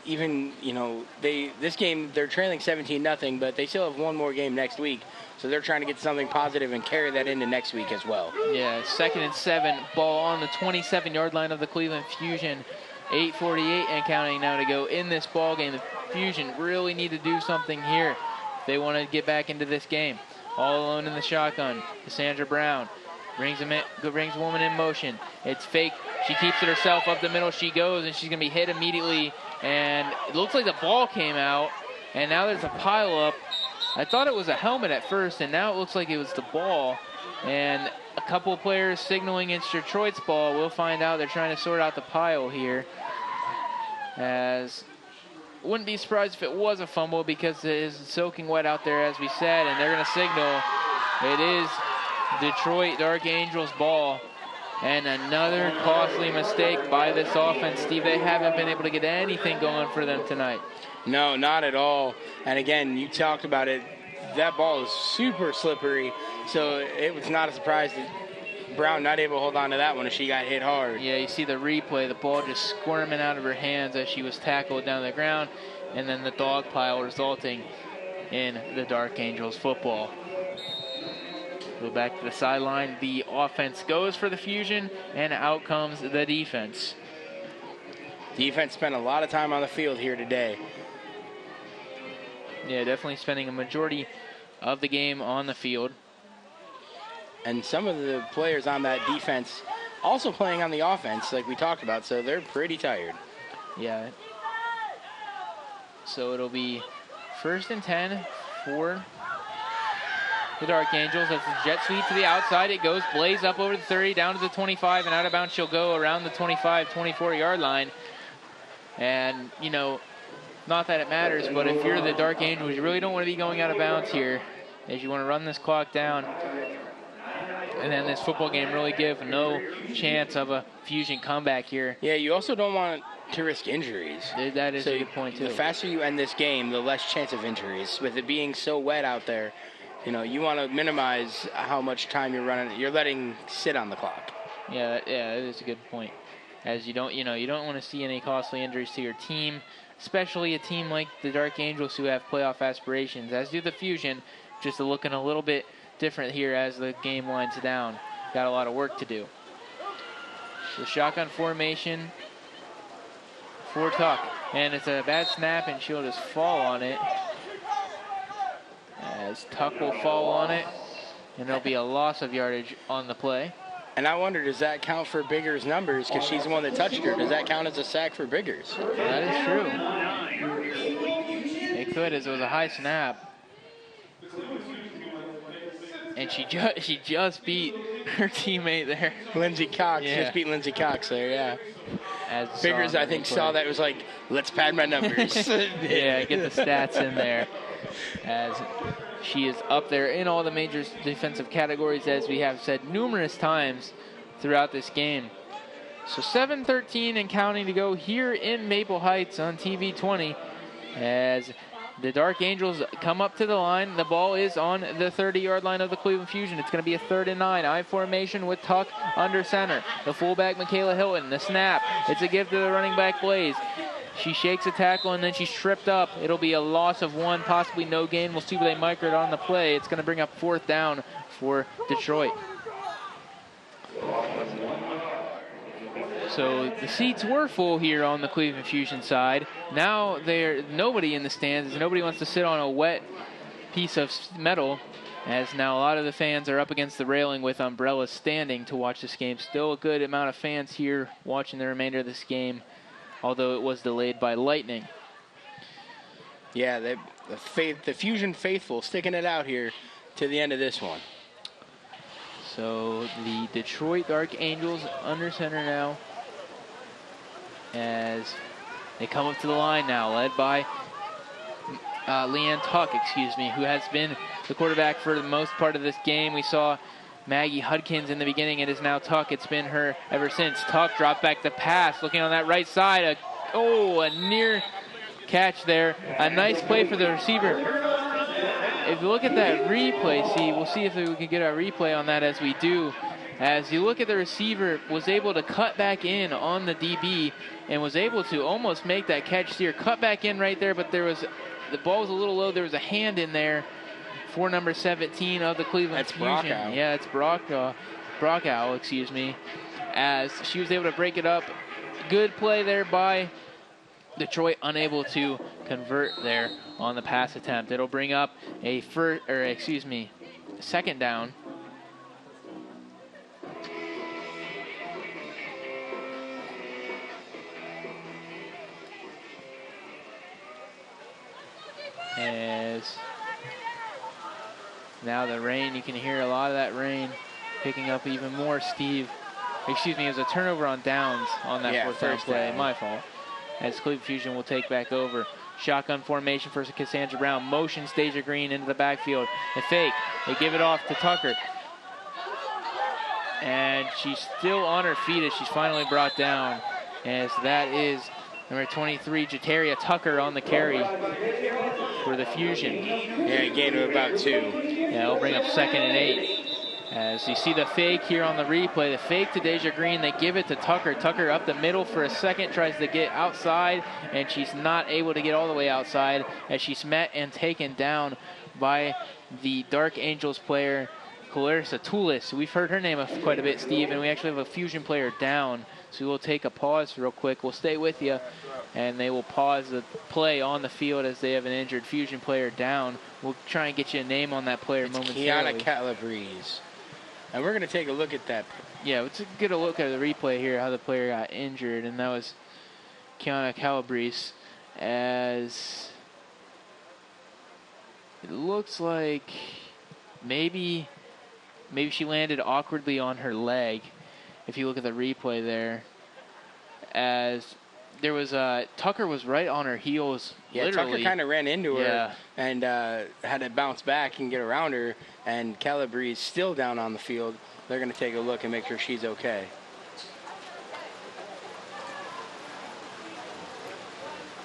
Even, you know, this game, they're trailing 17-0, but they still have one more game next week. So they're trying to get something positive and carry that into next week as well. Yeah, 2nd and 7, ball on the 27-yard line of the Cleveland Fusion. 8:48 and counting now to go in this ball game. The Fusion really need to do something here if they want to get back into this game. All alone in the shotgun, Cassandra Brown brings a woman in motion. It's fake. She keeps it herself up the middle. She goes, and she's going to be hit immediately. And it looks like the ball came out, and now there's a pileup. I thought it was a helmet at first, and now it looks like it was the ball. And a couple of players signaling it's Detroit's ball. We'll find out. They're trying to sort out the pile here. As wouldn't be surprised if it was a fumble because it is soaking wet out there, as we said, and they're going to signal it is Detroit Dark Angels ball. And another costly mistake by this offense, Steve. They haven't been able to get anything going for them tonight. No, not at all. And again, you talked about it. That ball is super slippery, so it was not a surprise that Brown not able to hold on to that one as she got hit hard. Yeah, you see the replay, the ball just squirming out of her hands as she was tackled down the ground, and then the dog pile resulting in the Dark Angels football. Go back to the sideline. The offense goes for the Fusion, and out comes the defense. Defense spent a lot of time on the field here today. Yeah, definitely spending a majority of the game on the field. And some of the players on that defense also playing on the offense, like we talked about, so they're pretty tired. Yeah. So it'll be 1st and 10 for the Dark Angels. That's a jet sweep to the outside. It goes blaze up over the 30, down to the 25, and out of bounds she'll go around the 25, 24-yard line. And, you know, not that it matters, but if you're the Dark Angels, you really don't want to be going out of bounds here, as you want to run this clock down. And then this football game really give no chance of a Fusion comeback here. Yeah, you also don't want to risk injuries. That is a good point, too. The faster you end this game, the less chance of injuries. With it being so wet out there, you know, you want to minimize how much time you're letting sit on the clock. Yeah, that is a good point. As you don't want to see any costly injuries to your team, especially a team like the Dark Angels who have playoff aspirations, as do the Fusion, just looking a little bit different here as the game winds down. Got a lot of work to do. The shotgun formation for Tuck, and it's a bad snap, and she'll just fall on it. As Tuck will fall on it, and there'll be a loss of yardage on the play. And I wonder, does that count for Biggers' numbers? Because she's the one that touched her. Does that count as a sack for Biggers? That is true. It could, as it was a high snap. And she just beat her teammate there. Lindsey Cox. Yeah. Just beat Lindsey Cox there, yeah. As Biggers, I think, saw that, was like, let's pad my numbers. Yeah, get the stats in there. As she is up there in all the major defensive categories, as we have said numerous times throughout this game. So 7:13 and counting to go here in Maple Heights on TV20 as the Dark Angels come up to the line. The ball is on the 30-yard line of the Cleveland Fusion. It's going to be a 3rd and 9. I formation with Tuck under center. The fullback, Michaela Hilton. The snap. It's a give to the running back, Blaze. She shakes a tackle, and then she's tripped up. It'll be a loss of 1, possibly no gain. We'll see where they micro it on the play. It's going to bring up 4th down for Detroit. So the seats were full here on the Cleveland Fusion side. Now there's nobody in the stands. Nobody wants to sit on a wet piece of metal, as now a lot of the fans are up against the railing with umbrellas standing to watch this game. Still a good amount of fans here watching the remainder of this game, although it was delayed by lightning. Yeah, the Fusion faithful sticking it out here to the end of this one. So the Detroit Dark Angels under center now, as they come up to the line now, led by Leanne Tuck, who has been the quarterback for the most part of this game. We saw Maggie Hudkins in the beginning. It is now Tuck. It's been her ever since. Tuck dropped back the pass, looking on that right side. A near catch there. A nice play for the receiver. If you look at that replay, we'll see if we can get a replay on that as we do. As you look at the receiver, was able to cut back in on the DB and was able to almost make that catch here. Cut back in right there, but the ball was a little low. There was a hand in there for number 17 of the Cleveland Fusion. Brockow. Yeah, it's Brockow, as she was able to break it up. Good play there by Detroit, unable to convert there on the pass attempt. It'll bring up a 2nd down. As now the rain, you can hear a lot of that rain picking up even more, Steve. It was a turnover on downs on that 4th down play. My fault. As Cleveland Fusion will take back over. Shotgun formation for Cassandra Brown. Motions Deja Green into the backfield. A fake. They give it off to Tucker. And she's still on her feet as she's finally brought down. As that is Number 23, Jataria Tucker on the carry for the Fusion. Yeah, he gained about 2. Yeah, it'll bring up 2nd and 8. As you see the fake here on the replay, the fake to Deja Green, they give it to Tucker. Tucker up the middle for a second, tries to get outside, and she's not able to get all the way outside as she's met and taken down by the Dark Angels player, Clarissa Toulis. We've heard her name quite a bit, Steve, and we actually have a Fusion player down. So we'll take a pause real quick. We'll stay with you, and they will pause the play on the field as they have an injured Fusion player down. We'll try and get you a name on that player momentarily. Kiana Calabrese. And we're going to take a look at that. Yeah, let's get a look at the replay here, how the player got injured, and that was Kiana Calabrese, as it looks like maybe she landed awkwardly on her leg, if you look at the replay there, as there was Tucker was right on her heels. Yeah, literally. Tucker kind of ran into her and had to bounce back and get around her, and Calabrese still down on the field. They're going to take a look and make sure she's okay.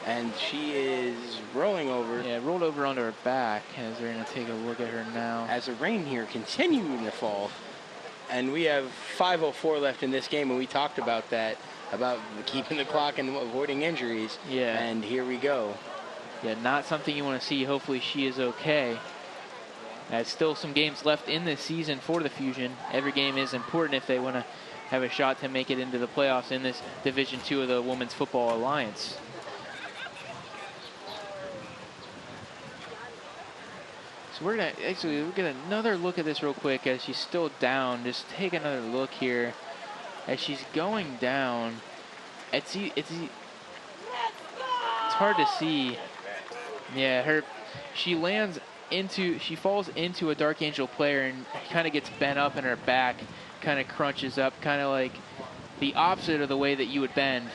And she is rolling over. Yeah, rolled over onto her back as they're going to take a look at her now. As the rain here continuing to fall. And we have 5:04 left in this game, and we talked about that, about keeping the clock and avoiding injuries. Yeah. And here we go. Yeah, not something you want to see. Hopefully she is okay. There's still some games left in this season for the Fusion. Every game is important if they want to have a shot to make it into the playoffs in this Division II of the Women's Football Alliance. So we're gonna get another look at this real quick as she's still down. Just take another look here as she's going down. It's hard to see. Yeah, she falls into a Dark Angel player and kind of gets bent up in her back, kind of crunches up, kind of like the opposite of the way that you would bend.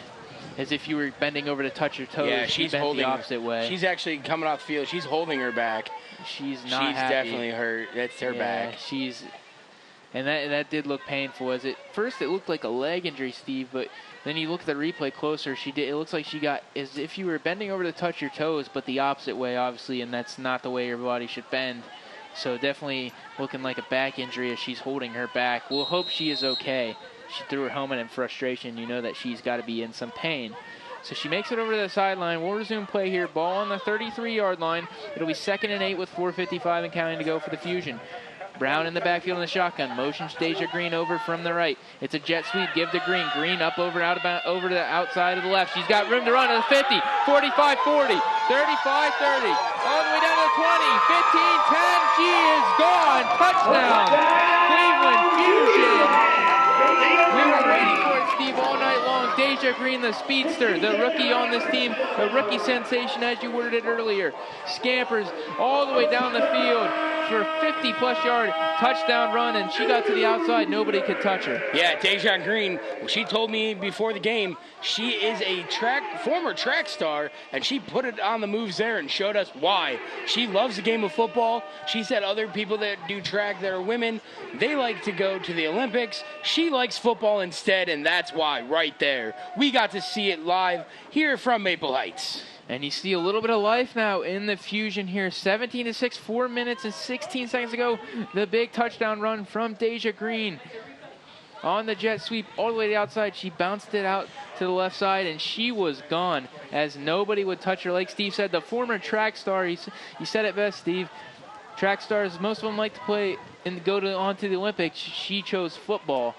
As if you were bending over to touch your toes. Yeah, she's bent holding the opposite way. She's actually coming off the field. She's holding her back. She's not happy. Definitely hurt. That's her back. And that did look painful. First it looked like a leg injury, Steve, but then you look at the replay closer. It looks like she got as if you were bending over to touch your toes, but the opposite way, obviously, and that's not the way your body should bend. So definitely looking like a back injury as she's holding her back. We'll hope she is okay. She threw her helmet in frustration. You know that she's got to be in some pain. So she makes it over to the sideline. We'll resume play here. Ball on the 33-yard line. It'll be 2nd and 8 with 4:55 and counting to go for the Fusion. Brown in the backfield in the shotgun. Motions Deja Green over from the right. It's a jet sweep. Give to Green. Green up over to the outside of the left. She's got room to run to the 50, 45, 40, 35, 30. All the way down to the 20, 15, 10. She is gone. Touchdown. Cleveland Fusion. We were waiting for it, Steve, all night long. Deja Green, the speedster, the rookie on this team, the rookie sensation, as you worded it earlier, scampers all the way down the field for a 50-plus yard touchdown run, and she got to the outside. Nobody could touch her. Yeah, Deja Green, she told me before the game she is a former track star, and she put it on the moves there and showed us why. She loves the game of football. She said other people that do track that are women, they like to go to the Olympics. She likes football instead, and that's why right there. We got to see it live here from Maple Heights. And you see a little bit of life now in the Fusion here. 17-6, 4 minutes and 16 seconds ago. The big touchdown run from Deja Green. On the jet sweep all the way to the outside. She bounced it out to the left side, and she was gone as nobody would touch her. Like Steve said, the former track star, you said it best, Steve. Track stars, most of them like to play and go on to the Olympics. She chose football.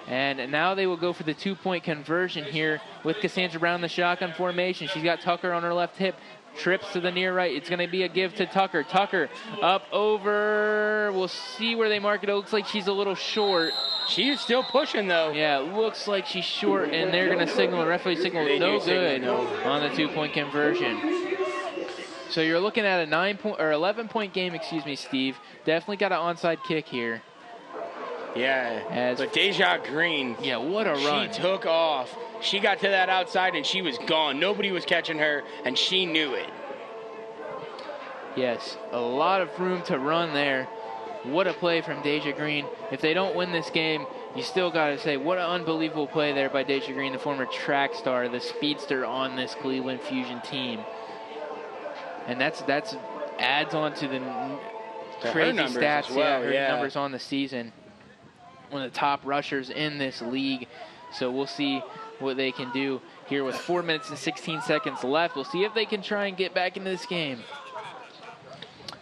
And now they will go for the 2-point conversion here with Cassandra Brown in the shotgun formation. She's got Tucker on her left hip. Trips to the near right. It's going to be a give to Tucker. Tucker up over. We'll see where they mark it. It looks like she's a little short. She's still pushing, though. Yeah, it looks like she's short, and they're going to signal. The referee signal no good on the 2-point conversion. So you're looking at a 11-point game, Steve. Definitely got an onside kick here. Yeah, but Deja Green, yeah, what a run. She took off. She got to that outside, and she was gone. Nobody was catching her, and she knew it. Yes, a lot of room to run there. What a play from Deja Green. If they don't win this game, you still got to say, what an unbelievable play there by Deja Green, the former track star, the speedster on this Cleveland Fusion team. And that's adds on to the crazy stats, her numbers on the season. One of the top rushers in this league. So we'll see what they can do here with 4 minutes and 16 seconds left. We'll see if they can try and get back into this game.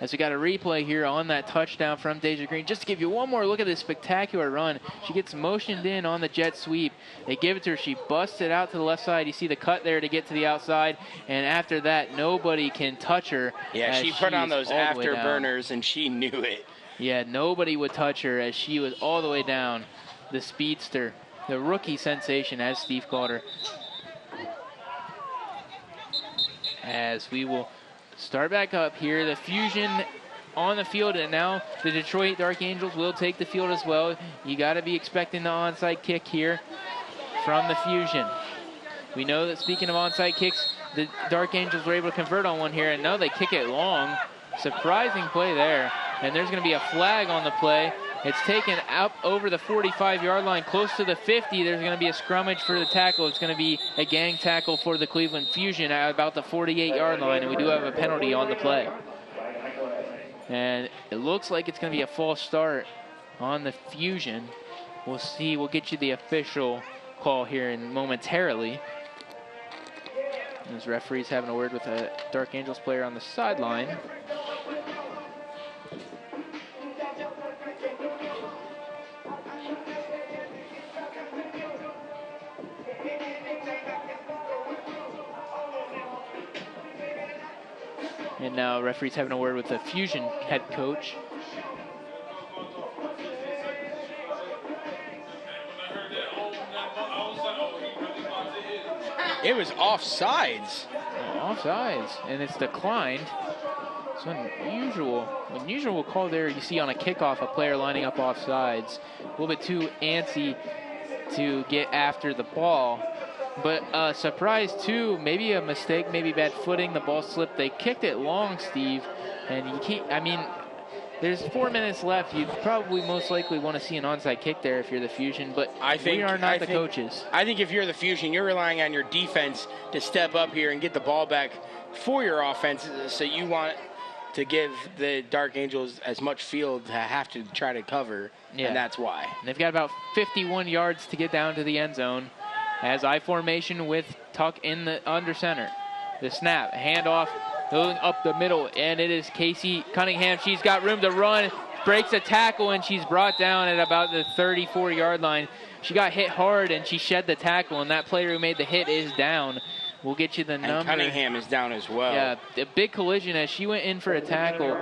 As we got a replay here on that touchdown from Deja Green. Just to give you one more look at this spectacular run. She gets motioned in on the jet sweep. They give it to her. She busts it out to the left side. You see the cut there to get to the outside. And after that, nobody can touch her. Yeah, she put on those afterburners, and she knew it. Yeah, nobody would touch her as she was all the way down. The speedster, the rookie sensation, as Steve called her. As we will start back up here. The Fusion on the field, and now the Detroit Dark Angels will take the field as well. You got to be expecting the onside kick here from the Fusion. We know that, speaking of onside kicks, the Dark Angels were able to convert on one here, and now they kick it long. Surprising play there, and there's going to be a flag on the play. It's taken up over the 45-yard line, close to the 50. There's going to be a scrummage for the tackle. It's going to be a gang tackle for the Cleveland Fusion at about the 48-yard line, and we do have a penalty on the play. And it looks like it's going to be a false start on the Fusion. We'll see. We'll get you the official call here in momentarily. As referee's having a word with a Dark Angels player on the sideline. And now referee's having a word with the Fusion head coach. It was offsides. Offsides, and it's declined. It's unusual call there. You see on a kickoff, a player lining up offsides. A little bit too antsy to get after the ball. But surprise too, maybe a mistake, maybe bad footing, the ball slipped. They kicked it long, Steve, and you can't, I mean, there's 4 minutes left. You'd probably most likely want to see an onside kick there if you're the Fusion, but we are not the coaches. I think if you're the Fusion, you're relying on your defense to step up here and get the ball back for your offense, so you want to give the Dark Angels as much field to have to try to cover, and that's why. And they've got about 51 yards to get down to the end zone. As I formation with Tuck in the under center. The snap, handoff, going up the middle, and it is Casey Cunningham. She's got room to run, breaks a tackle, and she's brought down at about the 34-yard line. She got hit hard, and she shed the tackle, and that player who made the hit is down. We'll get you the number. And Cunningham is down as well. Yeah, a big collision as she went in for a tackle.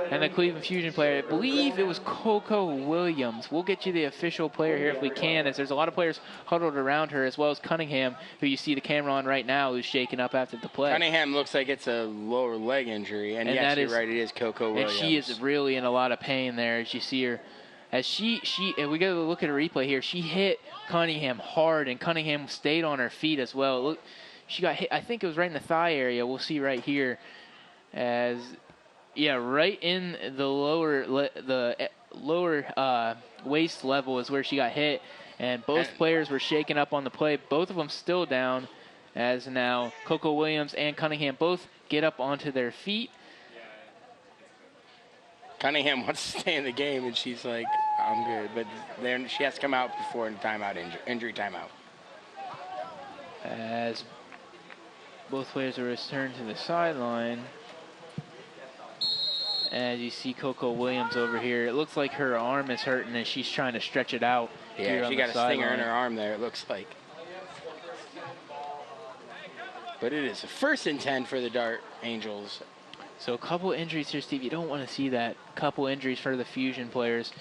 And the Cleveland Fusion player, I believe it was Coco Williams. We'll get you the official player here if we can, as there's a lot of players huddled around her, as well as Cunningham, who you see the camera on right now, who's shaking up after the play. Cunningham looks like it's a lower leg injury. And yes, you're right, it is Coco Williams. And she is really in a lot of pain there as you see her. As and we got to look at a replay here. She hit Cunningham hard, and Cunningham stayed on her feet as well. Look. She got hit, I think it was right in the thigh area. We'll see right here right in the lower waist level is where she got hit. And both players were shaken up on the play. Both of them still down, as now Coco Williams and Cunningham both get up onto their feet. Cunningham wants to stay in the game, and she's like, I'm good. But then she has to come out before in timeout, injury timeout. As both players are returned to the sideline. As you see Coco Williams over here, it looks like her arm is hurting as she's trying to stretch it out. Yeah, she got a stinger in her arm there, it looks like. But it is a 1st and 10 for the Dark Angels. So a couple injuries here, Steve. You don't want to see that. Couple injuries for the Fusion players.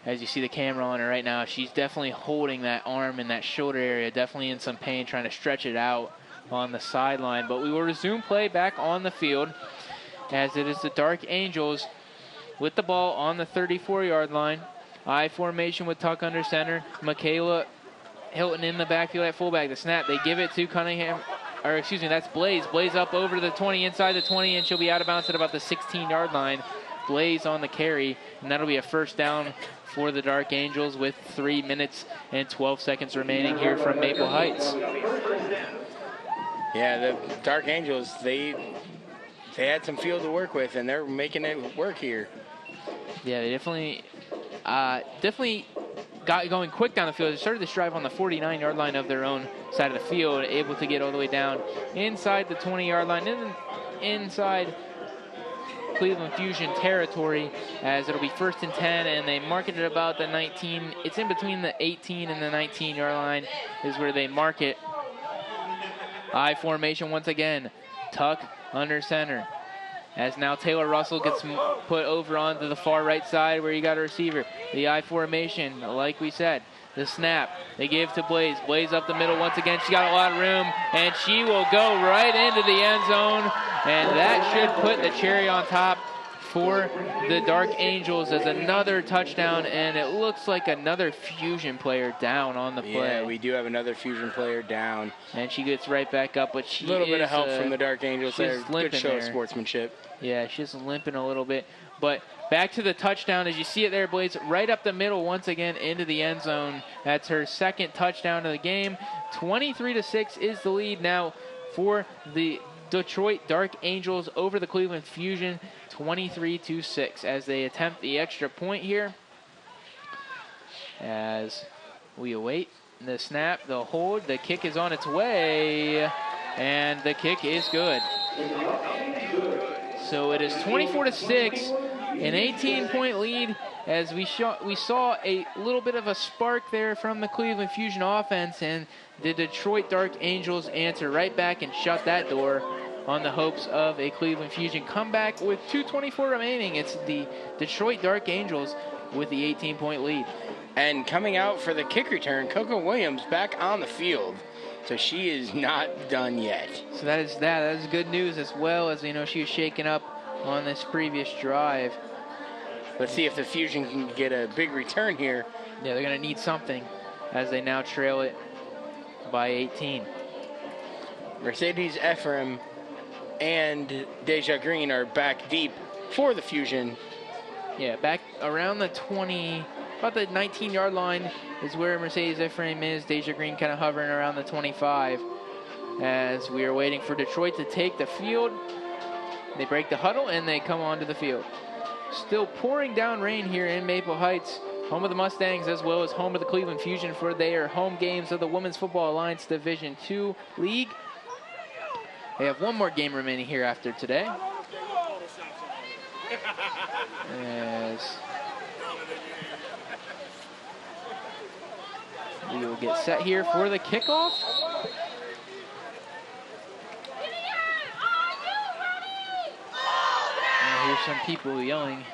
As you see the camera on her right now, she's definitely holding that arm in that shoulder area, definitely in some pain, trying to stretch it out on the sideline. But we will resume play back on the field as it is the Dark Angels with the ball on the 34-yard line. I formation with Tuck under center. Michaela Hilton in the backfield at fullback. The snap, they give it to Cunningham. Or excuse me, that's Blaze. Blaze up over to the 20, inside the 20, and she'll be out of bounds at about the 16-yard line. Blaze on the carry, and that'll be a first down for the Dark Angels with 3 minutes and 12 seconds remaining here from Maple Heights. Yeah, the Dark Angels, they had some field to work with, and they're making it work here. Yeah, they definitely got going quick down the field. They started this drive on the 49-yard line of their own side of the field, able to get all the way down inside the 20-yard line, and inside Cleveland Fusion territory, as it'll be 1st and 10, and they mark it at about the 19. It's in between the 18 and the 19-yard line is where they mark it. I formation once again. Tuck under center. As now Taylor Russell gets put over onto the far right side where you got a receiver. The I formation, like we said. The snap, they give to Blaze. Blaze up the middle once again. She got a lot of room, and she will go right into the end zone. And that should put the cherry on top for the Dark Angels as another touchdown, and it looks like another Fusion player down on the play. Yeah, we do have another Fusion player down. And she gets right back up, but she a little bit of help from the Dark Angels there. Good show of there. Sportsmanship. Yeah, she's limping a little bit. But back to the touchdown, as you see it there, Blaze, right up the middle once again into the end zone. That's her second touchdown of the game. 23-6 is the lead now for the Detroit Dark Angels over the Cleveland Fusion. 23-6 as they attempt the extra point here. As we await the snap, the hold, the kick is on its way, and the kick is good. So it is 24-6, an 18-point lead, as we saw a little bit of a spark there from the Cleveland Fusion offense, and the Detroit Dark Angels answer right back and shut that door on the hopes of a Cleveland Fusion comeback with 2:24 remaining. It's the Detroit Dark Angels with the 18-point lead. And coming out for the kick return, Coco Williams back on the field. So she is not done yet. So that is good news, as well as, she was shaken up on this previous drive. Let's see if the Fusion can get a big return here. Yeah, they're going to need something as they now trail it by 18. Mercedes Ephraim and Deja Green are back deep for the Fusion. Yeah, back around the 20, about the 19-yard line is where Mercedes Ephraim is. Deja Green kind of hovering around the 25 as we are waiting for Detroit to take the field. They break the huddle and they come onto the field. Still pouring down rain here in Maple Heights, home of the Mustangs as well as home of the Cleveland Fusion for their home games of the Women's Football Alliance Division II League. They have one more game remaining here after today. As we will get set here for the kickoff. And here's some people yelling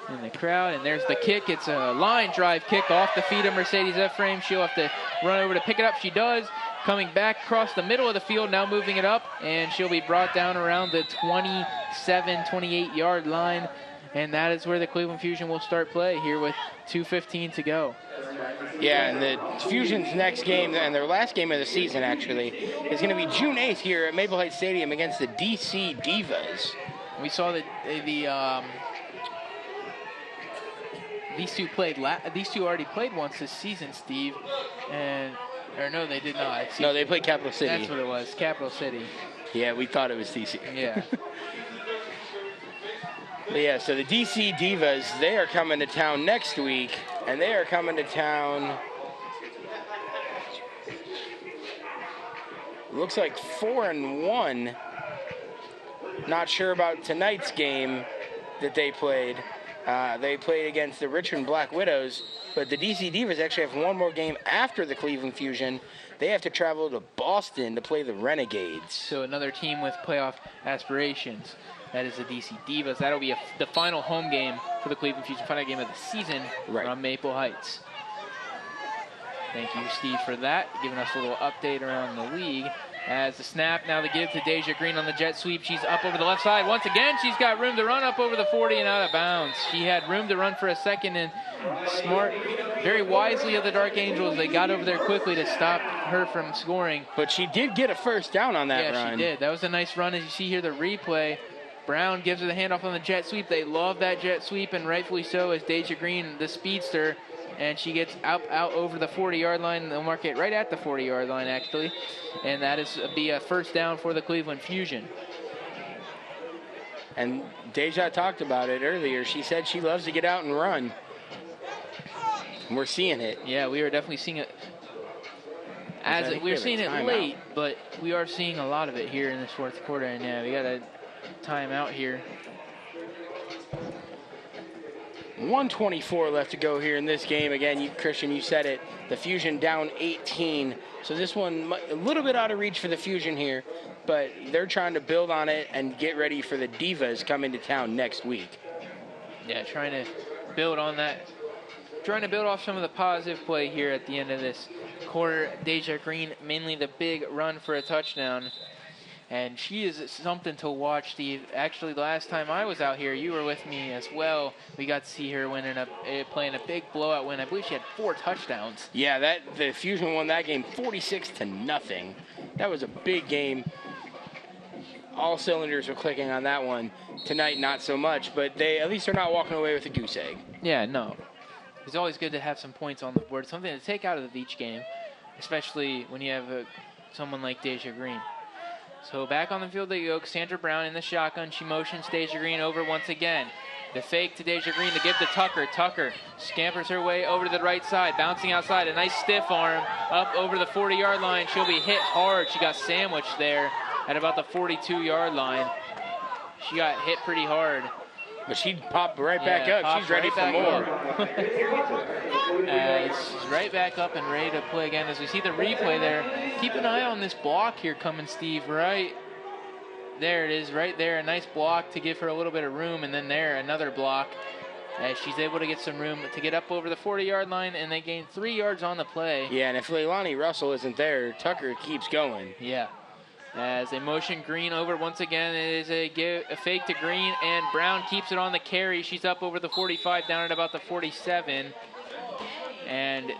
in the crowd, and there's the kick. It's a line drive kick off the feet of Mercedes Ephraim. She'll have to run over to pick it up. She does. Coming back across the middle of the field, now moving it up, and she'll be brought down around the 27, 28-yard line, and that is where the Cleveland Fusion will start play here with 2:15 to go. Yeah, and the Fusion's next game, and their last game of the season, actually, is going to be June 8th here at Maple Heights Stadium against the DC Divas. We saw that these two already played once this season, Steve, and... Or no, they did not. No, they played Capital City. That's what it was, Capital City. Yeah, we thought it was DC. Yeah. But yeah, so the DC Divas, they are coming to town next week, and they are coming to town, looks like 4-1. Not sure about tonight's game that they played. They played against the Richmond Black Widows, but the DC Divas actually have one more game after the Cleveland Fusion. They have to travel to Boston to play the Renegades. So another team with playoff aspirations. That is the DC Divas. That'll be the final home game for the Cleveland Fusion, final game of the season from Maple Heights. Thank you, Steve, for that, giving us a little update around the league. As the snap, now the give to Deja Green on the jet sweep. She's up over the left side. Once again, she's got room to run up over the 40 and out of bounds. She had room to run for a second, and smart, very wisely of the Dark Angels, they got over there quickly to stop her from scoring. But she did get a first down on that run. Yeah, she did. That was a nice run. As you see here, the replay Brown gives her the handoff on the jet sweep. They love that jet sweep, and rightfully so, as Deja Green, the speedster, and she gets out over the 40-yard line. They'll mark it right at the 40-yard line, actually, and that is be a first down for the Cleveland Fusion. And Deja talked about it earlier. She said she loves to get out and run. And we're seeing it. Yeah, we are definitely seeing it. We're seeing it late, but we are seeing a lot of it here in this fourth quarter. And yeah, we got a timeout here. 1:24 left to go here in this game. Again, Christian, you said it. The Fusion down 18. So this one a little bit out of reach for the Fusion here, but they're trying to build on it and get ready for the Divas coming to town next week. Yeah, trying to build on that. Trying to build off some of the positive play here at the end of this quarter. Deja Green, mainly the big run for a touchdown. And she is something to watch, Steve. Actually, the last time I was out here, you were with me as well. We got to see her playing a big blowout win. I believe she had 4 touchdowns. Yeah, the Fusion won that game 46-0. That was a big game. All cylinders were clicking on that one. Tonight, not so much, but at least they're not walking away with a goose egg. Yeah, no. It's always good to have some points on the board, something to take out of each game, especially when you have someone like Deja Green. So back on the field they go. Cassandra Brown in the shotgun. She motions Deja Green over once again. The fake to Deja Green to give to Tucker. Tucker scampers her way over to the right side, bouncing outside. A nice stiff arm up over the 40-yard line. She'll be hit hard. She got sandwiched there at about the 42-yard line. She got hit pretty hard. But she popped right back up. She's ready for more. She's right back up and ready to play again. As we see the replay there, keep an eye on this block here coming, Steve. Right there it is, right there. A nice block to give her a little bit of room, and then there, another block. As she's able to get some room to get up over the 40-yard line, and they gain 3 yards on the play. Yeah, and if Leilani Russell isn't there, Tucker keeps going. Yeah. As they motion Green over once again, it is a fake to Green, and Brown keeps it on the carry. She's up over the 45, down at about the 47. And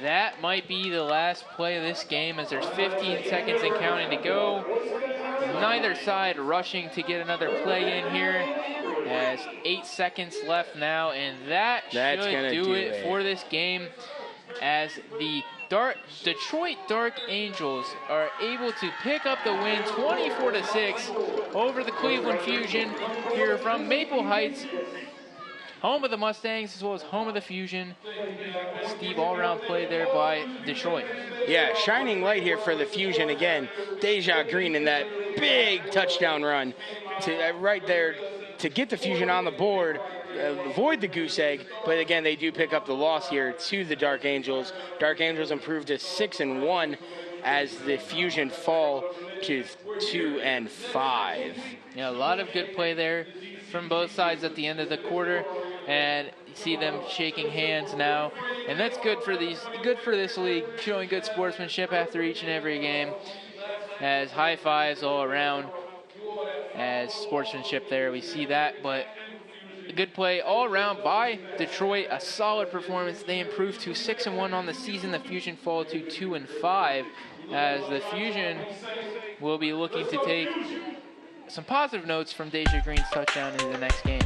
that might be the last play of this game, as there's 15 seconds and counting to go. Neither side rushing to get another play in here. As 8 seconds left now, and that's should do it for this game, as the Detroit Dark Angels are able to pick up the win 24-6 over the Cleveland Fusion here from Maple Heights, home of the Mustangs as well as home of the Fusion. Steve, all-around play there by Detroit. Yeah, shining light here for the Fusion again. Deja Green in that big touchdown run to right there to get the Fusion on the board. Avoid the goose egg, but again, they do pick up the loss here to the Dark Angels. Dark Angels improved to 6-1 as the Fusion fall to 2-5. Yeah, a lot of good play there from both sides at the end of the quarter, and you see them shaking hands now, and that's good for this league, showing good sportsmanship after each and every game, as high fives all around, as sportsmanship there. We see that, but a good play all around by Detroit. A solid performance. They improved to 6-1 on the season. The Fusion fall to 2-5, as the Fusion will be looking to take some positive notes from Deja Green's touchdown into the next game.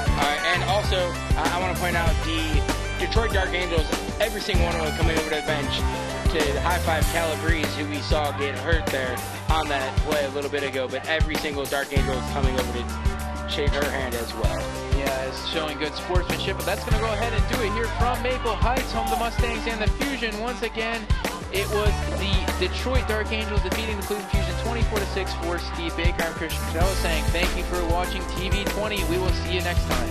All right, and also I want to point out the Detroit Dark Angels, every single one of them coming over to the bench to high-five Calabrese, who we saw get hurt there on that play a little bit ago, but every single Dark Angel is coming over to shake her hand as well. Yeah, it's showing good sportsmanship, but that's going to go ahead and do it here from Maple Heights, home the Mustangs and the Fusion. Once again, it was the Detroit Dark Angels defeating the Cleveland Fusion 24-6 for Steve Baker. I'm Christian Costello saying thank you for watching TV20. We will see you next time.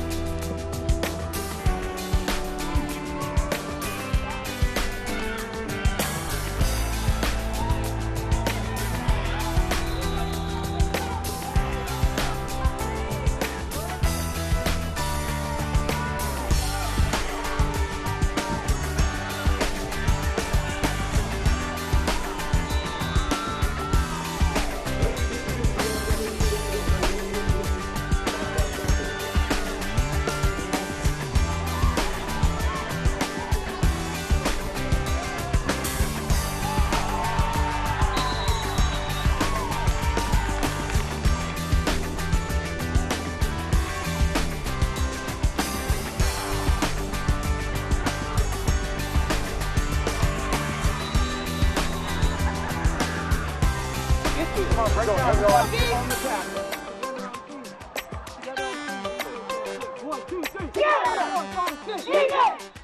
Yeah!